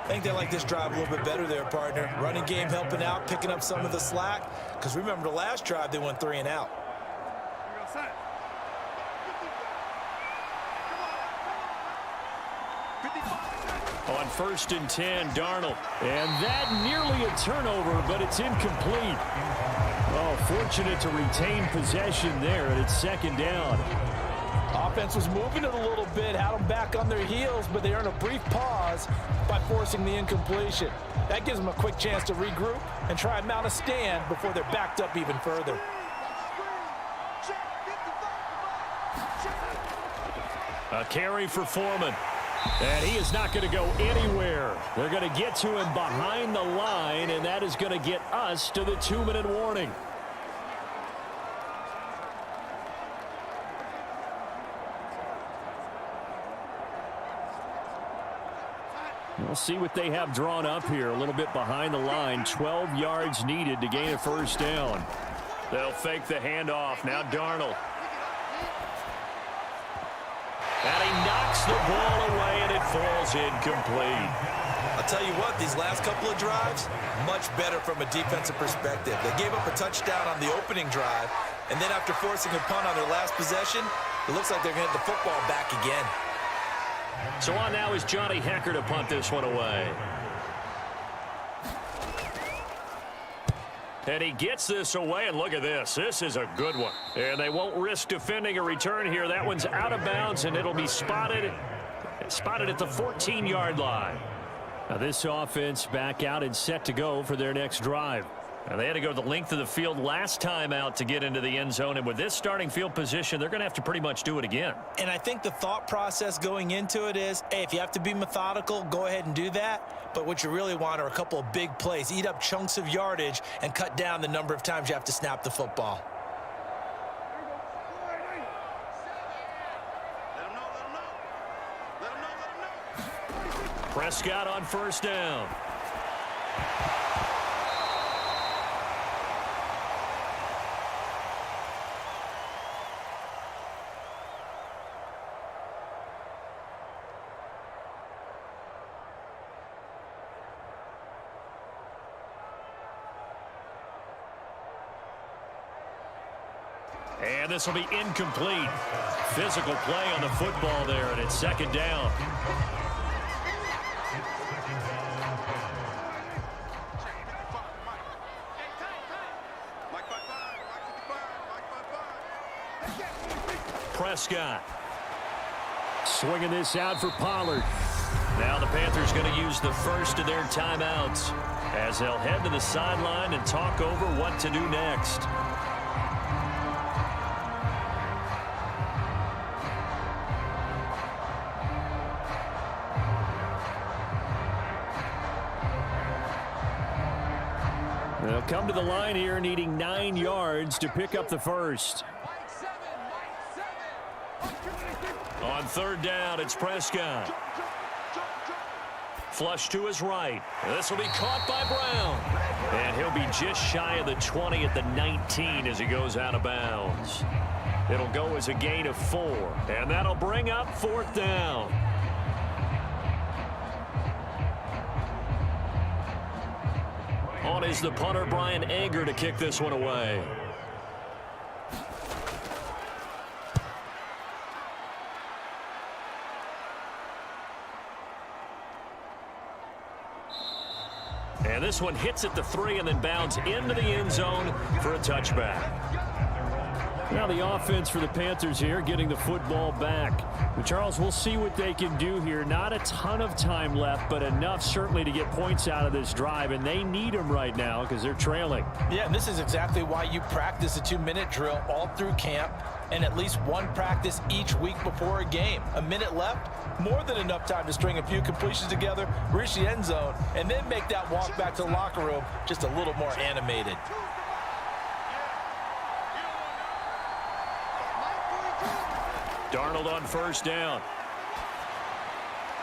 I think they like this drive a little bit better there, partner. Running game helping out, picking up some of the slack. Because remember the last drive, they went 3 and out. On 1st and 10, Darnold. And that nearly a turnover, but it's incomplete. Oh, fortunate to retain possession there, and it's second down. Offense was moving it a little bit, had them back on their heels, but they earned a brief pause by forcing the incompletion. That gives them a quick chance to regroup and try and mount a stand before they're backed up even further. A carry for Foreman. And he is not going to go anywhere. They're going to get to him behind the line, and that is going to get us to the 2-minute warning. We'll see what they have drawn up here. A little bit behind the line. 12 yards needed to gain a first down. They'll fake the handoff. Now Darnold. And he knocks the ball away, and it falls incomplete. I'll tell you what, these last couple of drives, much better from a defensive perspective. They gave up a touchdown on the opening drive, and then after forcing a punt on their last possession, it looks like they're going to get the football back again. So on now is Johnny Hecker to punt this one away. And he gets this away, and look at this. This is a good one. And they won't risk defending a return here. That one's out of bounds, and it'll be spotted at the 14-yard line. Now this offense back out and set to go for their next drive. Now they had to go the length of the field last time out to get into the end zone, and with this starting field position, they're going to have to pretty much do it again. And I think the thought process going into it is, hey, if you have to be methodical, go ahead and do that. But what you really want are a couple of big plays. Eat up chunks of yardage and cut down the number of times you have to snap the football. Prescott on first down. And this will be incomplete. Physical play on the football there, and it's second down. Prescott. Swinging this out for Pollard. Now the Panthers going to use the first of their timeouts as they'll head to the sideline and talk over what to do next. They'll come to the line here needing 9 yards to pick up the first. On third down, it's Prescott. Flush to his right. This will be caught by Brown. And he'll be just shy of the 20 at the 19 as he goes out of bounds. It'll go as a gain of 4. And that'll bring up fourth down. On is the punter, Brian Anger, to kick this one away. And this one hits at the 3 and then bounds into the end zone for a touchback. Now the offense for the Panthers here getting the football back. But Charles, we'll see what they can do here. Not a ton of time left, but enough certainly to get points out of this drive, and they need them right now because they're trailing. Yeah, and this is exactly why you practice a 2-minute drill all through camp and at least one practice each week before a game. A minute left, more than enough time to string a few completions together, reach the end zone, and then make that walk back to the locker room just a little more animated. Darnold on first down.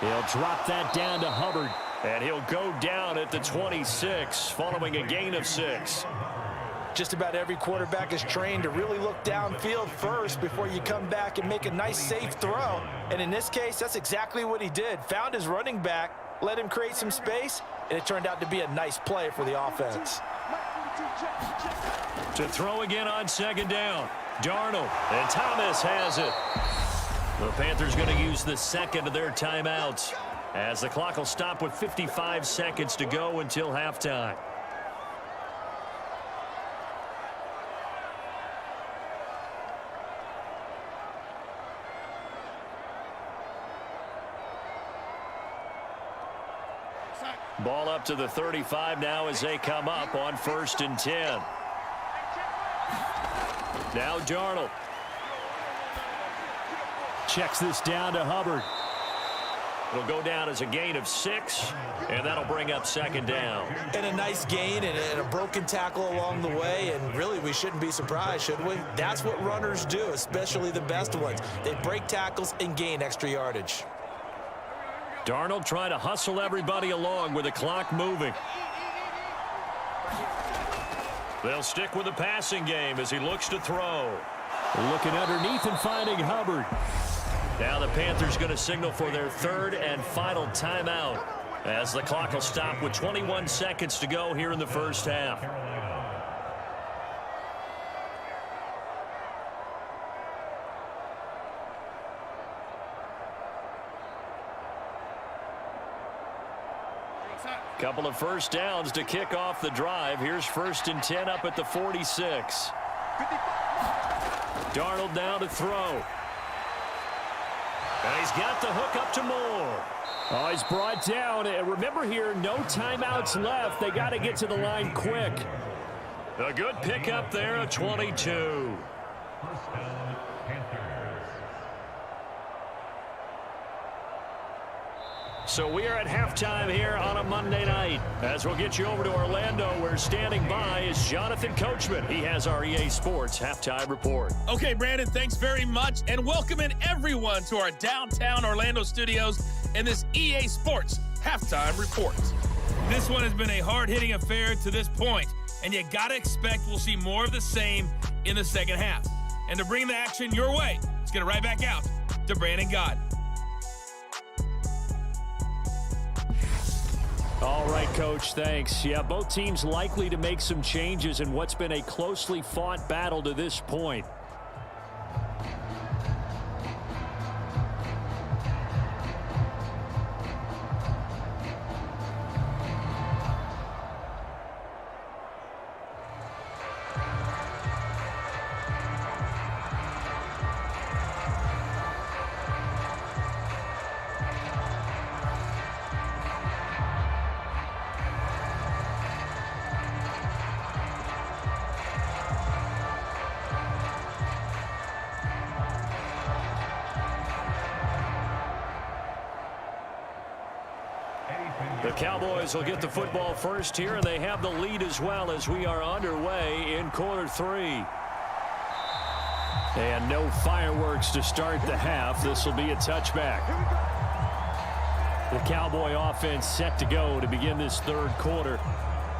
He'll drop that down to Hubbard, and he'll go down at the 26 following a gain of 6. Just about every quarterback is trained to really look downfield first before you come back and make a nice, safe throw. And in this case, that's exactly what he did. Found his running back, let him create some space, and it turned out to be a nice play for the offense. To throw again on second down. Darnold, and Thomas has it. The Panthers going to use the second of their timeouts as the clock will stop with 55 seconds to go until halftime. Ball up to the 35 now as they come up on 1st and 10. Now Darnold. Checks this down to Hubbard. It'll go down as a gain of 6, and that'll bring up 2nd down. And a nice gain and a broken tackle along the way, and really we shouldn't be surprised, should we? That's what runners do, especially the best ones. They break tackles and gain extra yardage. Darnold trying to hustle everybody along with the clock moving. They'll stick with the passing game as he looks to throw. Looking underneath and finding Hubbard. Now the Panthers going to signal for their 3rd and final timeout as the clock will stop with 21 seconds to go here in the first half. Couple of first downs to kick off the drive. Here's 1st and 10 up at the 46. Darnold now to throw. And he's got the hook up to Moore. Oh, he's brought down. And remember here, no timeouts left. They got to get to the line quick. A good pickup there of 22. So we are at halftime here on a Monday night. As we'll get you over to Orlando, where standing by is Jonathan Coachman. He has our EA Sports halftime report. Okay, Brandon, thanks very much. And welcome in everyone to our downtown Orlando studios and this EA Sports halftime report. This one has been a hard-hitting affair to this point, and you got to expect we'll see more of the same in the second half. And to bring the action your way, let's get it right back out to Brandon Gott. All right, Coach, thanks. Yeah, both teams likely to make some changes in what's been a closely fought battle to this point. The Cowboys will get the football first here, and they have the lead as well as we are underway in quarter 3. And no fireworks to start the half. This will be a touchback. The Cowboy offense set to go to begin this 3rd quarter.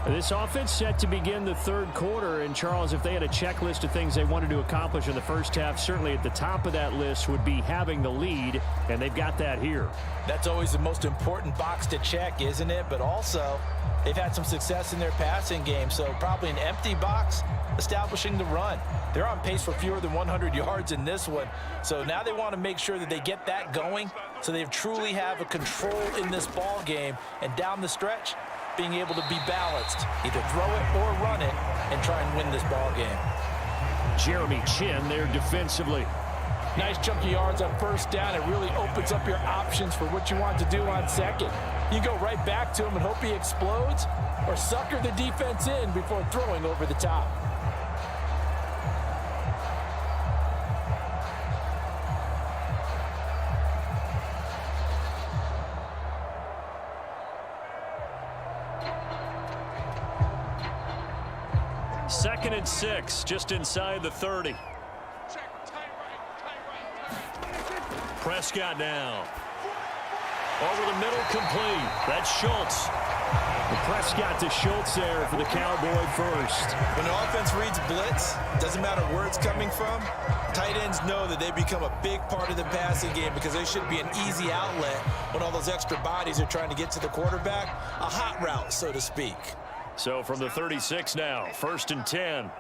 This offense set to begin the 3rd quarter, and Charles, if they had a checklist of things they wanted to accomplish in the first half, certainly at the top of that list would be having the lead, and they've got that here. That's always the most important box to check, isn't it? But also, they've had some success in their passing game, so probably an empty box establishing the run. They're on pace for fewer than 100 yards in this one, so now they want to make sure that they get that going so they truly have a control in this ball game, and down the stretch, being able to be balanced, either throw it or run it, and try and win this ball game. Jeremy Chin there defensively. Nice chunky yards on first down. It really opens up your options for what you want to do on second. You go right back to him and hope he explodes, or sucker the defense in before throwing over the top. Second and 6, just inside the 30. Prescott now. Over the middle, complete. That's Schultz. Prescott to Schultz there for the Cowboy first. When the offense reads blitz, doesn't matter where it's coming from, tight ends know that they become a big part of the passing game because they should be an easy outlet when all those extra bodies are trying to get to the quarterback. A hot route, so to speak. So from the 36 now, 1st and 10.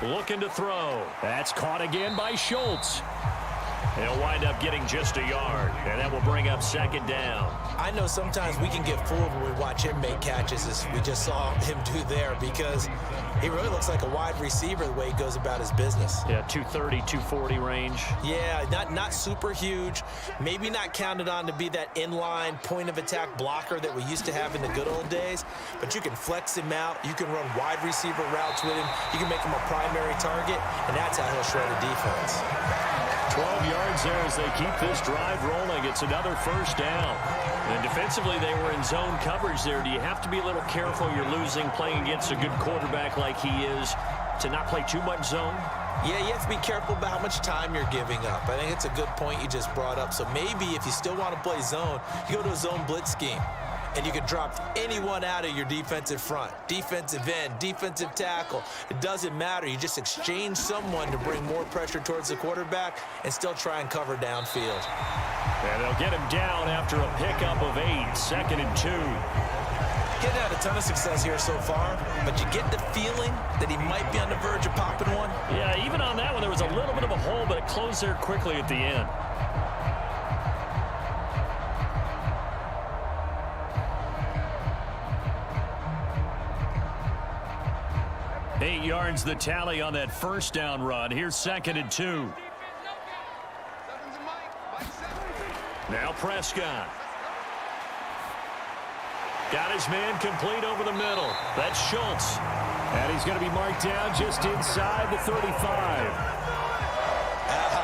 Looking to throw. That's caught again by Schultz. They'll wind up getting just a yard, and that will bring up second down. I know sometimes we can get fooled when we watch him make catches, as we just saw him do there, because he really looks like a wide receiver the way he goes about his business. Yeah, 230, 240 range. Yeah, not super huge. Maybe not counted on to be that inline point-of-attack blocker that we used to have in the good old days, but you can flex him out. You can run wide receiver routes with him. You can make him a primary target, and that's how he'll shred a defense. 12 yards there as they keep this drive rolling. It's another first down. And defensively, they were in zone coverage there. Do you have to be a little careful? You're losing playing against a good quarterback like he is to not play too much zone? Yeah, you have to be careful about how much time you're giving up. I think it's a good point you just brought up. So maybe if you still want to play zone, you go to a zone blitz scheme. And you can drop anyone out of your defensive front. Defensive end, defensive tackle. It doesn't matter. You just exchange someone to bring more pressure towards the quarterback and still try and cover downfield. And they'll get him down after a pickup of 8, 2nd and 2. Getting had a ton of success here so far, but you get the feeling that he might be on the verge of popping one. Yeah, even on that one, there was a little bit of a hole, but it closed there quickly at the end. 8 yards the tally on that first down run. Here's 2nd and 2. Now Prescott. Got his man complete over the middle. That's Schultz. And he's going to be marked down just inside the 35.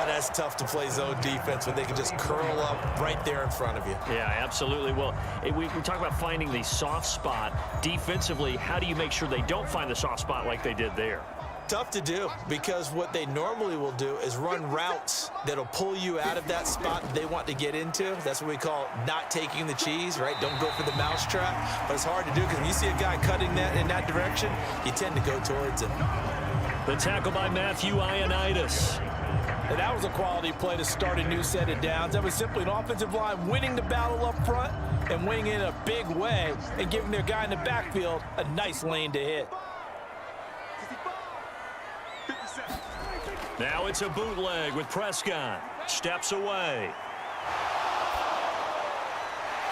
That's tough to play zone defense when they can just curl up right there in front of you. Yeah, absolutely. Well, we talk about finding the soft spot. Defensively, how do you make sure they don't find the soft spot like they did there? Tough to do, because what they normally will do is run routes that'll pull you out of that spot they want to get into. That's what we call not taking the cheese, right? Don't go for the mousetrap. But it's hard to do because when you see a guy cutting that in that direction, you tend to go towards him. The tackle by Matthew Ioannidis. And that was a quality play to start a new set of downs. That was simply an offensive line winning the battle up front and winning in a big way and giving their guy in the backfield a nice lane to hit. Now it's a bootleg with Prescott. Steps away.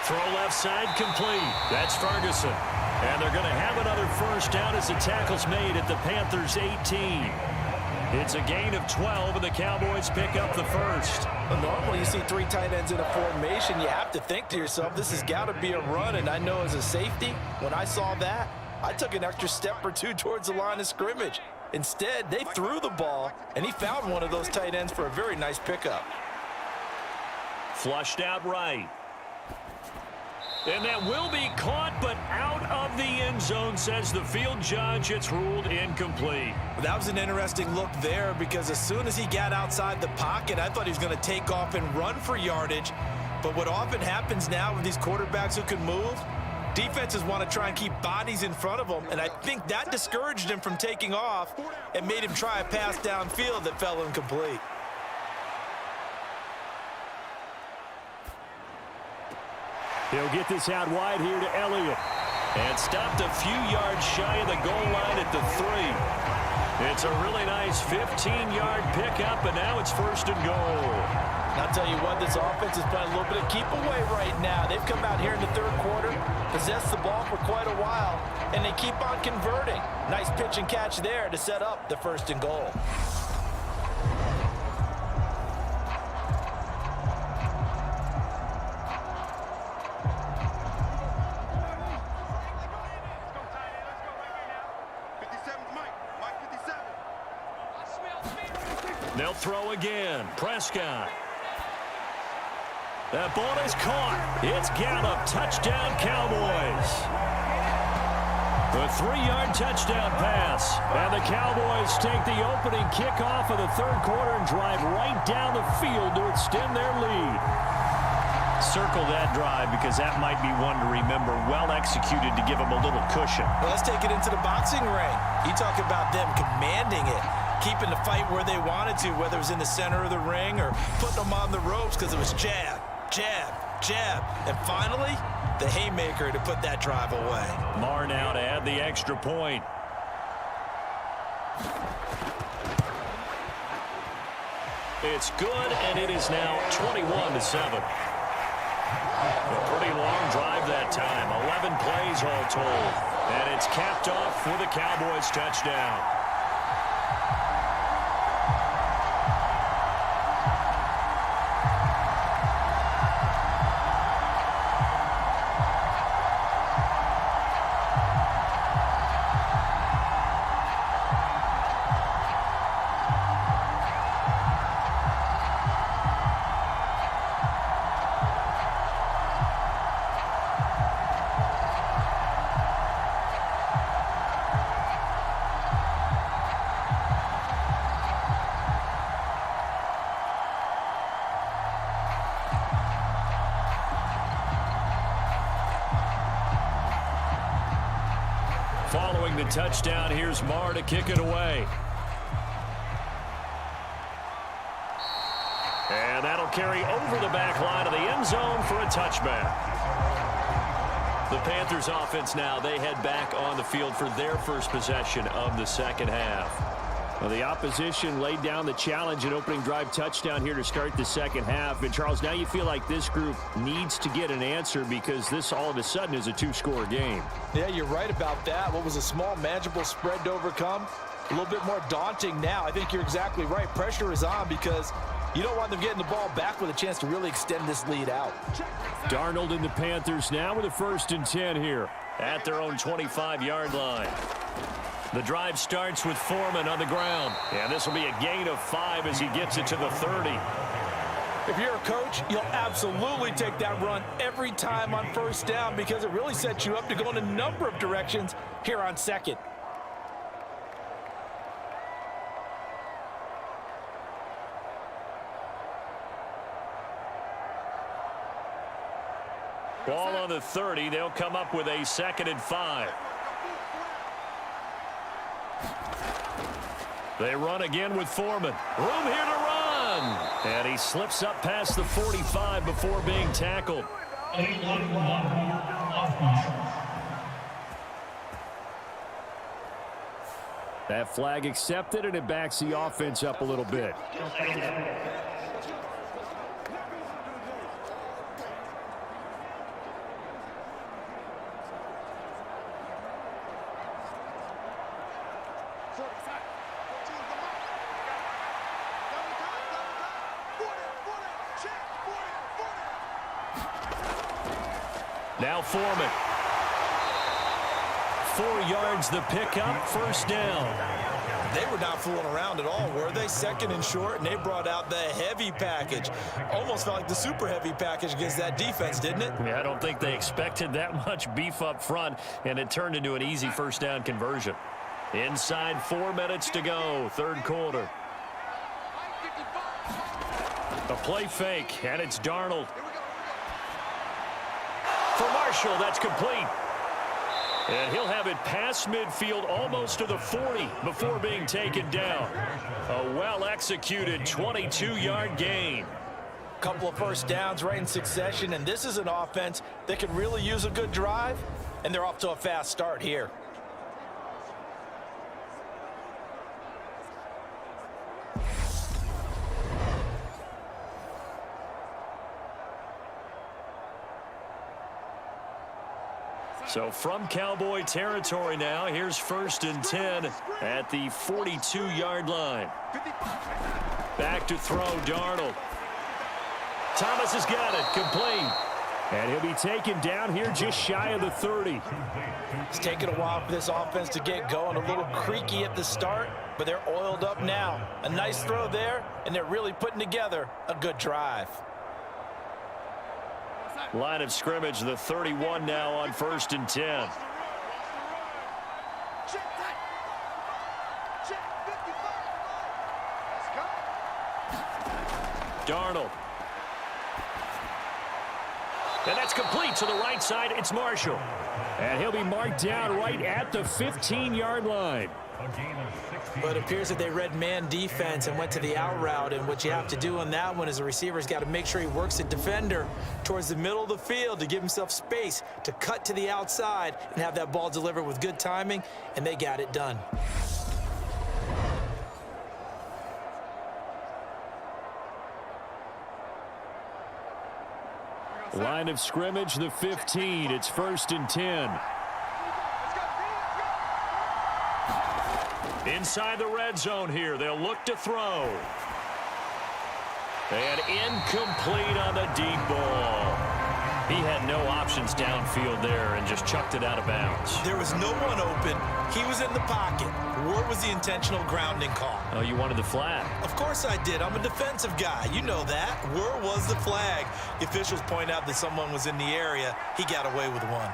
Throw left side complete. That's Ferguson. And they're going to have another first down as the tackle's made at the Panthers' 18. It's a gain of 12, and the Cowboys pick up the first. Well, normally you see 3 tight ends in a formation. You have to think to yourself, this has got to be a run. And I know as a safety, when I saw that, I took an extra step or 2 towards the line of scrimmage. Instead, they threw the ball, and he found one of those tight ends for a very nice pickup. Flushed out right. And that will be caught, but out of the end zone, says the field judge. It's ruled incomplete. That was an interesting look there, because as soon as he got outside the pocket, I thought he was going to take off and run for yardage. But what often happens now with these quarterbacks who can move, defenses want to try and keep bodies in front of them, and I think that discouraged him from taking off and made him try a pass downfield that fell incomplete. He'll get this out wide here to Elliott. And stopped a few yards shy of the goal line at the 3. It's a really nice 15-yard pickup, and now it's 1st and goal. I'll tell you what, this offense is playing a little bit of keep away right now. They've come out here in the 3rd quarter, possessed the ball for quite a while, and they keep on converting. Nice pitch and catch there to set up the 1st and goal. They'll throw again. Prescott. That ball is caught. It's Gallup. Touchdown, Cowboys. The 3-yard touchdown pass. And the Cowboys take the opening kickoff of the 3rd quarter and drive right down the field to extend their lead. Circle that drive, because that might be one to remember. Well executed to give them a little cushion. Well, let's take it into the boxing ring. You talk about them commanding it, keeping the fight where they wanted to, whether it was in the center of the ring or putting them on the ropes, because it was jab, jab, jab, and finally, the haymaker to put that drive away. Marr now to add the extra point. It's good, and it is now 21-7. A pretty long drive that time. 11 plays all told. And it's capped off with a Cowboys touchdown. Following the touchdown, here's Marr to kick it away. And that'll carry over the back line of the end zone for a touchback. The Panthers offense now, they head back on the field for their first possession of the second half. Well, the opposition laid down the challenge and opening drive touchdown here to start the second half. And, Charles, now you feel like this group needs to get an answer because this all of a sudden is a two-score game. Yeah, you're right about that. What was a small, manageable spread to overcome? A little bit more daunting now. I think you're exactly right. Pressure is on because you don't want them getting the ball back with a chance to really extend this lead out. Darnold and the Panthers now with a 1st and 10 here at their own 25-yard line. The drive starts with Foreman on the ground. And this will be a gain of 5 as he gets it to the 30. If you're a coach, you'll absolutely take that run every time on 1st down because it really sets you up to go in a number of directions here on 2nd. Ball on the 30. They'll come up with a 2nd and 5. They run again with Foreman. Room here to run. And he slips up past the 45 before being tackled. That flag accepted, and it backs the offense up a little bit. Now Foreman. 4 yards the pickup, 1st down. They were not fooling around at all, were they? 2nd and short, and they brought out the heavy package. Almost felt like the super heavy package against that defense, didn't it? Yeah, I don't think they expected that much beef up front, and it turned into an easy 1st down conversion. Inside 4 minutes to go, 3rd quarter. A play fake, and it's Darnold. For Marshall, that's complete. And he'll have it past midfield almost to the 40 before being taken down. A well-executed 22-yard gain. Couple of 1st downs right in succession, and this is an offense that could really use a good drive, and they're off to a fast start here. So from Cowboy territory now, here's 1st and 10 at the 42-yard line. Back to throw, Darnold. Thomas has got it, complete. And he'll be taken down here just shy of the 30. It's taken a while for this offense to get going. A little creaky at the start, but they're oiled up now. A nice throw there, and they're really putting together a good drive. Line of scrimmage, the 31 now on 1st and 10. Darnold. And that's complete to the right side. It's Marshall. And he'll be marked down right at the 15-yard line. But it appears that they read man defense and went to the out route. And what you have to do on that one is the receiver's got to make sure he works the defender towards the middle of the field to give himself space to cut to the outside and have that ball delivered with good timing. And they got it done. Line of scrimmage, the 15. It's 1st and 10. Inside the red zone here. They'll look to throw. And incomplete on the deep ball. He had no options downfield there and just chucked it out of bounds. There was no one open. He was in the pocket. Where was the intentional grounding call? Oh, you wanted the flag. Of course I did. I'm a defensive guy. You know that. Where was the flag? The officials point out that someone was in the area. He got away with one.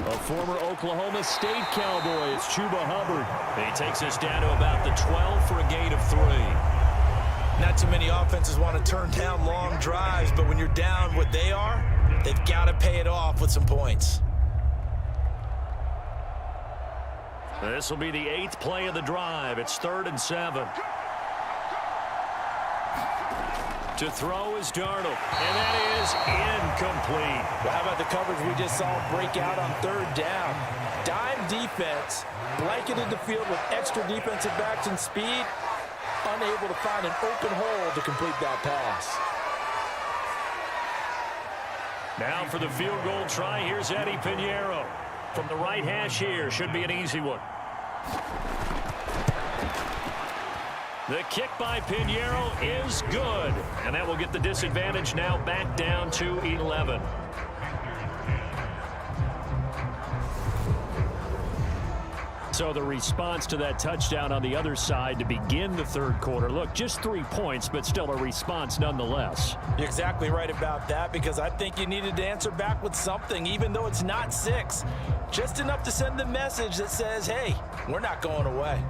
A former Oklahoma State Cowboy, it's Chuba Hubbard. He takes us down to about the 12 for a gain of 3. Not too many offenses want to turn down long drives, but when you're down what they are, they've got to pay it off with some points. This will be the 8th play of the drive. It's 3rd and 7. To throw is Darnold, and that is incomplete. Well, how about the coverage we just saw break out on 3rd down? Dime defense, blanketed the field with extra defensive backs and speed, unable to find an open hole to complete that pass. Now for the field goal try, here's Eddie Pinheiro. From the right hash here, should be an easy one. The kick by Pinheiro is good. And that will get the disadvantage now back down to 11. So the response to that touchdown on the other side to begin the 3rd quarter. Look, just 3 points, but still a response nonetheless. You're exactly right about that, because I think you needed to answer back with something, even though it's not 6. Just enough to send the message that says, hey, we're not going away.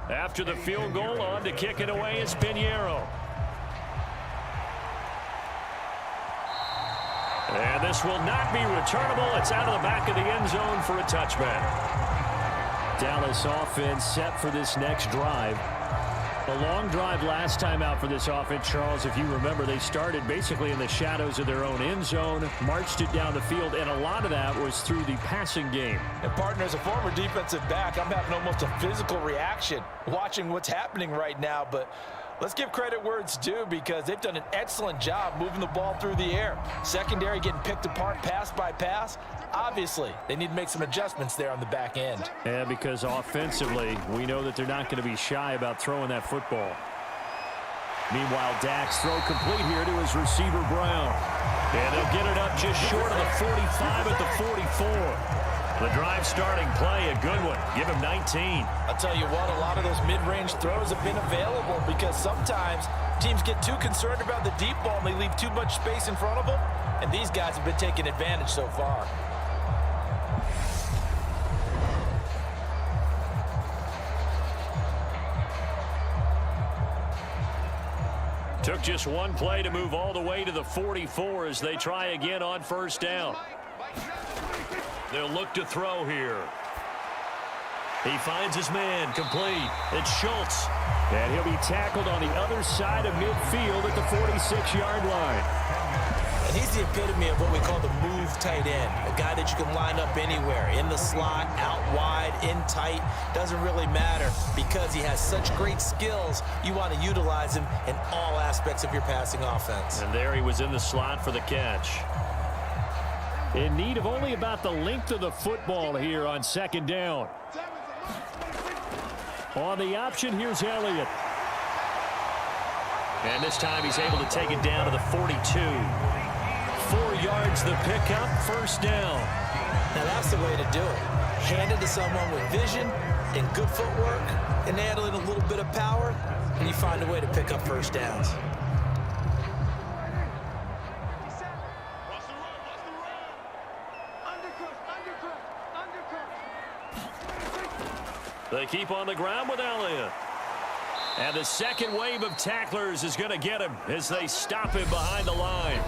After the field goal, on to kick it away is Pinheiro. And this will not be returnable. It's out of the back of the end zone for a touchback. Dallas offense set for this next drive. A long drive last time out for this offense, Charles. If you remember, they started basically in the shadows of their own end zone, marched it down the field, and a lot of that was through the passing game. And partner, as a former defensive back, I'm having almost a physical reaction watching what's happening right now. But let's give credit where it's due, because they've done an excellent job moving the ball through the air. Secondary getting picked apart pass by pass. Obviously, they need to make some adjustments there on the back end. Yeah, because offensively, we know that they're not going to be shy about throwing that football. Meanwhile, Dak's throw complete here to his receiver, Brown. And they'll get it up just short of the 45 at the 44. The drive starting play, a good one. Give him 19. I'll tell you what, a lot of those mid-range throws have been available, because sometimes teams get too concerned about the deep ball and they leave too much space in front of them. And these guys have been taking advantage so far. Took just one play to move all the way to the 44 as they try again on 1st down. They'll look to throw here. He finds his man, complete. It's Schultz. And he'll be tackled on the other side of midfield at the 46-yard line. And he's the epitome of what we call the move tight end. A guy that you can line up anywhere, in the slot, out wide, in tight. Doesn't really matter, because he has such great skills. You want to utilize him in all aspects of your passing offense. And there he was in the slot for the catch. In need of only about the length of the football here on 2nd down. On the option, here's Elliott. And this time he's able to take it down to the 42. 4 yards the pickup, 1st down. Now that's the way to do it. Hand it to someone with vision and good footwork, and add in a little bit of power, and you find a way to pick up 1st downs. They keep on the ground with Elliott. And the second wave of tacklers is going to get him as they stop him behind the line.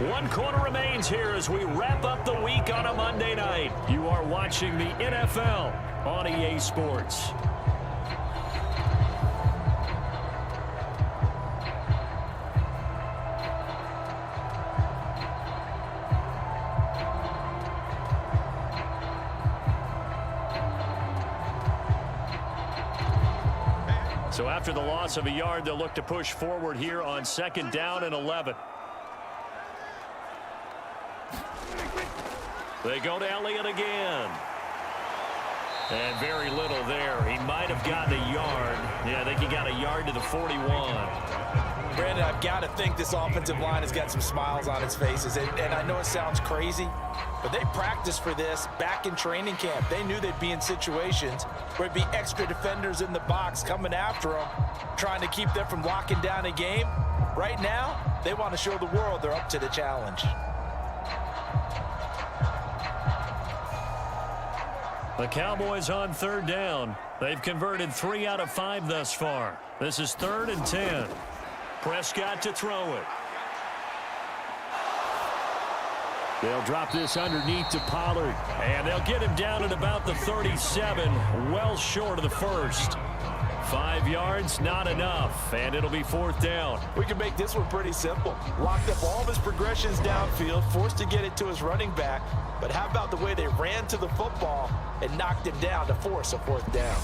1 quarter remains here as we wrap up the week on a Monday night. You are watching the NFL on EA Sports. So after the loss of a yard, they'll look to push forward here on 2nd down and 11. They go to Elliott again. And very little there. He might have gotten a yard. Yeah, I think he got a yard to the 41. Brandon, I've got to think this offensive line has got some smiles on its faces. And I know it sounds crazy, but they practiced for this back in training camp. They knew they'd be in situations where it'd be extra defenders in the box coming after them, trying to keep them from locking down a game. Right now, they want to show the world they're up to the challenge. The Cowboys on 3rd down. They've converted 3 out of 5 thus far. This is 3rd and 10. Prescott to throw it. They'll drop this underneath to Pollard. And they'll get him down at about the 37, well short of the first. 5 yards, not enough, and it'll be 4th down. We can make this one pretty simple. Locked up all of his progressions downfield, forced to get it to his running back. But how about the way they ran to the football and knocked him down to force a 4th down?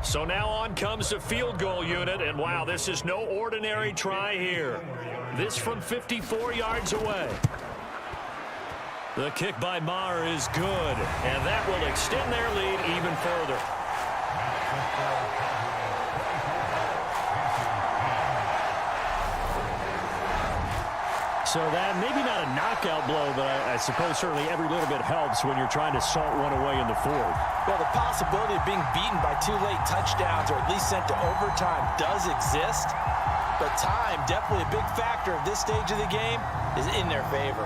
So now on comes the field goal unit, and wow, this is no ordinary try here. This from 54 yards away. The kick by Maher is good, and that will extend their lead even further. So that maybe not a knockout blow, but I suppose certainly every little bit helps when you're trying to salt one away in the 4th. Well, the possibility of being beaten by 2 late touchdowns or at least sent to overtime does exist, but time, definitely a big factor at this stage of the game, is in their favor.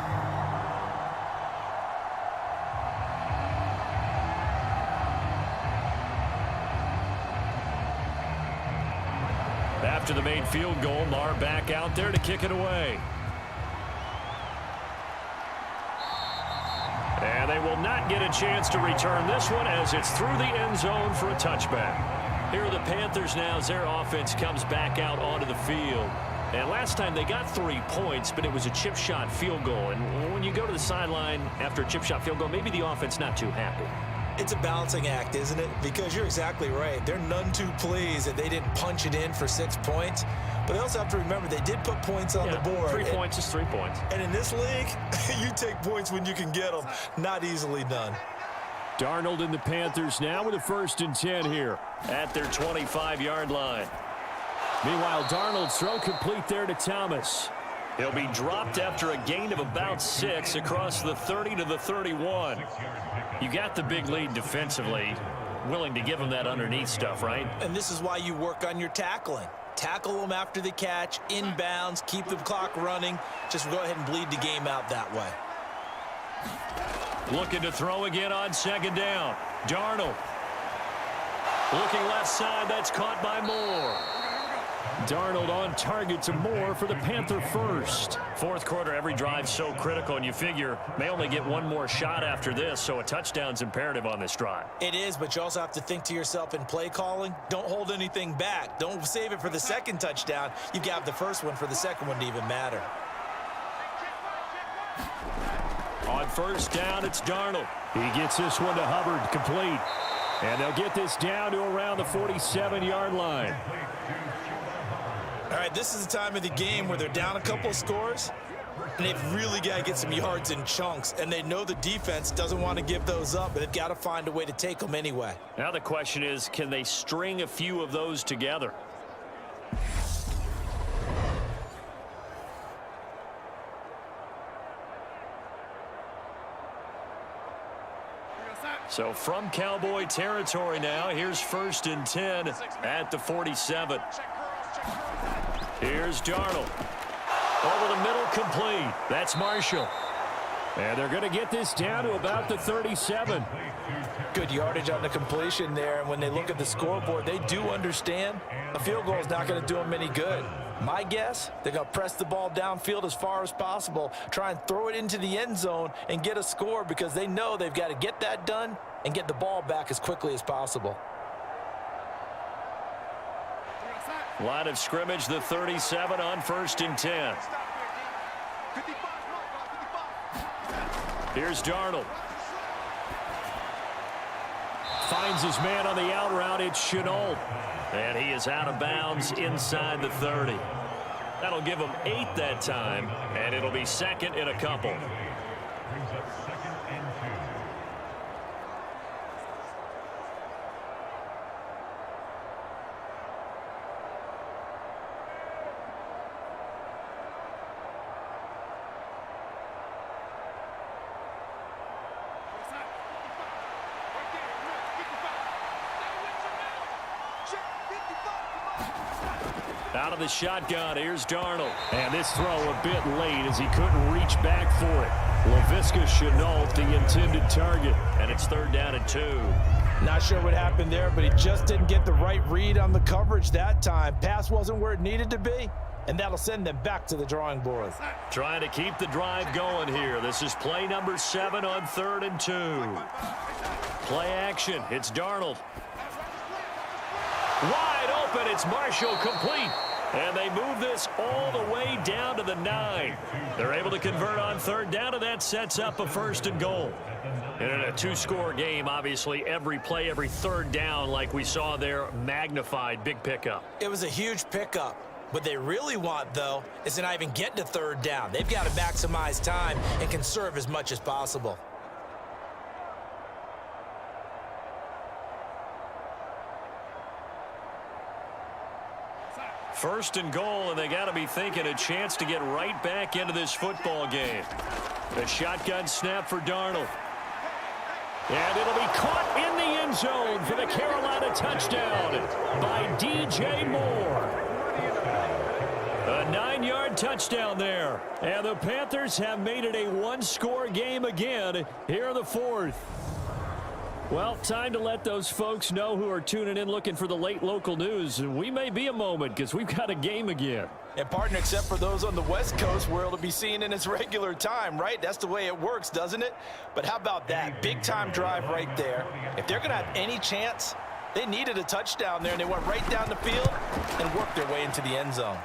After the made field goal, Maher back out there to kick it away. And they will not get a chance to return this one as it's through the end zone for a touchback. Here are the Panthers now as their offense comes back out onto the field. And last time they got 3 points, but it was a chip shot field goal. And when you go to the sideline after a chip shot field goal, maybe the offense not too happy. It's a balancing act, isn't it? Because you're exactly right. They're none too pleased that they didn't punch it in for 6 points. But they also have to remember they did put points on the board. 3 points is 3 points. And in this league, you take points when you can get them. Not easily done. Darnold and the Panthers now with a 1st and 10 here at their 25-yard line. Meanwhile, Darnold's throw complete there to Thomas. He'll be dropped after a gain of about 6 across the 30 to the 31. You got the big lead defensively. Willing to give him that underneath stuff, right? And this is why you work on your tackling. Tackle them after the catch, inbounds, keep the clock running. Just go ahead and bleed the game out that way. Looking to throw again on 2nd down. Darnold. Looking left side, that's caught by Moore. Darnold on target to Moore for the Panther first. 4th quarter, every drive so critical, and you figure may only get one more shot after this, so a touchdown's imperative on this drive. It is, but you also have to think to yourself in play calling, don't hold anything back. Don't save it for the 2nd touchdown. You've got the 1st one for the 2nd one to even matter. On 1st down, it's Darnold. He gets this one to Hubbard, complete. And they'll get this down to around the 47-yard line. All right, this is the time of the game where they're down a couple of scores, and they've really got to get some yards in chunks, and they know the defense doesn't want to give those up, but they've got to find a way to take them anyway. Now the question is, can they string a few of those together? So from Cowboy territory now, here's 1st and 10 at the 47. Here's Darnold. Over the middle, complete. That's Marshall. And they're going to get this down to about the 37. Good yardage on the completion there. And when they look at the scoreboard, they do understand a field goal is not going to do them any good. My guess, they're going to press the ball downfield as far as possible, try and throw it into the end zone and get a score because they know they've got to get that done and get the ball back as quickly as possible. Line of scrimmage, the 37 on 1st and 10. Here's Darnold. Finds his man on the out route. It's Chenault. And he is out of bounds inside the 30. That'll give him 8 that time, and it'll be second in a couple. Out of the shotgun, here's Darnold. And this throw a bit late as he couldn't reach back for it. Laviska Shenault, the intended target. And it's 3rd down and 2. Not sure what happened there, but he just didn't get the right read on the coverage that time. Pass wasn't where it needed to be, and that'll send them back to the drawing board. Trying to keep the drive going here. This is play number 7 on 3rd and 2. Play action. It's Darnold. Wide open. It's Marshall, complete. And they move this all the way down to the 9. They're able to convert on 3rd down, and that sets up a 1st and goal. And in a 2-score game, obviously, every play, every 3rd down, like we saw there, magnified. Big pickup. It was a huge pickup. What they really want, though, is to not even get to 3rd down. They've got to maximize time and conserve as much as possible. 1st and goal, and they got to be thinking a chance to get right back into this football game. The shotgun snap for Darnold. And it'll be caught in the end zone for the Carolina touchdown by DJ Moore. A 9-yard touchdown there. And the Panthers have made it a 1-score game again here in the 4th. Well, time to let those folks know who are tuning in looking for the late local news. We may be a moment because we've got a game again. And partner, except for those on the West Coast where it'll be seen in its regular time, right? That's the way it works, doesn't it? But how about that? Big time drive right there. If they're going to have any chance, they needed a touchdown there, and they went right down the field and worked their way into the end zone.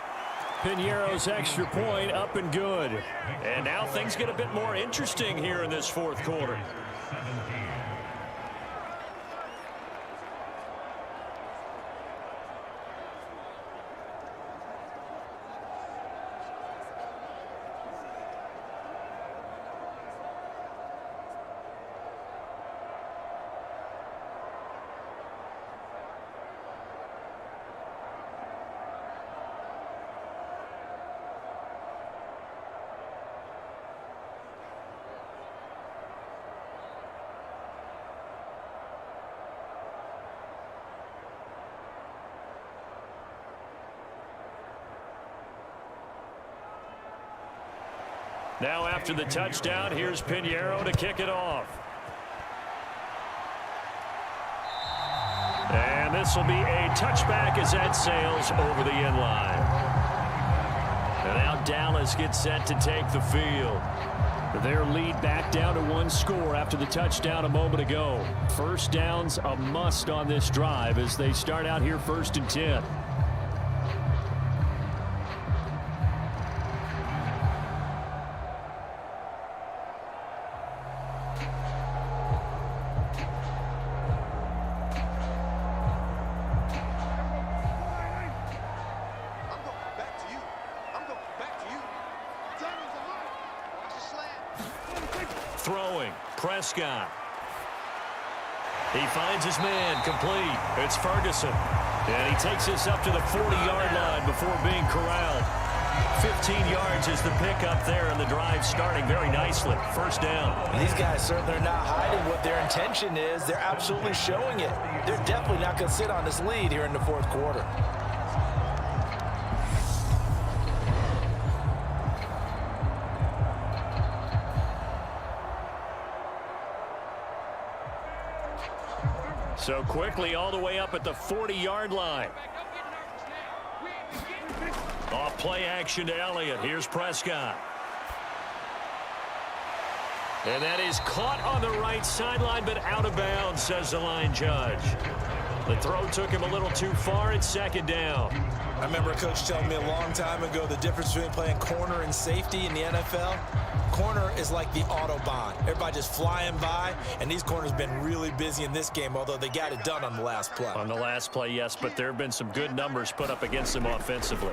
Piñeiro's extra point up and good. And now things get a bit more interesting here in this 4th quarter. Now after the touchdown, here's Piñeiro to kick it off. And this will be a touchback as that sails over the end line. And now Dallas gets set to take the field. Their lead back down to 1 score after the touchdown a moment ago. 1st down's a must on this drive as they start out here 1st and 10. Throwing, Prescott. He finds his man, complete. It's Ferguson. And he takes this up to the 40-yard line before being corralled. 15 yards is the pickup there, and the drive starting very nicely. 1st down. And these guys certainly are not hiding what their intention is. They're absolutely showing it. They're definitely not going to sit on this lead here in the 4th quarter. So quickly all the way up at the 40-yard line. Off play action to Elliott. Here's Prescott. And that is caught on the right sideline, but out of bounds, says the line judge. The throw took him a little too far. It's 2nd down. I remember a coach telling me a long time ago the difference between playing corner and safety in the NFL. Corner is like the Autobahn. Everybody just flying by, and these corners have been really busy in this game, although they got it done on the last play. On the last play, yes, but there have been some good numbers put up against them offensively.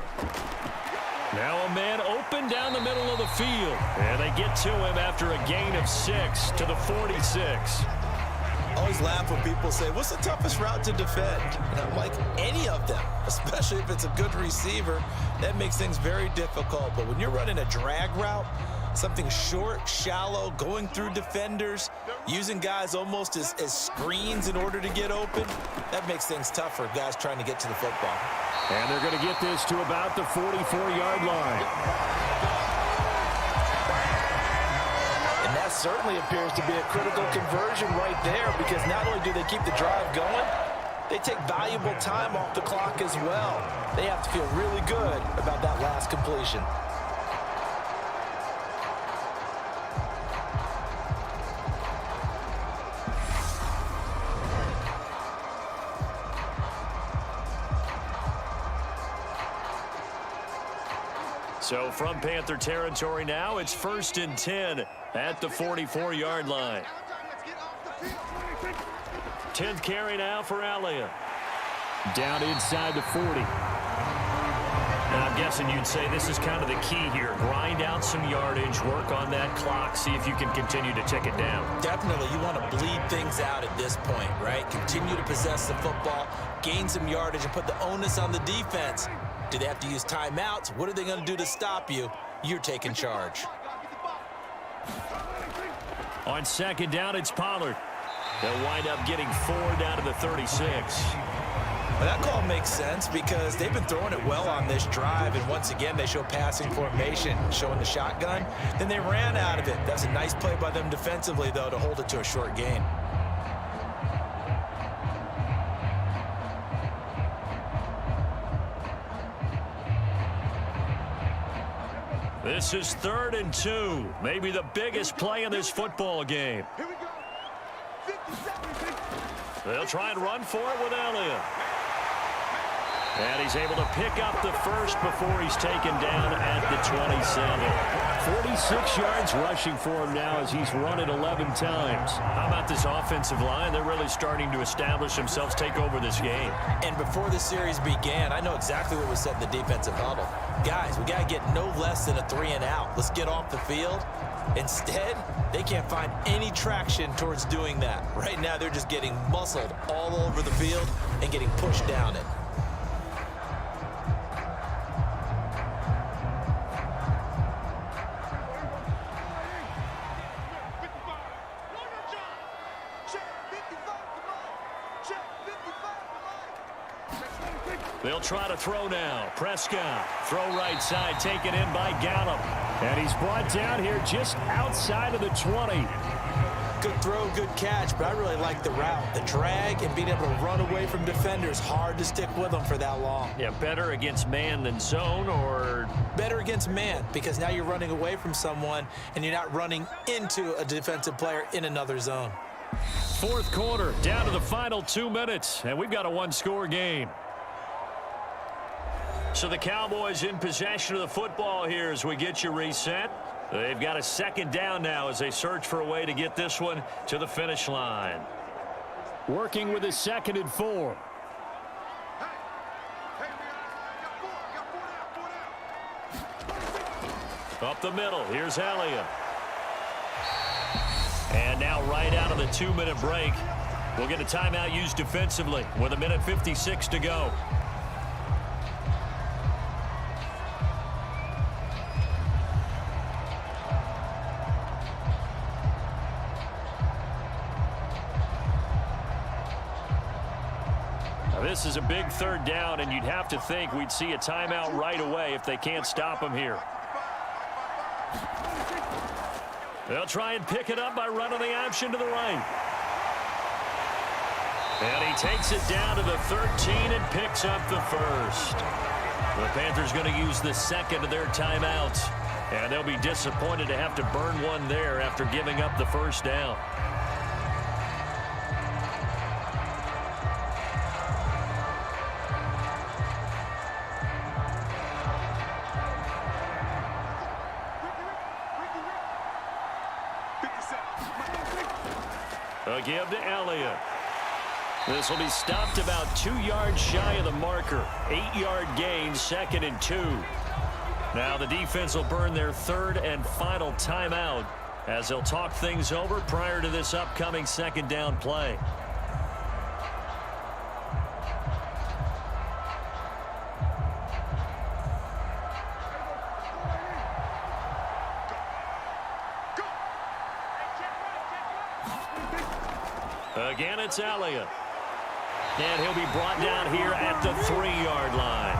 Now a man open down the middle of the field, and they get to him after a gain of 6 to the 46. I always laugh when people say, what's the toughest route to defend? And I'm like, any of them, especially if it's a good receiver. That makes things very difficult. But when you're running a drag route, something short, shallow, going through defenders, using guys almost as screens in order to get open, that makes things tough for guys trying to get to the football. And they're going to get this to about the 44-yard line. And that certainly appears to be a critical conversion right there, because not only do they keep the drive going, they take valuable time off the clock as well. They have to feel really good about that last completion. So from Panther territory now, it's 1st and 10 at the 44-yard line. 10th carry now for Elliott. Down inside the 40. And I'm guessing you'd say this is kind of the key here. Grind out some yardage, work on that clock, see if you can continue to tick it down. Definitely, you want to bleed things out at this point, right? Continue to possess the football, gain some yardage, and put the onus on the defense. Do they have to use timeouts? What are they going to do to stop you? You're taking charge. On 2nd down, it's Pollard. They'll wind up getting 4 down to the 36. Well, that call makes sense because they've been throwing it well on this drive, and once again, they show passing formation, showing the shotgun. Then they ran out of it. That's a nice play by them defensively, though, to hold it to a short gain. This is 3rd and 2. Maybe the biggest play in this football game. They'll try and run for it with Elliott. And he's able to pick up the first before he's taken down at the 27. 46 yards rushing for him now as he's run it 11 times. How about this offensive line? They're really starting to establish themselves, take over this game. And before the series began, I know exactly what was said in the defensive huddle. Guys, we got to get no less than a 3-and-out. Let's get off the field. Instead, they can't find any traction towards doing that. Right now, they're just getting muscled all over the field and getting pushed down it. They'll try to throw now. Prescott, throw right side, taken in by Gallup. And he's brought down here just outside of the 20. Good throw, good catch, but I really like the route. The drag and being able to run away from defenders, hard to stick with them for that long. Yeah, better against man than zone, or? Better against man, because now you're running away from someone and you're not running into a defensive player in another zone. 4th quarter, down to the final 2 minutes, and we've got a one-score game. So the Cowboys in possession of the football here as we get you reset. They've got a 2nd down now as they search for a way to get this one to the finish line. Working with a 2nd and 4. Up the middle, here's Elliott. And now right out of the 2-minute break, we'll get a timeout used defensively with 1:56 to go. This is a big 3rd down, and you'd have to think we'd see a timeout right away if they can't stop him here. They'll try and pick it up by running the option to the right. And he takes it down to the 13 and picks up the first. The Panthers going to use the 2nd of their timeouts, and they'll be disappointed to have to burn one there after giving up the 1st down. A give to Elliott. This will be stopped about 2 yards shy of the marker. 8-yard gain, 2nd and 2. Now the defense will burn their 3rd and final timeout as they'll talk things over prior to this upcoming 2nd down play. Again, it's Elliott. And he'll be brought down here at the 3-yard line.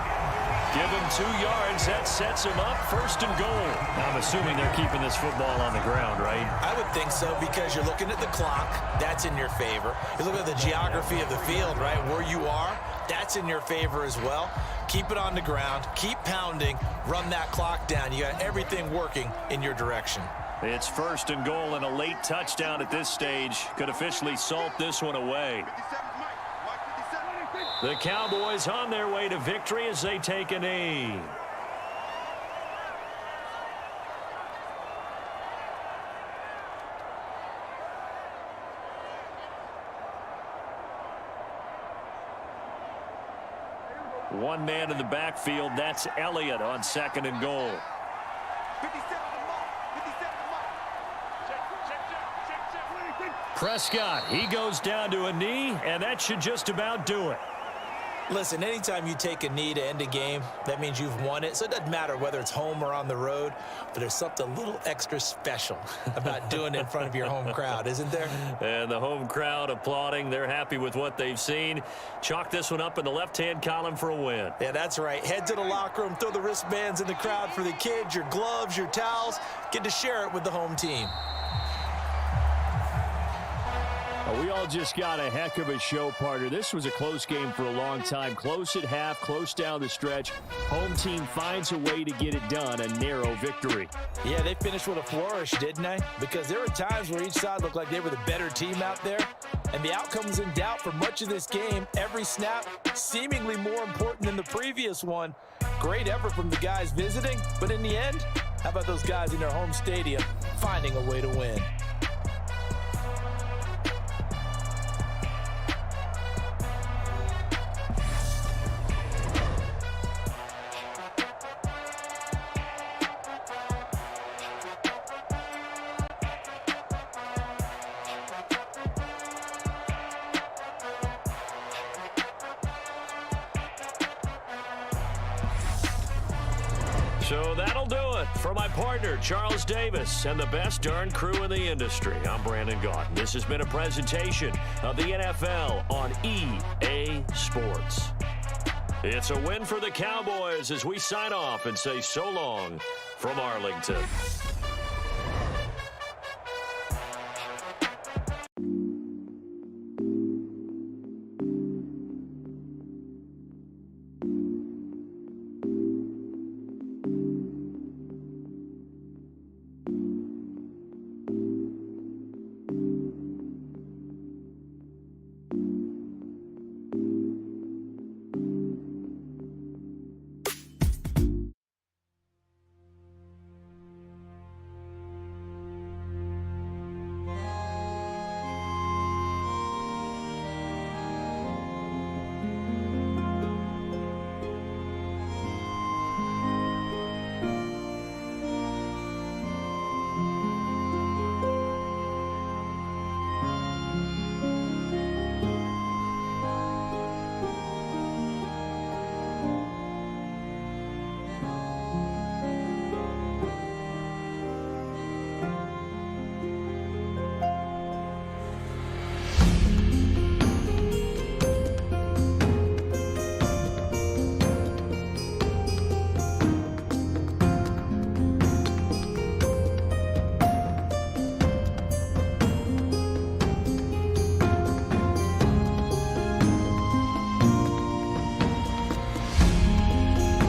Give him 2 yards. That sets him up 1st and goal. I'm assuming they're keeping this football on the ground, right? I would think so, because you're looking at the clock. That's in your favor. You look at the geography of the field, right? Where you are, that's in your favor as well. Keep it on the ground. Keep pounding. Run that clock down. You got everything working in your direction. It's 1st and goal, and a late touchdown at this stage could officially salt this one away. The Cowboys on their way to victory as they take a knee. One man in the backfield. That's Elliott on 2nd and goal. Prescott, he goes down to a knee, and that should just about do it. Listen, anytime you take a knee to end a game, that means you've won it. So it doesn't matter whether it's home or on the road, but there's something a little extra special about doing it in front of your home crowd, isn't there? And the home crowd applauding. They're happy with what they've seen. Chalk this one up in the left-hand column for a win. Yeah, that's right. Head to the locker room, throw the wristbands in the crowd for the kids, your gloves, your towels. Get to share it with the home team. We all just got a heck of a show, partner. This was a close game for a long time. Close at half, close down the stretch. Home team finds a way to get it done, a narrow victory. Yeah, they finished with a flourish, didn't they? Because there were times where each side looked like they were the better team out there. And the outcome was in doubt for much of this game. Every snap seemingly more important than the previous one. Great effort from the guys visiting. But in the end, how about those guys in their home stadium finding a way to win? So that'll do it for my partner, Charles Davis, and the best darn crew in the industry. I'm Brandon Gaudin. This has been a presentation of the NFL on EA Sports. It's a win for the Cowboys as we sign off and say so long from Arlington.